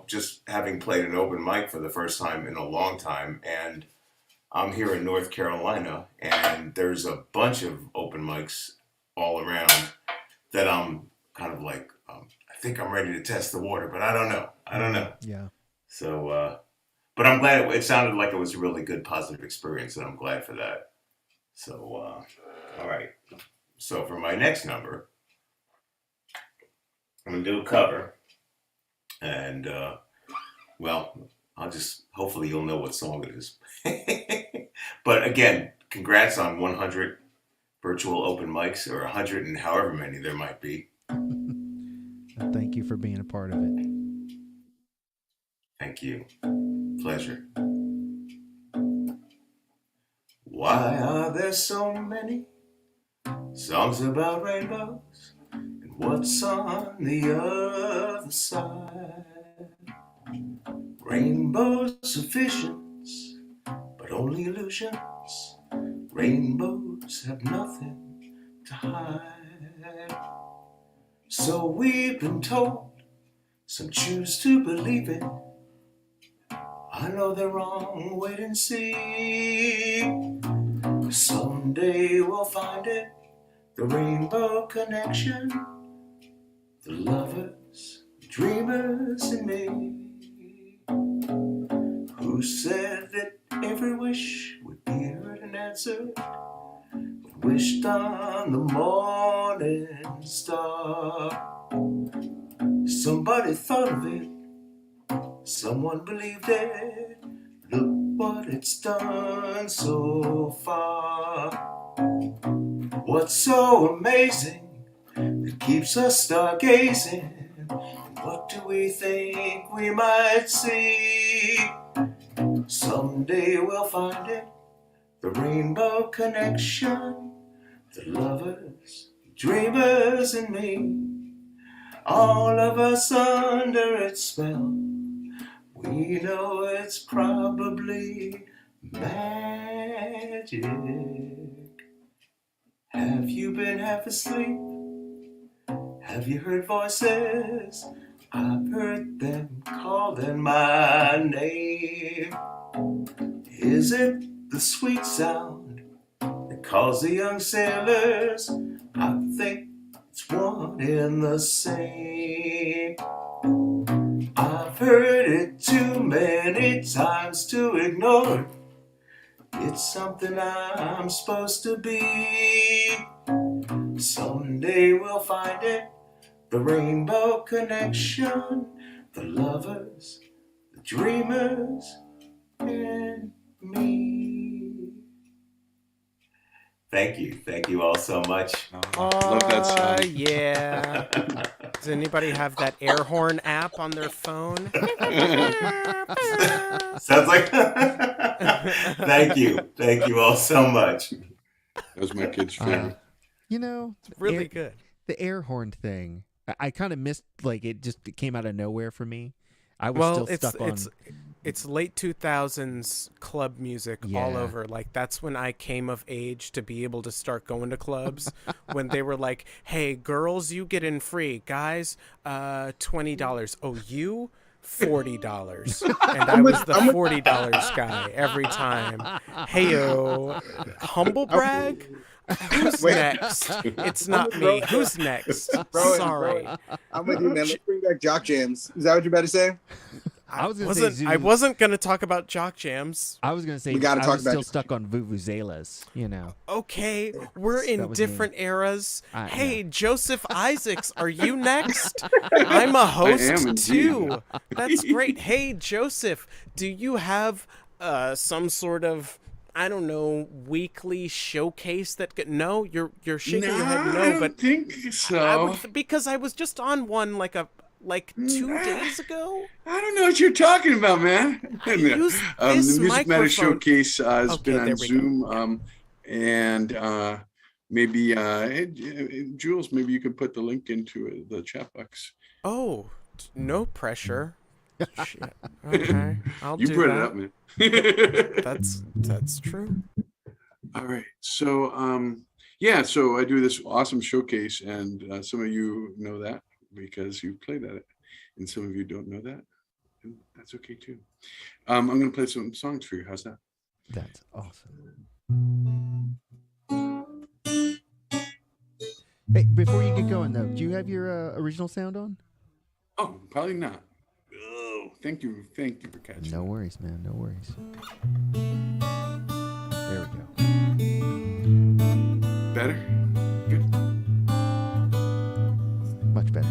just having played an open mic for the first time in a long time, and I'm here in North Carolina, and there's a bunch of open mics all around that I'm kind of like, I think I'm ready to test the water, but I don't know. Yeah. So, but I'm glad it sounded like it was a really good, positive experience, and I'm glad for that. So, all right. So for my next number, I'm going to do a cover, and, hopefully you'll know what song it is. But again, congrats on 100 virtual open mics, or 100 and however many there might be. Thank you for being a part of it. Thank you. Pleasure. Why are there so many songs about rainbows? And what's on the other side? Rainbows are visions, but only illusions. Rainbows have nothing to hide. So we've been told, some choose to believe it. I know they're wrong, wait and see. Someday we'll find it, the rainbow connection. The lovers, dreamers and me. Who said that every wish would be heard and answered? But wished on the morning star. Somebody thought of it, someone believed it. Look what it's done so far. What's so amazing that keeps us stargazing? What What do we think we might see? Someday we'll find it, the rainbow connection, the lovers, dreamers, and me. All of us under its spell. We know it's probably magic. Have you been half asleep? Have you heard voices? I've heard them calling my name. Is it the sweet sound that calls the young sailors? I think it's one and the same. I've heard it too many times to ignore it. It's something I'm supposed to be. Someday we'll find it, the rainbow connection, the lovers, the dreamers, and me. Thank you all so much. Love that song. Yeah. Does anybody have that air horn app on their phone? Sounds like. Thank you all so much. That was my kid's favorite. You know, it's really good. The air horn thing, I kind of missed. Like it came out of nowhere for me. I was still stuck on. It's late 2000s club music all Yeah. over. Like that's when I came of age to be able to start going to clubs. When they were like, "Hey, girls, you get in free. Guys, $20. Oh, you." $40, and I was the $40 guy every time. Heyo, humble brag. Who's next? It's not me. Who's next? Rowan, Sorry. I'm with you, man. Let's bring back jock jams. Is that what you're about to say? I wasn't gonna talk about jock jams. I was gonna say We gotta I talk was about still it. stuck on vuvuzelas. You know. Okay, we're in That was different me. eras. Yeah. Hey, Joseph Isaacs, are you next? I'm a host am indeed. too. That's great. Hey, Joseph, do you have some sort of, I don't know, weekly showcase that? No, you're shaking your head. No, I don't but think so. because I was just on one like 2 days ago. I don't know what you're talking about, man. Use The this Music Matters microphone. Showcase has Okay, been there on we Zoom, and maybe Jules, maybe you could put the link into the chat box. Oh, no pressure. Shit. Okay, I'll You do brought that. it up, man. That's true. All right, so so I do this awesome showcase, and some of you know that because you played at it, and some of you don't know that, and that's okay too. I'm going to play some songs for you. How's that? That's awesome. Hey, before you get going though, do you have your original sound on? Oh, probably not. Oh, thank you for catching. No worries, man. No worries. There we go. Better? Good. Much better.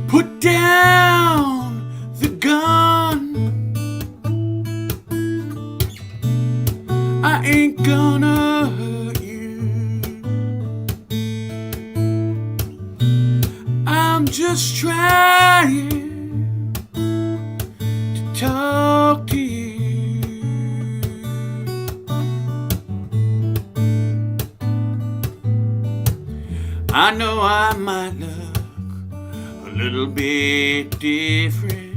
Put down the gun. I ain't gonna hurt you. I'm just trying to talk to you. I know I might look a little bit different.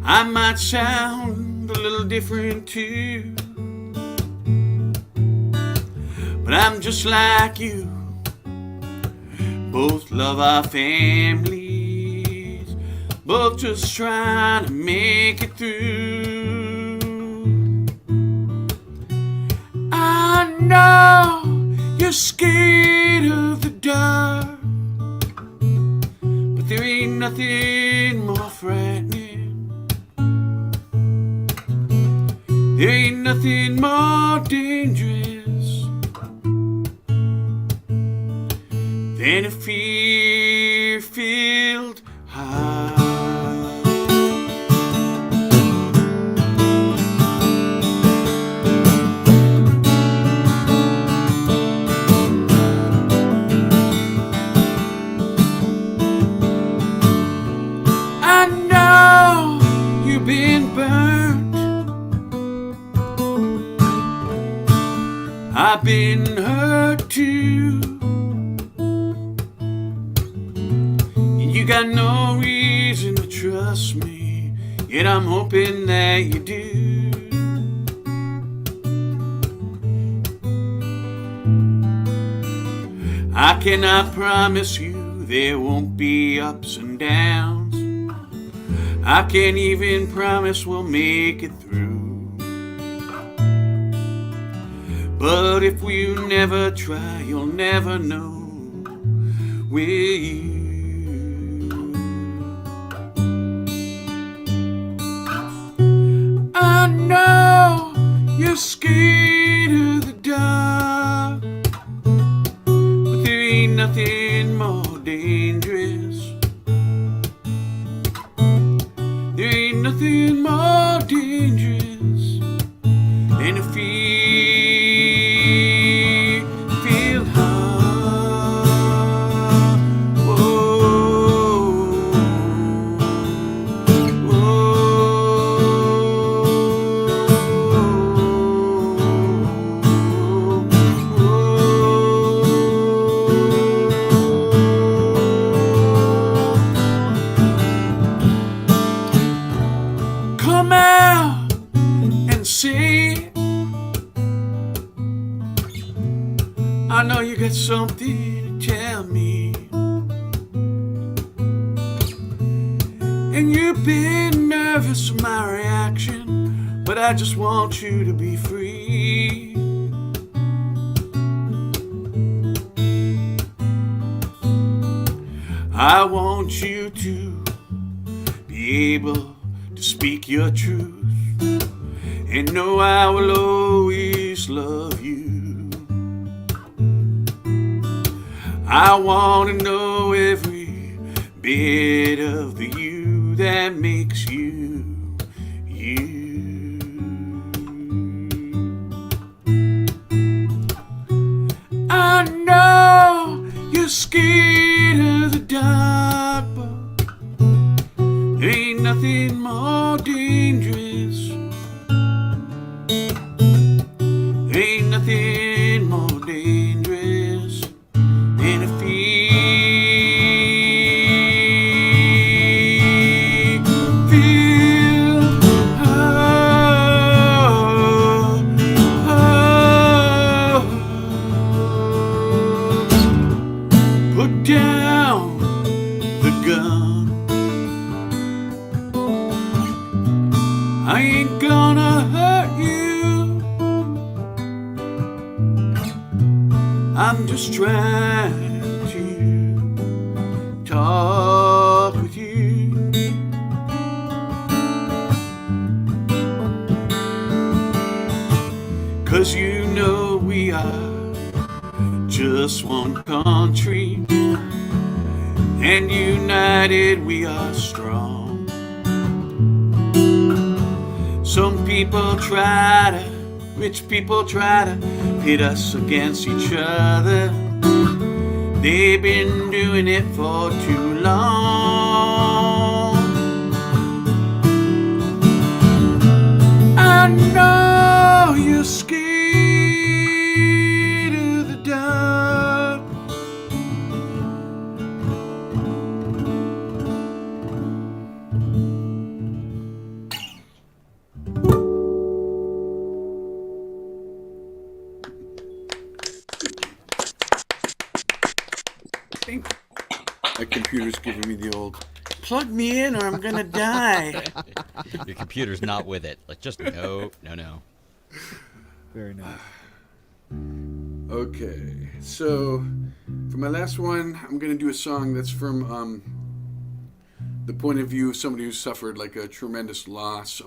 I might sound a little different too. But I'm just like you. Both love our families. Both just trying to make it through. I know you You're scared of the dark, but there ain't nothing more frightening. There ain't nothing more dangerous than a fear-filled heart. I know you've been burnt. I've been hurt too. You got no reason to trust me, yet I'm hoping that you do. I cannot promise you there won't be ups and downs. I can't even promise we'll make it through. But if you never try, you'll never know, will you? I know you're scared of the dark, but there ain't nothing more dangerous. There ain't nothing more dangerous than a fear-filled heart. Whoa, come out and see. I know you got something to tell me, and you've been nervous of my reaction, but I just want you to be free. I want you to be able to speak your truth and know I will always love you. I want to know every bit of the you that makes you, you. I know you're scared of the dark, but there ain't nothing more dangerous. There ain't nothing more dangerous than a feel put down the gun. I ain't gonna hurt you. I'm just trying to talk with you. Cause you know we are just one country, and united we are strong. Some people try to, rich people try to pit us against each other. They've been doing it for too long. I know you're scared of the dark. My computer's giving me the old, plug me in or I'm gonna die. Your computer's not with it. Like, just no. Very nice. Okay, so for my last one, I'm going to do a song that's from the point of view of somebody who suffered like a tremendous loss,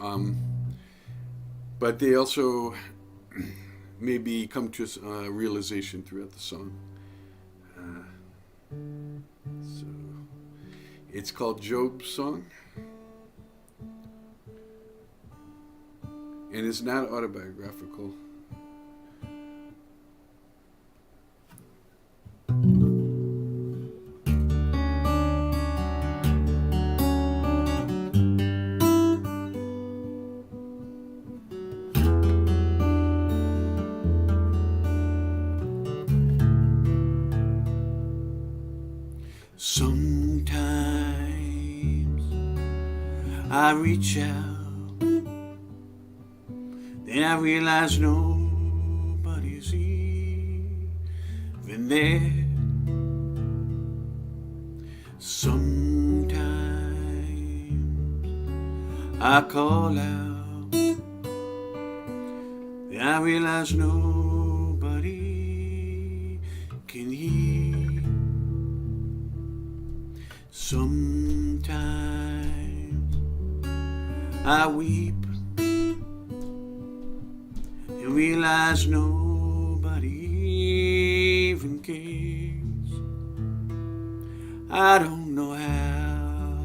but they also maybe come to a realization throughout the song. So it's called Job's Song, and it's not autobiographical. Sometimes I reach out, then I realize nobody's even there. Sometimes I call out, then I realize nobody can hear. Sometimes I weep and realize nobody even cares. I don't know how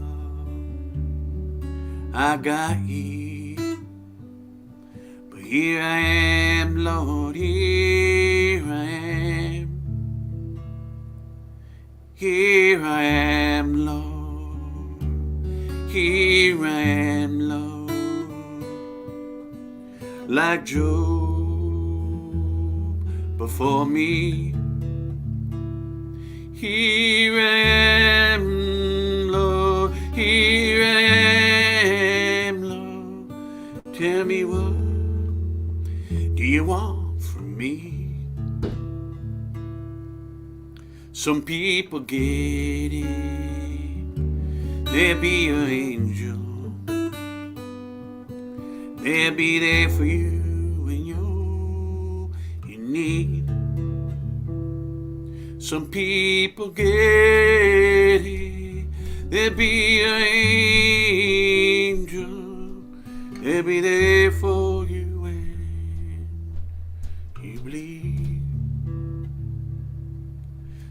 I got here, but here I am, Lord, here I am. Here I am, Lord, here I am, Lord, like Job before me. Here I am, Lord, here I am, Lord, tell me what do you want from me? Some people get it, they'll be your angel, they'll be there for you when you're in need. Some people get it, they'll be your angel, they'll be there for you when you bleed.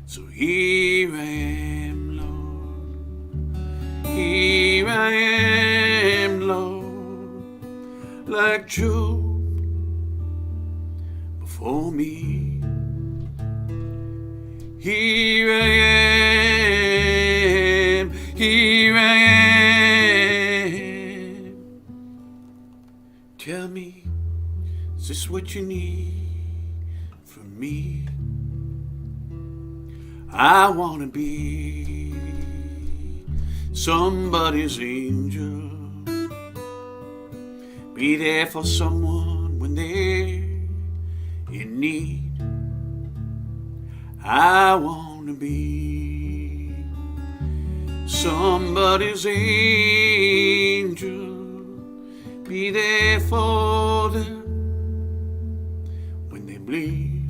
So here I am, Lord, here I am, Lord, like Job before me. Here I am, here I am. Tell me, is this what you need from me? I want to be somebody's angel, be there for someone when they're in need. I want to be somebody's angel, be there for them when they bleed.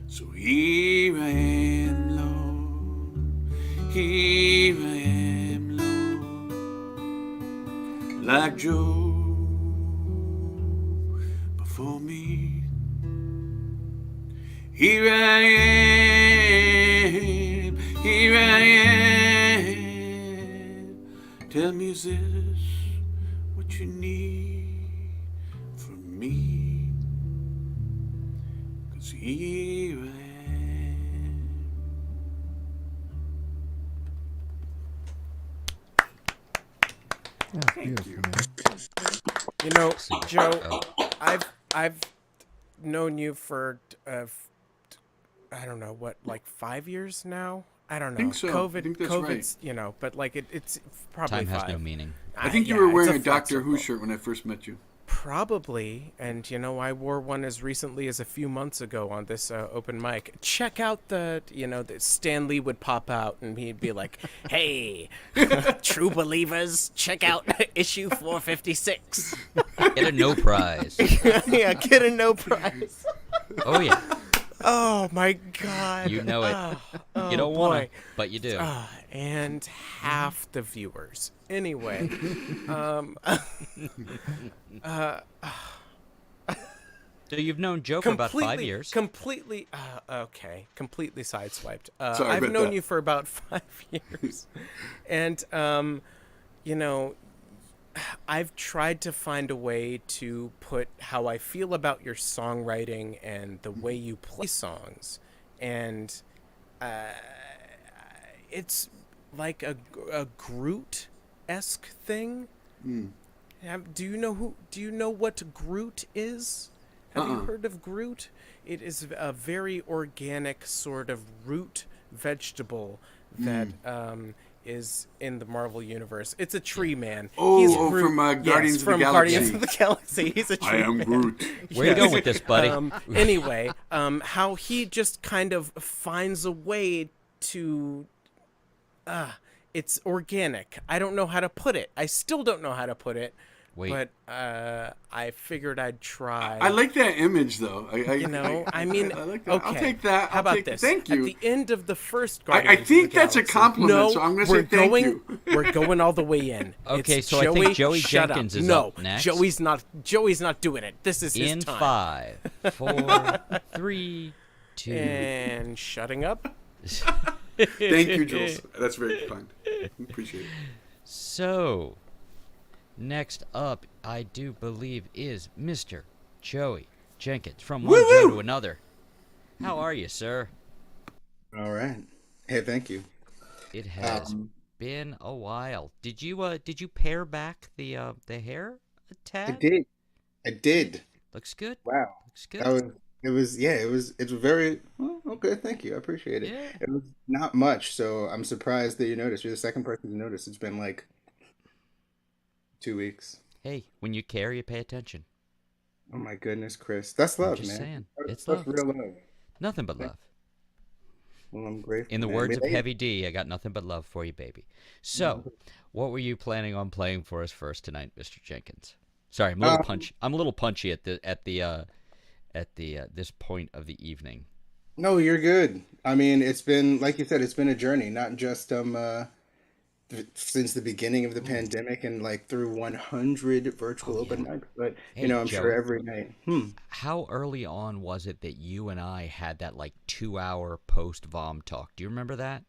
So here I am, Lord, here I am, Lord, like Job before me. Here I am, here I am. Tell me, is this what you need from me? 'Cause here I am. Thank you. You know, Joe, I've known you for I don't know what, like 5 years now. I don't know. I think so. COVID, I think that's COVID's, right. you know, but like it's probably Time has 5. no meaning. I think you Yeah, were it's wearing a a Doctor Who flexible. shirt when I first met you. Probably, and you know, I wore one as recently as a few months ago on this open mic. Check out the Stan Lee would pop out and he'd be like, "Hey, true believers, check out issue 456." Get a no prize. Yeah, get a no prize. Oh yeah. Oh my God. You know it. Oh, You don't want to, boy. but you do. And half the viewers. Anyway. So you've known Joe for about 5 years. Completely sideswiped. Sorry I've about known that. you for about 5 years. And, you know, I've tried to find a way to put how I feel about your songwriting and the way you play songs. And it's like a Groot-esque thing. Do you know what Groot is? Have you heard of Groot? It is a very organic sort of root vegetable that is in the Marvel universe. It's a tree man. He's Groot. From Guardians of the Galaxy. Guardians of the Galaxy. He's a tree I am man. Groot. Where are you going with this, buddy? Anyway, how he just kind of finds a way to... it's organic. I don't know how to put it. I still don't know how to put it. Wait. But I figured I'd try. I like that image, though. I mean, like that. okay. I'll take that. How about this? Thank you. At the end of the first I Guardians think of the that's a Galaxy- compliment, No, so I'm going to we're say thank going, you. We're going all the way in. Okay, It's so I think Joey shut Jenkins up. is no, up next. Joey's not doing it. This is his In time. 5, 4, 3, 2. And shutting up. Thank you, Jules. That's very kind. Appreciate it. So, next up, I do believe, is Mr. Joey Jenkins from one Joe to another. How are you, sir? All right. Hey, thank you. It has been a while. Did you pare back the hair a tad? I did. Looks good. Wow. Looks good. It's very well, okay, thank you. I appreciate it. Yeah. It was not much, so I'm surprised that you noticed. You're the second person to notice. It's been like 2 weeks. Hey, when you care, you pay attention. Oh my goodness, Chris. That's love, I'm just man. saying. It's That's love. real love. Nothing but love. Well, I'm grateful. In the man. words of Hey, Heavy D, I got nothing but love for you, baby. So, Mm-hmm. what were you planning on playing for us first tonight, Mr. Jenkins? Sorry, I'm a little punchy. I'm a little punchy at this point of the evening. No, you're good. I mean, it's been, like you said, it's been a journey, not just since the beginning of the pandemic and like through 100 virtual open mics, but Hey, you know, I'm Joey. sure every night. How early on was it that you and I had that like 2-hour post VOM talk? Do you remember that?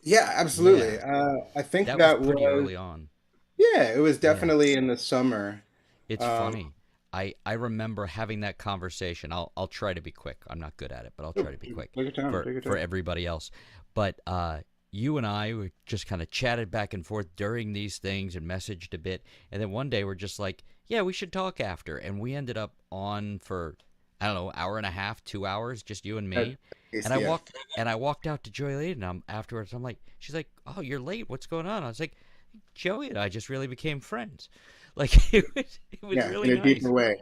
Yeah, absolutely. Yeah. I think That that was pretty was early on. Yeah, it was definitely in the summer. It's funny. I remember having that conversation. I'll try to be quick. I'm not good at it, but I'll try to be quick Take your time, take your for time. everybody else. But you and I were just kind of chatted back and forth during these things and messaged a bit. And then one day we're just like, yeah, we should talk after. And we ended up on for, I don't know, hour and a half, 2 hours, just you and me. And I walked out to Joy Lady, and afterwards I'm like, she's like, oh, you're late. What's going on? I was like, Joey and I just really became friends. Like it was really in a nice. deeper way.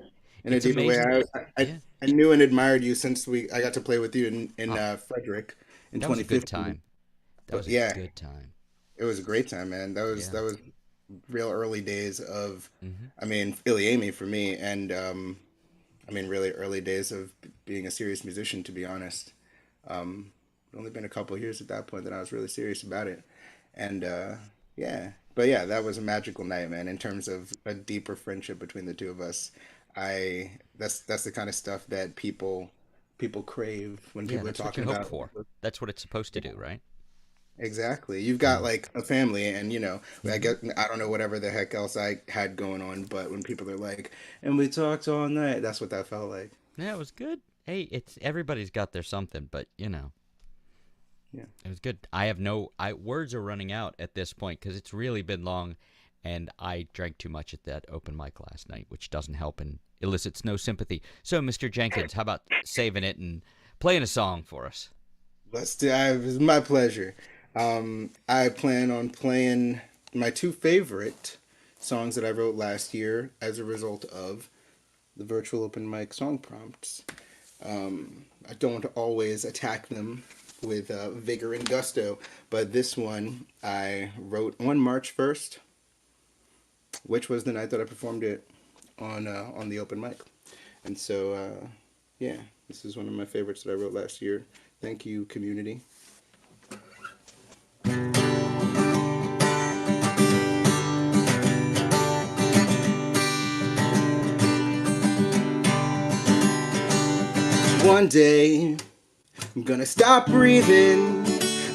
In It's a deeper way. amazing. I knew and admired you since I got to play with you in Frederick in That was a 2015. good time. That was a good time. It was a great time, man. That was real early days of, Mm-hmm. I mean, Iliami for me, and I mean, really early days of being a serious musician, to be honest. It's only been a couple of years at that point that I was really serious about it, and but yeah, that was a magical night, man. In terms of a deeper friendship between the two of us, that's the kind of stuff that people crave when people are that's what talking you hope about. for. That's what it's supposed to do, right? Exactly. You've got like a family, and you know, I don't know whatever the heck else I had going on, but when people are like, and we talked all night, that's what that felt like. Yeah, it was good. Hey, everybody's got their something, but you know. Yeah. It was good. Words are running out at this point because it's really been long, and I drank too much at that open mic last night, which doesn't help and elicits no sympathy. So, Mr. Jenkins, how about saving it and playing a song for us? Let's do. It's my pleasure. I plan on playing my two favorite songs that I wrote last year as a result of the virtual open mic song prompts. I don't always attack them with vigor and gusto, but this one I wrote on March 1st, which was the night that I performed it on the open mic. And so yeah, This is one of my favorites that I wrote last year. Thank you, community. One day, I'm gonna stop breathing,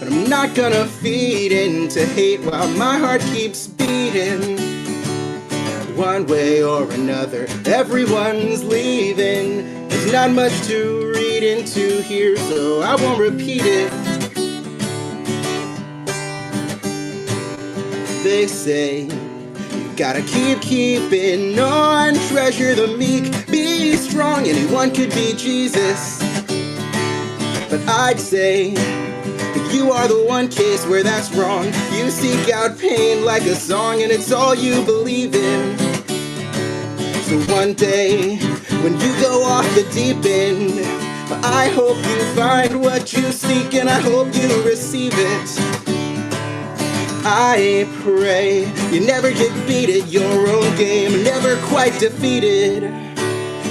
but I'm not gonna feed into hate while my heart keeps beating. One way or another, everyone's leaving. There's not much to read into here, so I won't repeat it. They say you gotta keep keeping on, treasure the meek, be strong. Anyone could be Jesus, but I'd say that you are the one case where that's wrong. You seek out pain like a song, and it's all you believe in. So one day, when you go off the deep end, I hope you find what you seek, and I hope you receive it. I pray you never get beat at your own game, never quite defeated.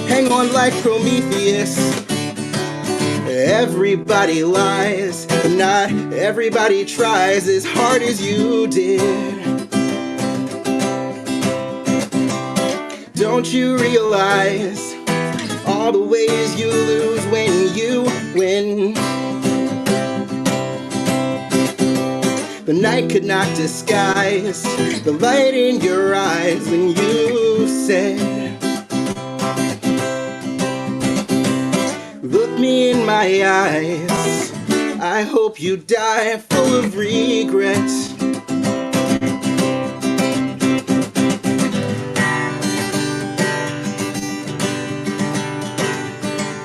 Hang on like Prometheus. Everybody lies, but not everybody tries as hard as you did. Don't you realize all the ways you lose when you win? The night could not disguise the light in your eyes when you said, look me in my eyes, I hope you die full of regret.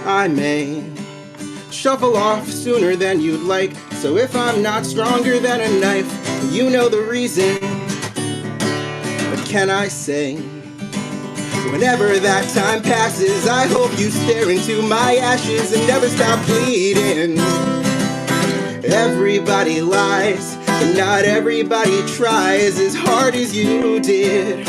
I may shuffle off sooner than you'd like, so if I'm not stronger than a knife, you know the reason. But can I say, whenever that time passes, I hope you stare into my ashes and never stop bleeding. Everybody lies, but not everybody tries as hard as you did.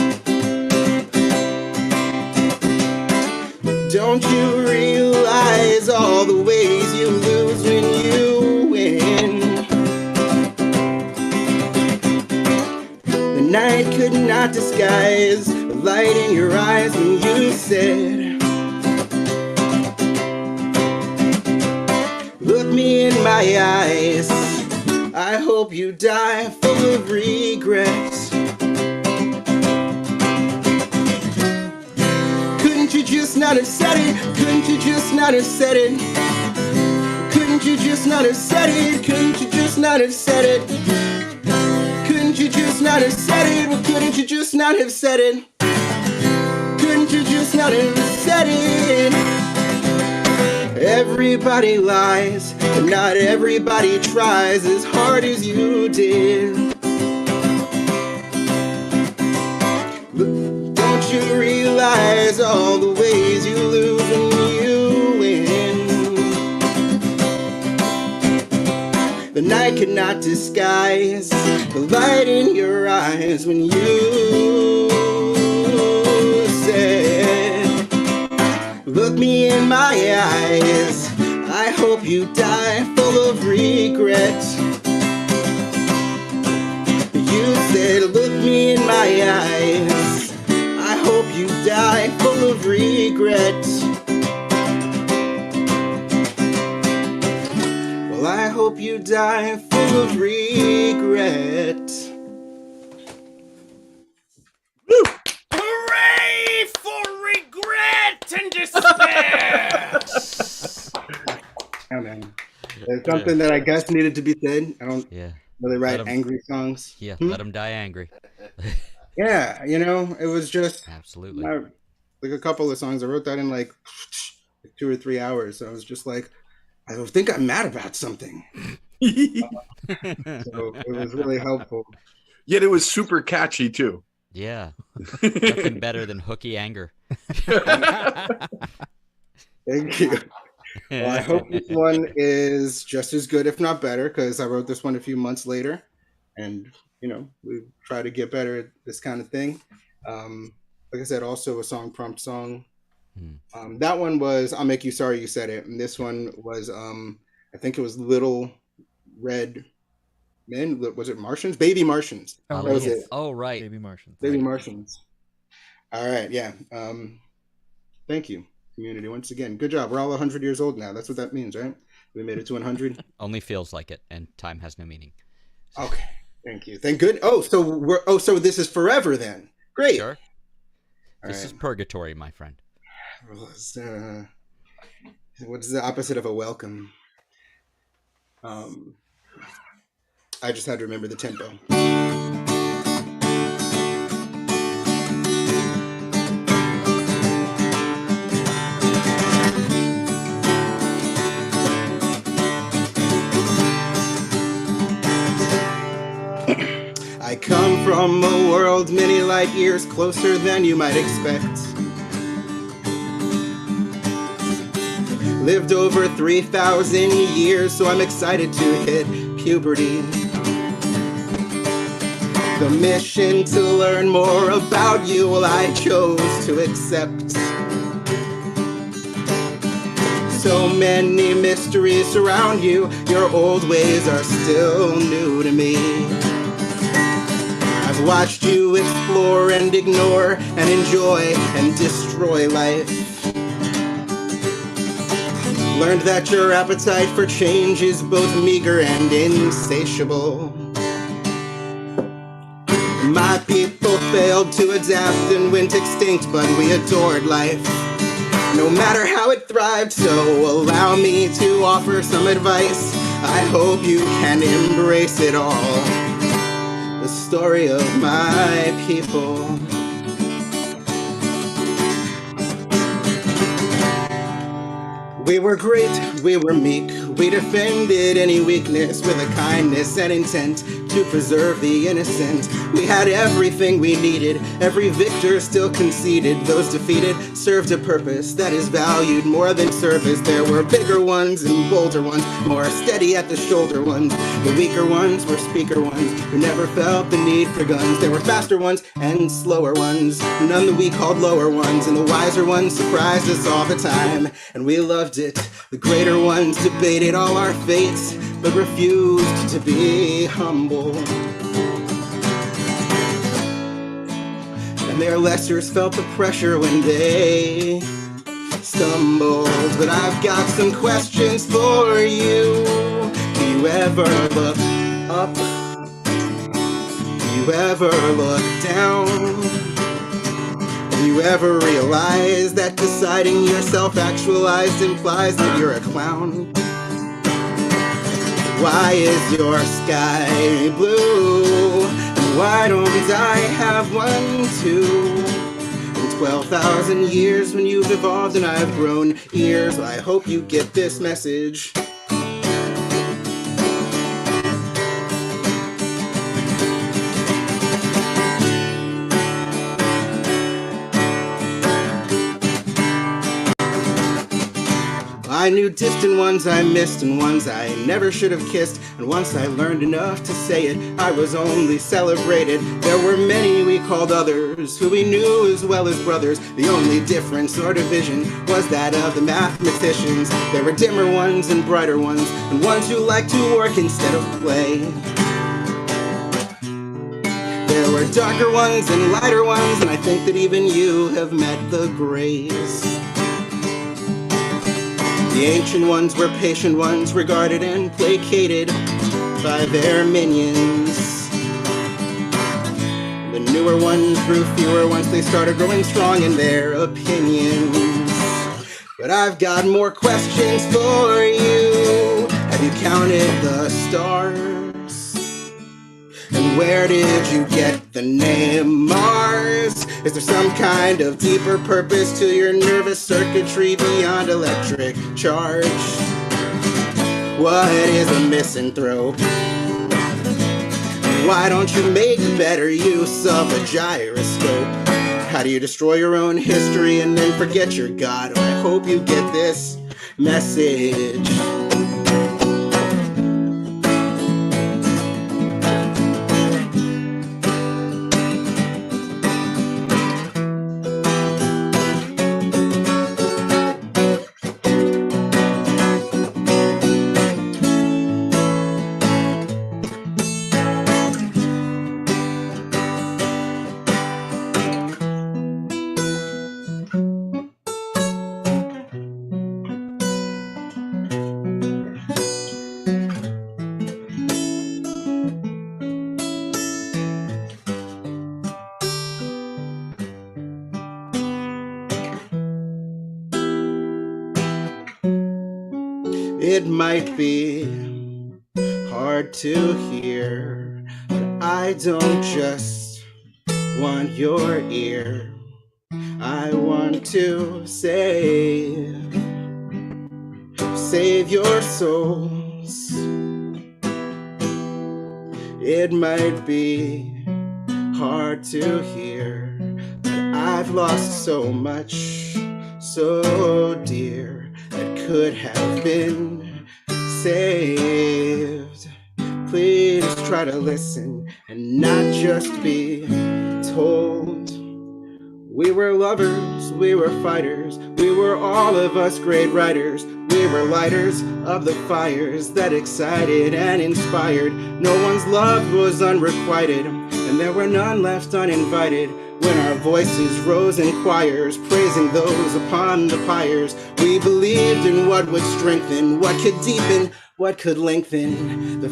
Don't you realize all the ways you lose when you win? The night could not disguise the light in your eyes when you said, look me in my eyes, I hope you die full of regrets. Couldn't you just not have said it? Couldn't you just not have said it? Couldn't you just not have said it? Couldn't you just not have said it? Couldn't you just not have said it? Well, couldn't you just not have said it? Couldn't you just not have said it? Everybody lies, but not everybody tries as hard as you did. Don't you realize all the ways you lose when you win? The night cannot disguise the light in your eyes when you said, look me in my eyes, I hope you die full of regret. You said, look me in my eyes, I hope you die full of regret. Well, I hope you die full of regret. Woo! Hooray for regret and despair! Oh, man. There's something that I guess needed to be said. I don't really write angry songs. Yeah, let them die angry. Yeah, you know, it was just absolutely like a couple of songs. I wrote that in like 2 or 3 hours. So I was just like, I think I'm mad about something. So it was really helpful. Yet it was super catchy too. Yeah, nothing better than hooky anger. Thank you. Well, I hope this one is just as good, if not better, because I wrote this one a few months later, and you know, we try to get better at this kind of thing. Like I said, also a song prompt song That one was "I'll Make You Sorry You Said It," and this one was I think it was Little Red Men. Was it Martians? Baby Martians. Oh, That was yes. it. Oh, right. Baby Martians. Baby Martians. All right, yeah. Thank you, community. Once again, good job. We're all 100 years old now. That's what that means, right? We made it to 100. Only feels like it, and time has no meaning. Okay, thank you. Thank good. So this is forever then. Great. Sure. This is purgatory, my friend. What's the opposite of a welcome? I just had to remember the tempo. I come from a world many light years closer than you might expect. Lived over 3,000 years, so I'm excited to hit puberty. The mission to learn more about you, well, I chose to accept. So many mysteries surround you, your old ways are still new to me. I've watched you explore and ignore and enjoy and destroy life. Learned that your appetite for change is both meager and insatiable. My people failed to adapt and went extinct, but we adored life, no matter how it thrived. So allow me to offer some advice. I hope you can embrace it all. The story of my people. We were great, we were meek, we defended any weakness with a kindness and intent to preserve the innocent. We had everything we needed, every victor still conceded. Those defeated served a purpose that is valued more than service. There were bigger ones and bolder ones, more steady at the shoulder ones. The weaker ones were speaker ones who never felt the need for guns. There were faster ones and slower ones, none that we called lower ones. And the wiser ones surprised us all the time, and we loved it. The greater ones debated all our fates, but refused to be humble. And their lessers felt the pressure when they stumbled. But I've got some questions for you. Do you ever look up? Do you ever look down? Do you ever realize that deciding you're self-actualized implies that you're a clown? Why is your sky blue? And why don't I have one too? In 12,000 years when you've evolved and I've grown ears, I hope you get this message. I knew distant ones I missed and ones I never should have kissed. And once I learned enough to say it, I was only celebrated. There were many we called others, who we knew as well as brothers. The only difference or division was that of the mathematicians. There were dimmer ones and brighter ones, and ones who liked to work instead of play. There were darker ones and lighter ones, and I think that even you have met the grays. The ancient ones were patient ones, regarded and placated by their minions. The newer ones grew fewer once they started growing strong in their opinions. But I've got more questions for you. Have you counted the stars? And where did you get the name Mars? Is there some kind of deeper purpose to your nervous circuitry beyond electric charge? What is a misanthrope? Why don't you make better use of a gyroscope? How do you destroy your own history and then forget your God? I hope you get this message. It might be hard to hear, but I don't just want your ear. I want to save your souls. It might be hard to hear, but I've lost so much, so dear, that could have been saved. Please try to listen and not just be told. We were lovers, we were fighters, we were all of us great writers. We were lighters of the fires that excited and inspired. No one's love was unrequited, and there were none left uninvited. When our voices rose in choirs, praising those upon the pyres, we believed in what would strengthen, what could deepen, what could lengthen the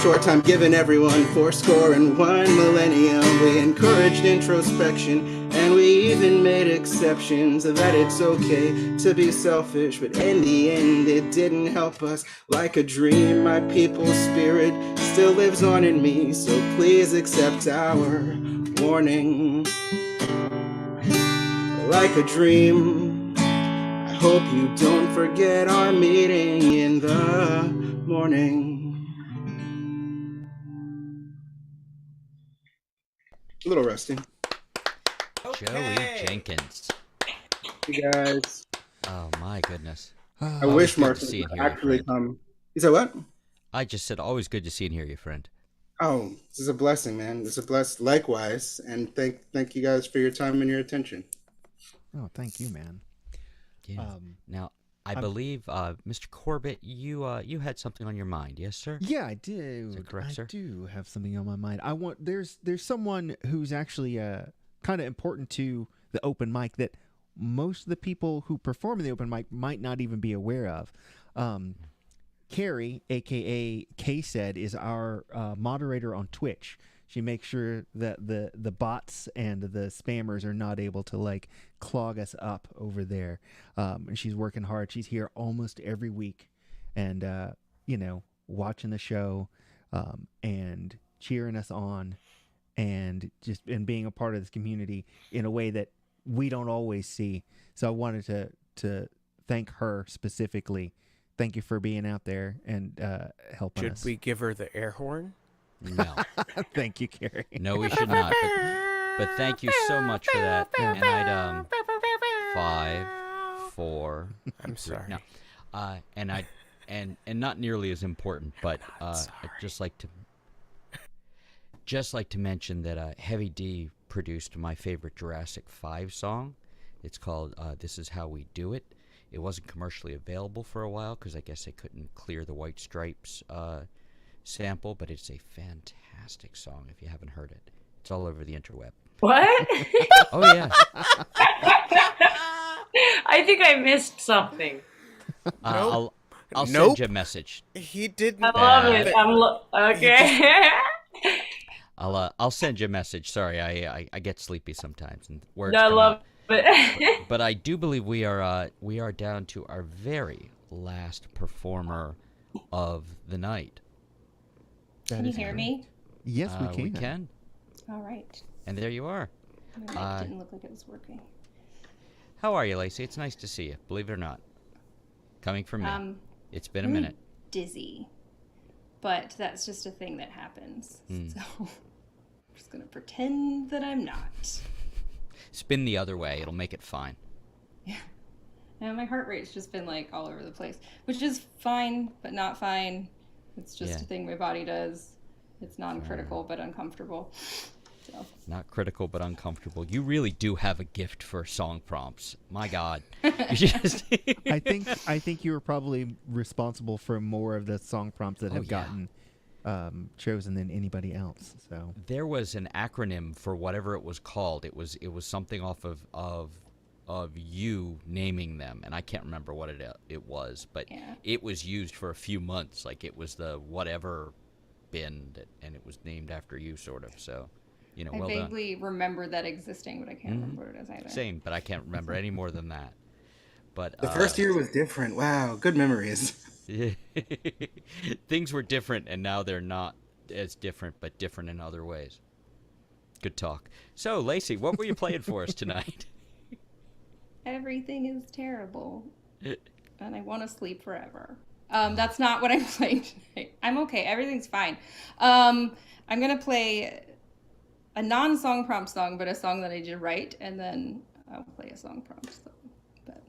short time given everyone, 81 millennium. We encouraged introspection, and we even made exceptions that it's okay to be selfish, but in the end it didn't help us. Like a dream, my people's spirit still lives on in me, so please accept our warning. Like a dream, I hope you don't forget our meeting in the morning. A little rusty. Joey Jenkins. You guys. Oh my goodness. I wish Marcus would actually come. You said what? I just said always good to see and hear you, friend. Oh, this is a blessing, man. This is a blessing. Likewise, and thank you guys for your time and your attention. Oh, thank you, man. Yeah. Now, I believe, Mr. Corbett, you had something on your mind, yes, sir? Yeah, I do. Is that correct, sir? I do have something on my mind. There's someone who's actually kind of important to the open mic that most of the people who perform in the open mic might not even be aware of. Carrie, aka K-Said, is our moderator on Twitch. She makes sure that the bots and the spammers are not able to like clog us up over there. And she's working hard. She's here almost every week, and watching the show, and cheering us on, and being a part of this community in a way that we don't always see. So I wanted to thank her specifically. Thank you for being out there and helping us. Should we give her the air horn? No. Thank you, Carrie. No, we should not. But thank you so much for that. And I'd 5, 4. I'm sorry. No. And not nearly as important, but I'd just like to mention that Heavy D produced my favorite Jurassic 5 song. It's called "This Is How We Do It." It wasn't commercially available for a while because I guess they couldn't clear the White Stripes sample, but it's a fantastic song if you haven't heard it. It's all over the interweb. What? Oh, yeah. I think I missed something. I'll send you a message. He didn't. I love it. Okay. I'll send you a message. Sorry, I get sleepy sometimes and words. I love it. But I do believe we are down to our very last performer of the night. Can you hear me? Yes, we can. We can. All right. And there you are. My mic didn't look like it was working. How are you, Lacey? It's nice to see you. Believe it or not, coming from me, it's been a minute. Dizzy, but that's just a thing that happens. So I'm just gonna pretend that I'm not. Spin the other way. It'll make it fine. Yeah. And my heart rate's just been like all over the place, which is fine, but not fine. It's just a thing my body does. It's non-critical, but uncomfortable. So. Not critical, but uncomfortable. You really do have a gift for song prompts. My God. I think you were probably responsible for more of the song prompts that have gotten chosen than anybody else. So there was an acronym for whatever it was called. It was something off of you naming them, and I can't remember what it was, but it was used for a few months. Like it was the whatever bin, and it was named after you, sort of. So, I vaguely remember that existing, but I can't remember what it is either. Same, but I can't remember any more than that. But the first year was different. Wow, good memories. Things were different, and now they're not as different, but different in other ways. Good talk. So, Lacey, what were you playing for us tonight? Everything is terrible, and I want to sleep forever. That's not what I'm playing tonight. I'm okay. Everything's fine. I'm gonna play a non-song prompt song, but a song that I did write, and then I'll play a song prompt song. But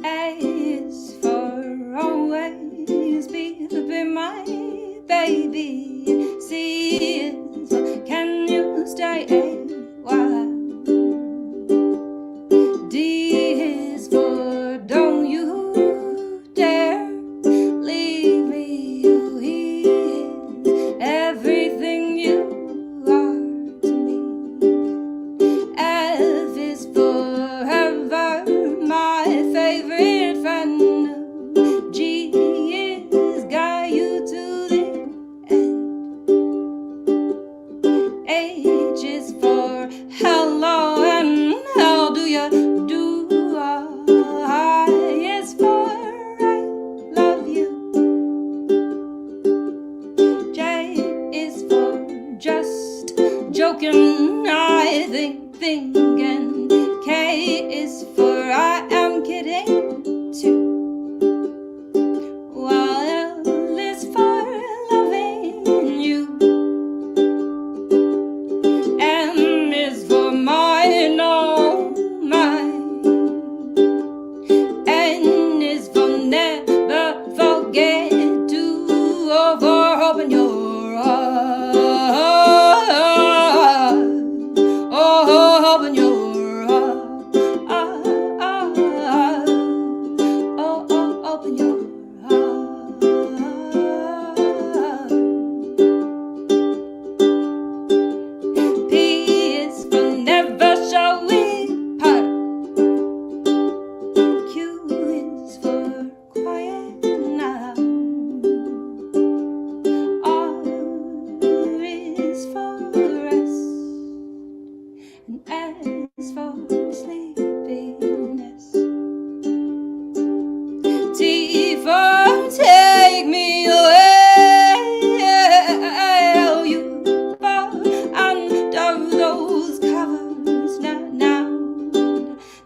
A is for always be my baby. C is for can you stay a while. D is for don't you dare leave me. You is everything you are to me. F is forever my favorite friend. G is guide you to the end. H is for hello and how do you do. I is for I love you. J is for just joking, I think thinking. K is for I am kidding too. While L is for loving you. M is for mine, oh mine. N is for never forget to open your heart. Oh, open your heart. Oh, open your heart. P is for never showing part. Q is for quiet now. R is for rest. And S for sleepiness. T for take me away. U for under those covers now.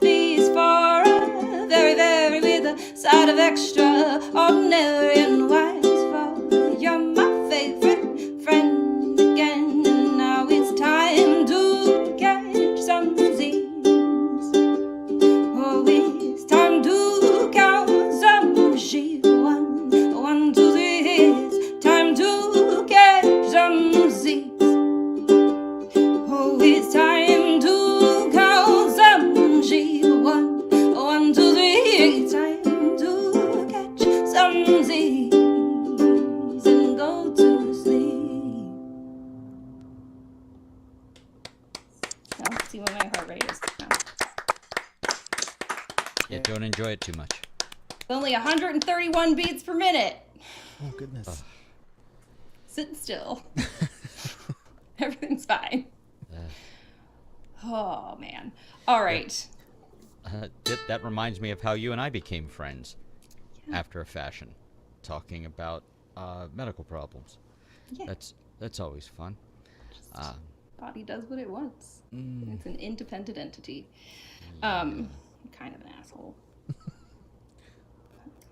V is for a very, very with a side of extraordinary. And Y is for you're my favorite friend again. And now it's time to catch some Z's. Oh, it's time to count some sheep. 1, 1, 2, 3. It's time to catch some Z's. Oh, it's time to count some sheep. 1, 1, 2, 3. It's time to catch some Z's and go to sleep. Now let's see what my heart rate is now. Yeah, don't enjoy it too much. It's only 131 beats per minute. Oh, goodness. Sitting still. Everything's fine. Oh, man. All right. That reminds me of how you and I became friends after a fashion, talking about medical problems. Yeah. That's always fun. Body does what it wants. It's an independent entity. I'm kind of an asshole.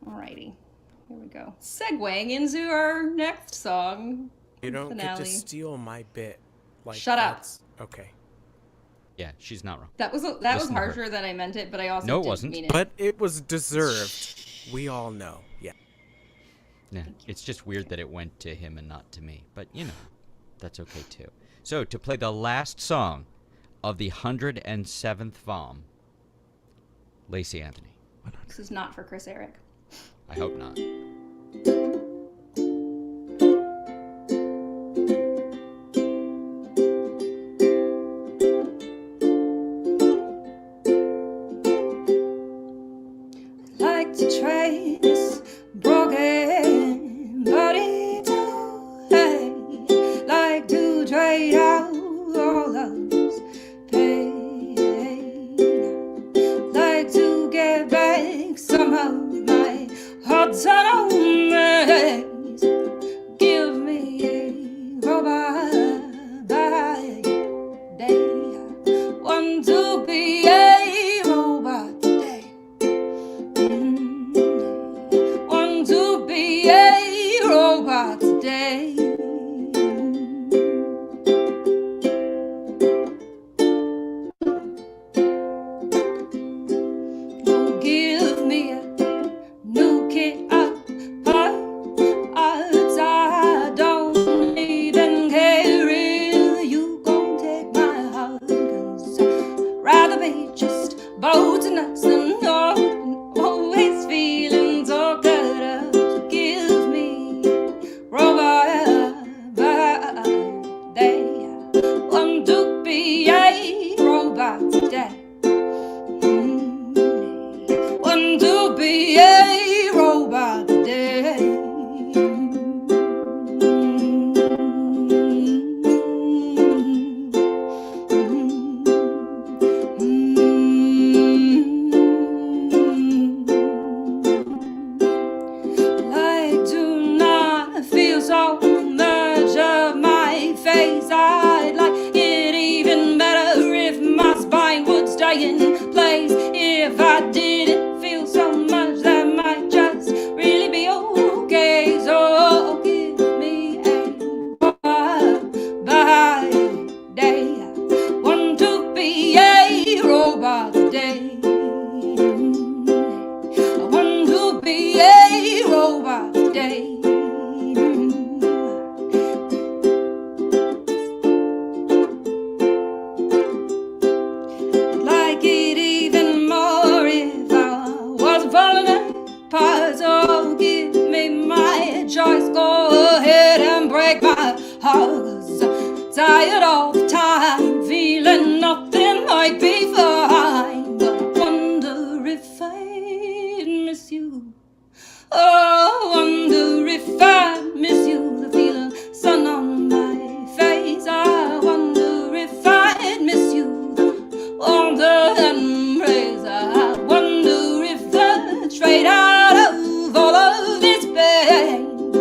Alrighty. Here we go. Segueing into our next song. You don't get finale. to steal my bit. Like, Shut up. Okay. Yeah, she's not wrong. That was Listen to her. harsher than I meant it, but I also No, it didn't wasn't. mean it. But it was deserved. We all know. Yeah. Yeah, it's just weird that it went to him and not to me. But, you know, that's okay, too. So, to play the last song of the 107th VOM, Lacey Anthony. This is not for Chris Ehrich. I hope not. Like to trade this broken body to, hey, like to trade sun on rays. Give me a robot by day. Want to be a robot today. Want to be a robot today. Give me a new kid of parts. I don't even care if you gon' take my heart, 'cause I'd rather be just bones and nuts than always feeling so good up. So give me robot by day. Want to be a robot today. Want to be a robot today. I do not feel so much of my face. I'd like it even better if my spine would stay in place. If I didn't feel so much, that might just really be okay. So give me a robot by day. Want to be a robot today. I want to be a robot today. I'd like it even more if I was falling apart. So give me my choice. Go ahead and break my heart, 'cause I'm tired all the time, feeling nothing might be fine. But I wonder if I'd miss you. Oh, I wonder if I'd miss you. The feeling sun on my face. I wonder if I'd miss you. On the embrace, I wonder if the trade out of all of this pain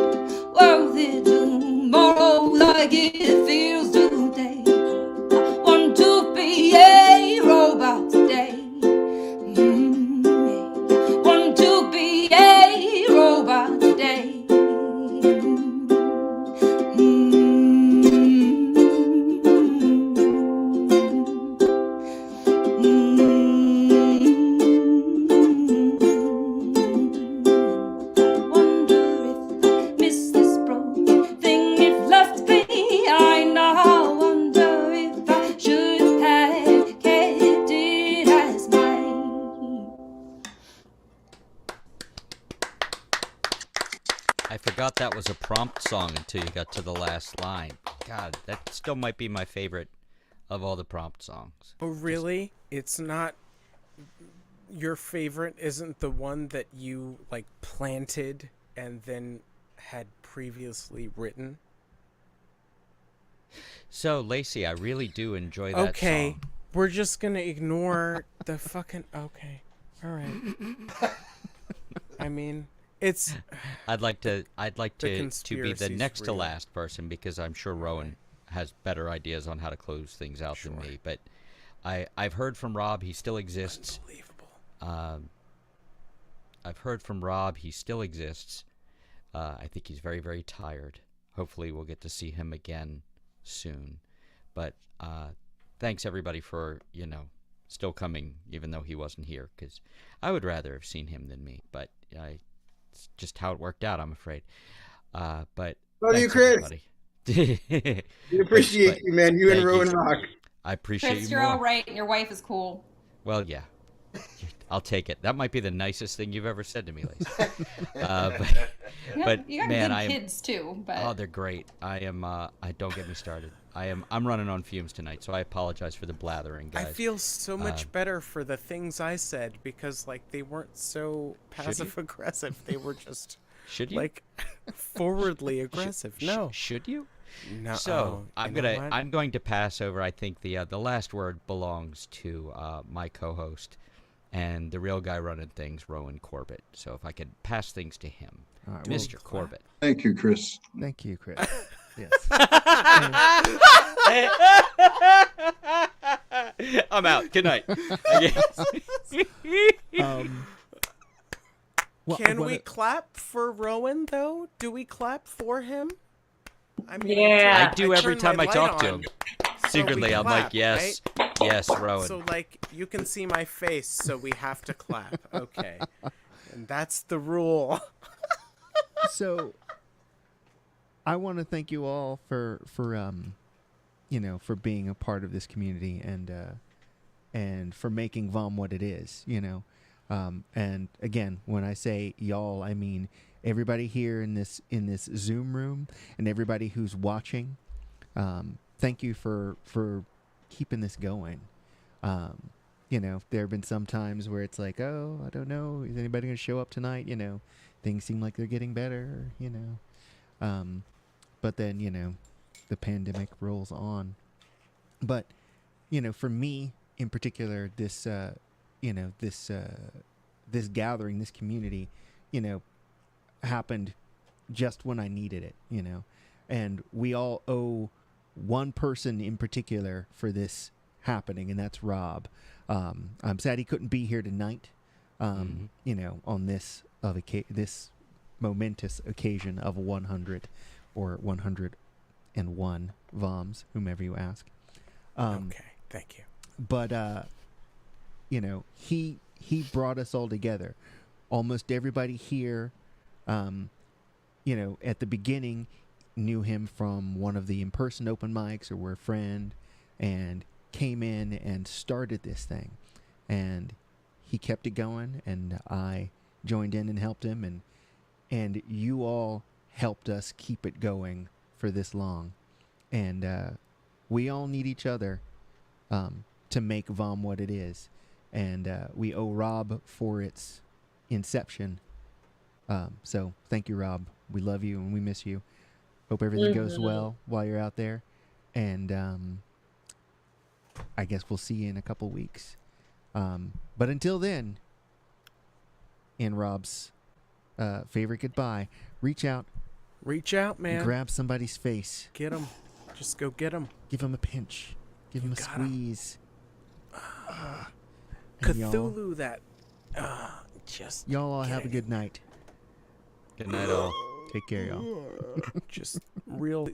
worth it tomorrow like it feels today. I want to be a robot today. Want to be a robot today. Miss this broken thing if left behind. I wonder if I should have kept it as mine. I forgot that was a prompt song until you got to the last line. God, that still might be my favorite of all the prompt songs. Oh, really? It's not your favorite? Isn't the one that you like planted and then had previously written? So, Lacey, I really do enjoy that Okay, song. we're just gonna ignore the fucking. Okay, all right. I mean, it's. I'd like to be the conspiracy's next to real. last person because I'm sure Rowan has better ideas on how to close things out than me. But I've heard from Rob. He still exists. Unbelievable. I've heard from Rob. He still exists. I think he's very, very tired. Hopefully we'll get to see him again soon. But thanks, everybody, for, still coming, even though he wasn't here, because I would rather have seen him than me. But it's just how it worked out, I'm afraid. But Love you, thanks, Chris. everybody. We appreciate you, man. You and Thank Rowan rock. I appreciate Chris, you you're more. all right, and your wife is cool. Well, yeah. I'll take it. That might be the nicest thing you've ever said to me, Lacey. But you got man, good kids too. But oh, they're great. I don't get me started. I'm running on fumes tonight, so I apologize for the blathering, guys. I feel so much better for the things I said because they weren't so passive aggressive. They were just should you forwardly aggressive. No, should you? No. So I'm going to pass over. I think the last word belongs to my co-host, and the real guy running things, Rowan Corbett. So if I could pass things to him, All right, Mr. Corbett. Thank you, Chris. Thank you, Chris. Yes. I'm out. Good night. Can we clap for Rowan though? Do we clap for him? I mean, Yeah. I do every turn time my I talk light to on, him. so Secretly, we I'm clap, like, yes, right? yes, Rowan. So like you can see my face, so we have to clap. Okay, and that's the rule. So I want to thank you all for being a part of this community and for making VOM what it is, and again, when I say y'all, I mean everybody here in this Zoom room and everybody who's watching. Thank you for keeping this going. There have been some times where it's like, oh, I don't know, is anybody going to show up tonight? Things seem like they're getting better, but then, the pandemic rolls on. But, for me in particular, this gathering, this community, happened just when I needed it, and we all owe one person in particular for this happening, and that's Rob. I'm sad he couldn't be here tonight, on this momentous occasion of 100 or 101 VOMs, whomever you ask. Okay, thank you. But he brought us all together. Almost everybody here, at the beginning, knew him from one of the in-person open mics or were a friend, and came in and started this thing, and he kept it going, and I joined in and helped him, and you all helped us keep it going for this long, and we all need each other to make VOM what it is, and we owe Rob for its inception. So thank you, Rob. We love you and we miss you. Hope everything goes well while you're out there, and I guess we'll see you in a couple weeks. But until then, in Rob's favorite goodbye, reach out, man. Grab somebody's face. Get him. Just go get him. Give him a pinch. Give him a squeeze. Cthulhu, that. Just. Y'all all have a good night. Good night, all. Take care, y'all. Just real.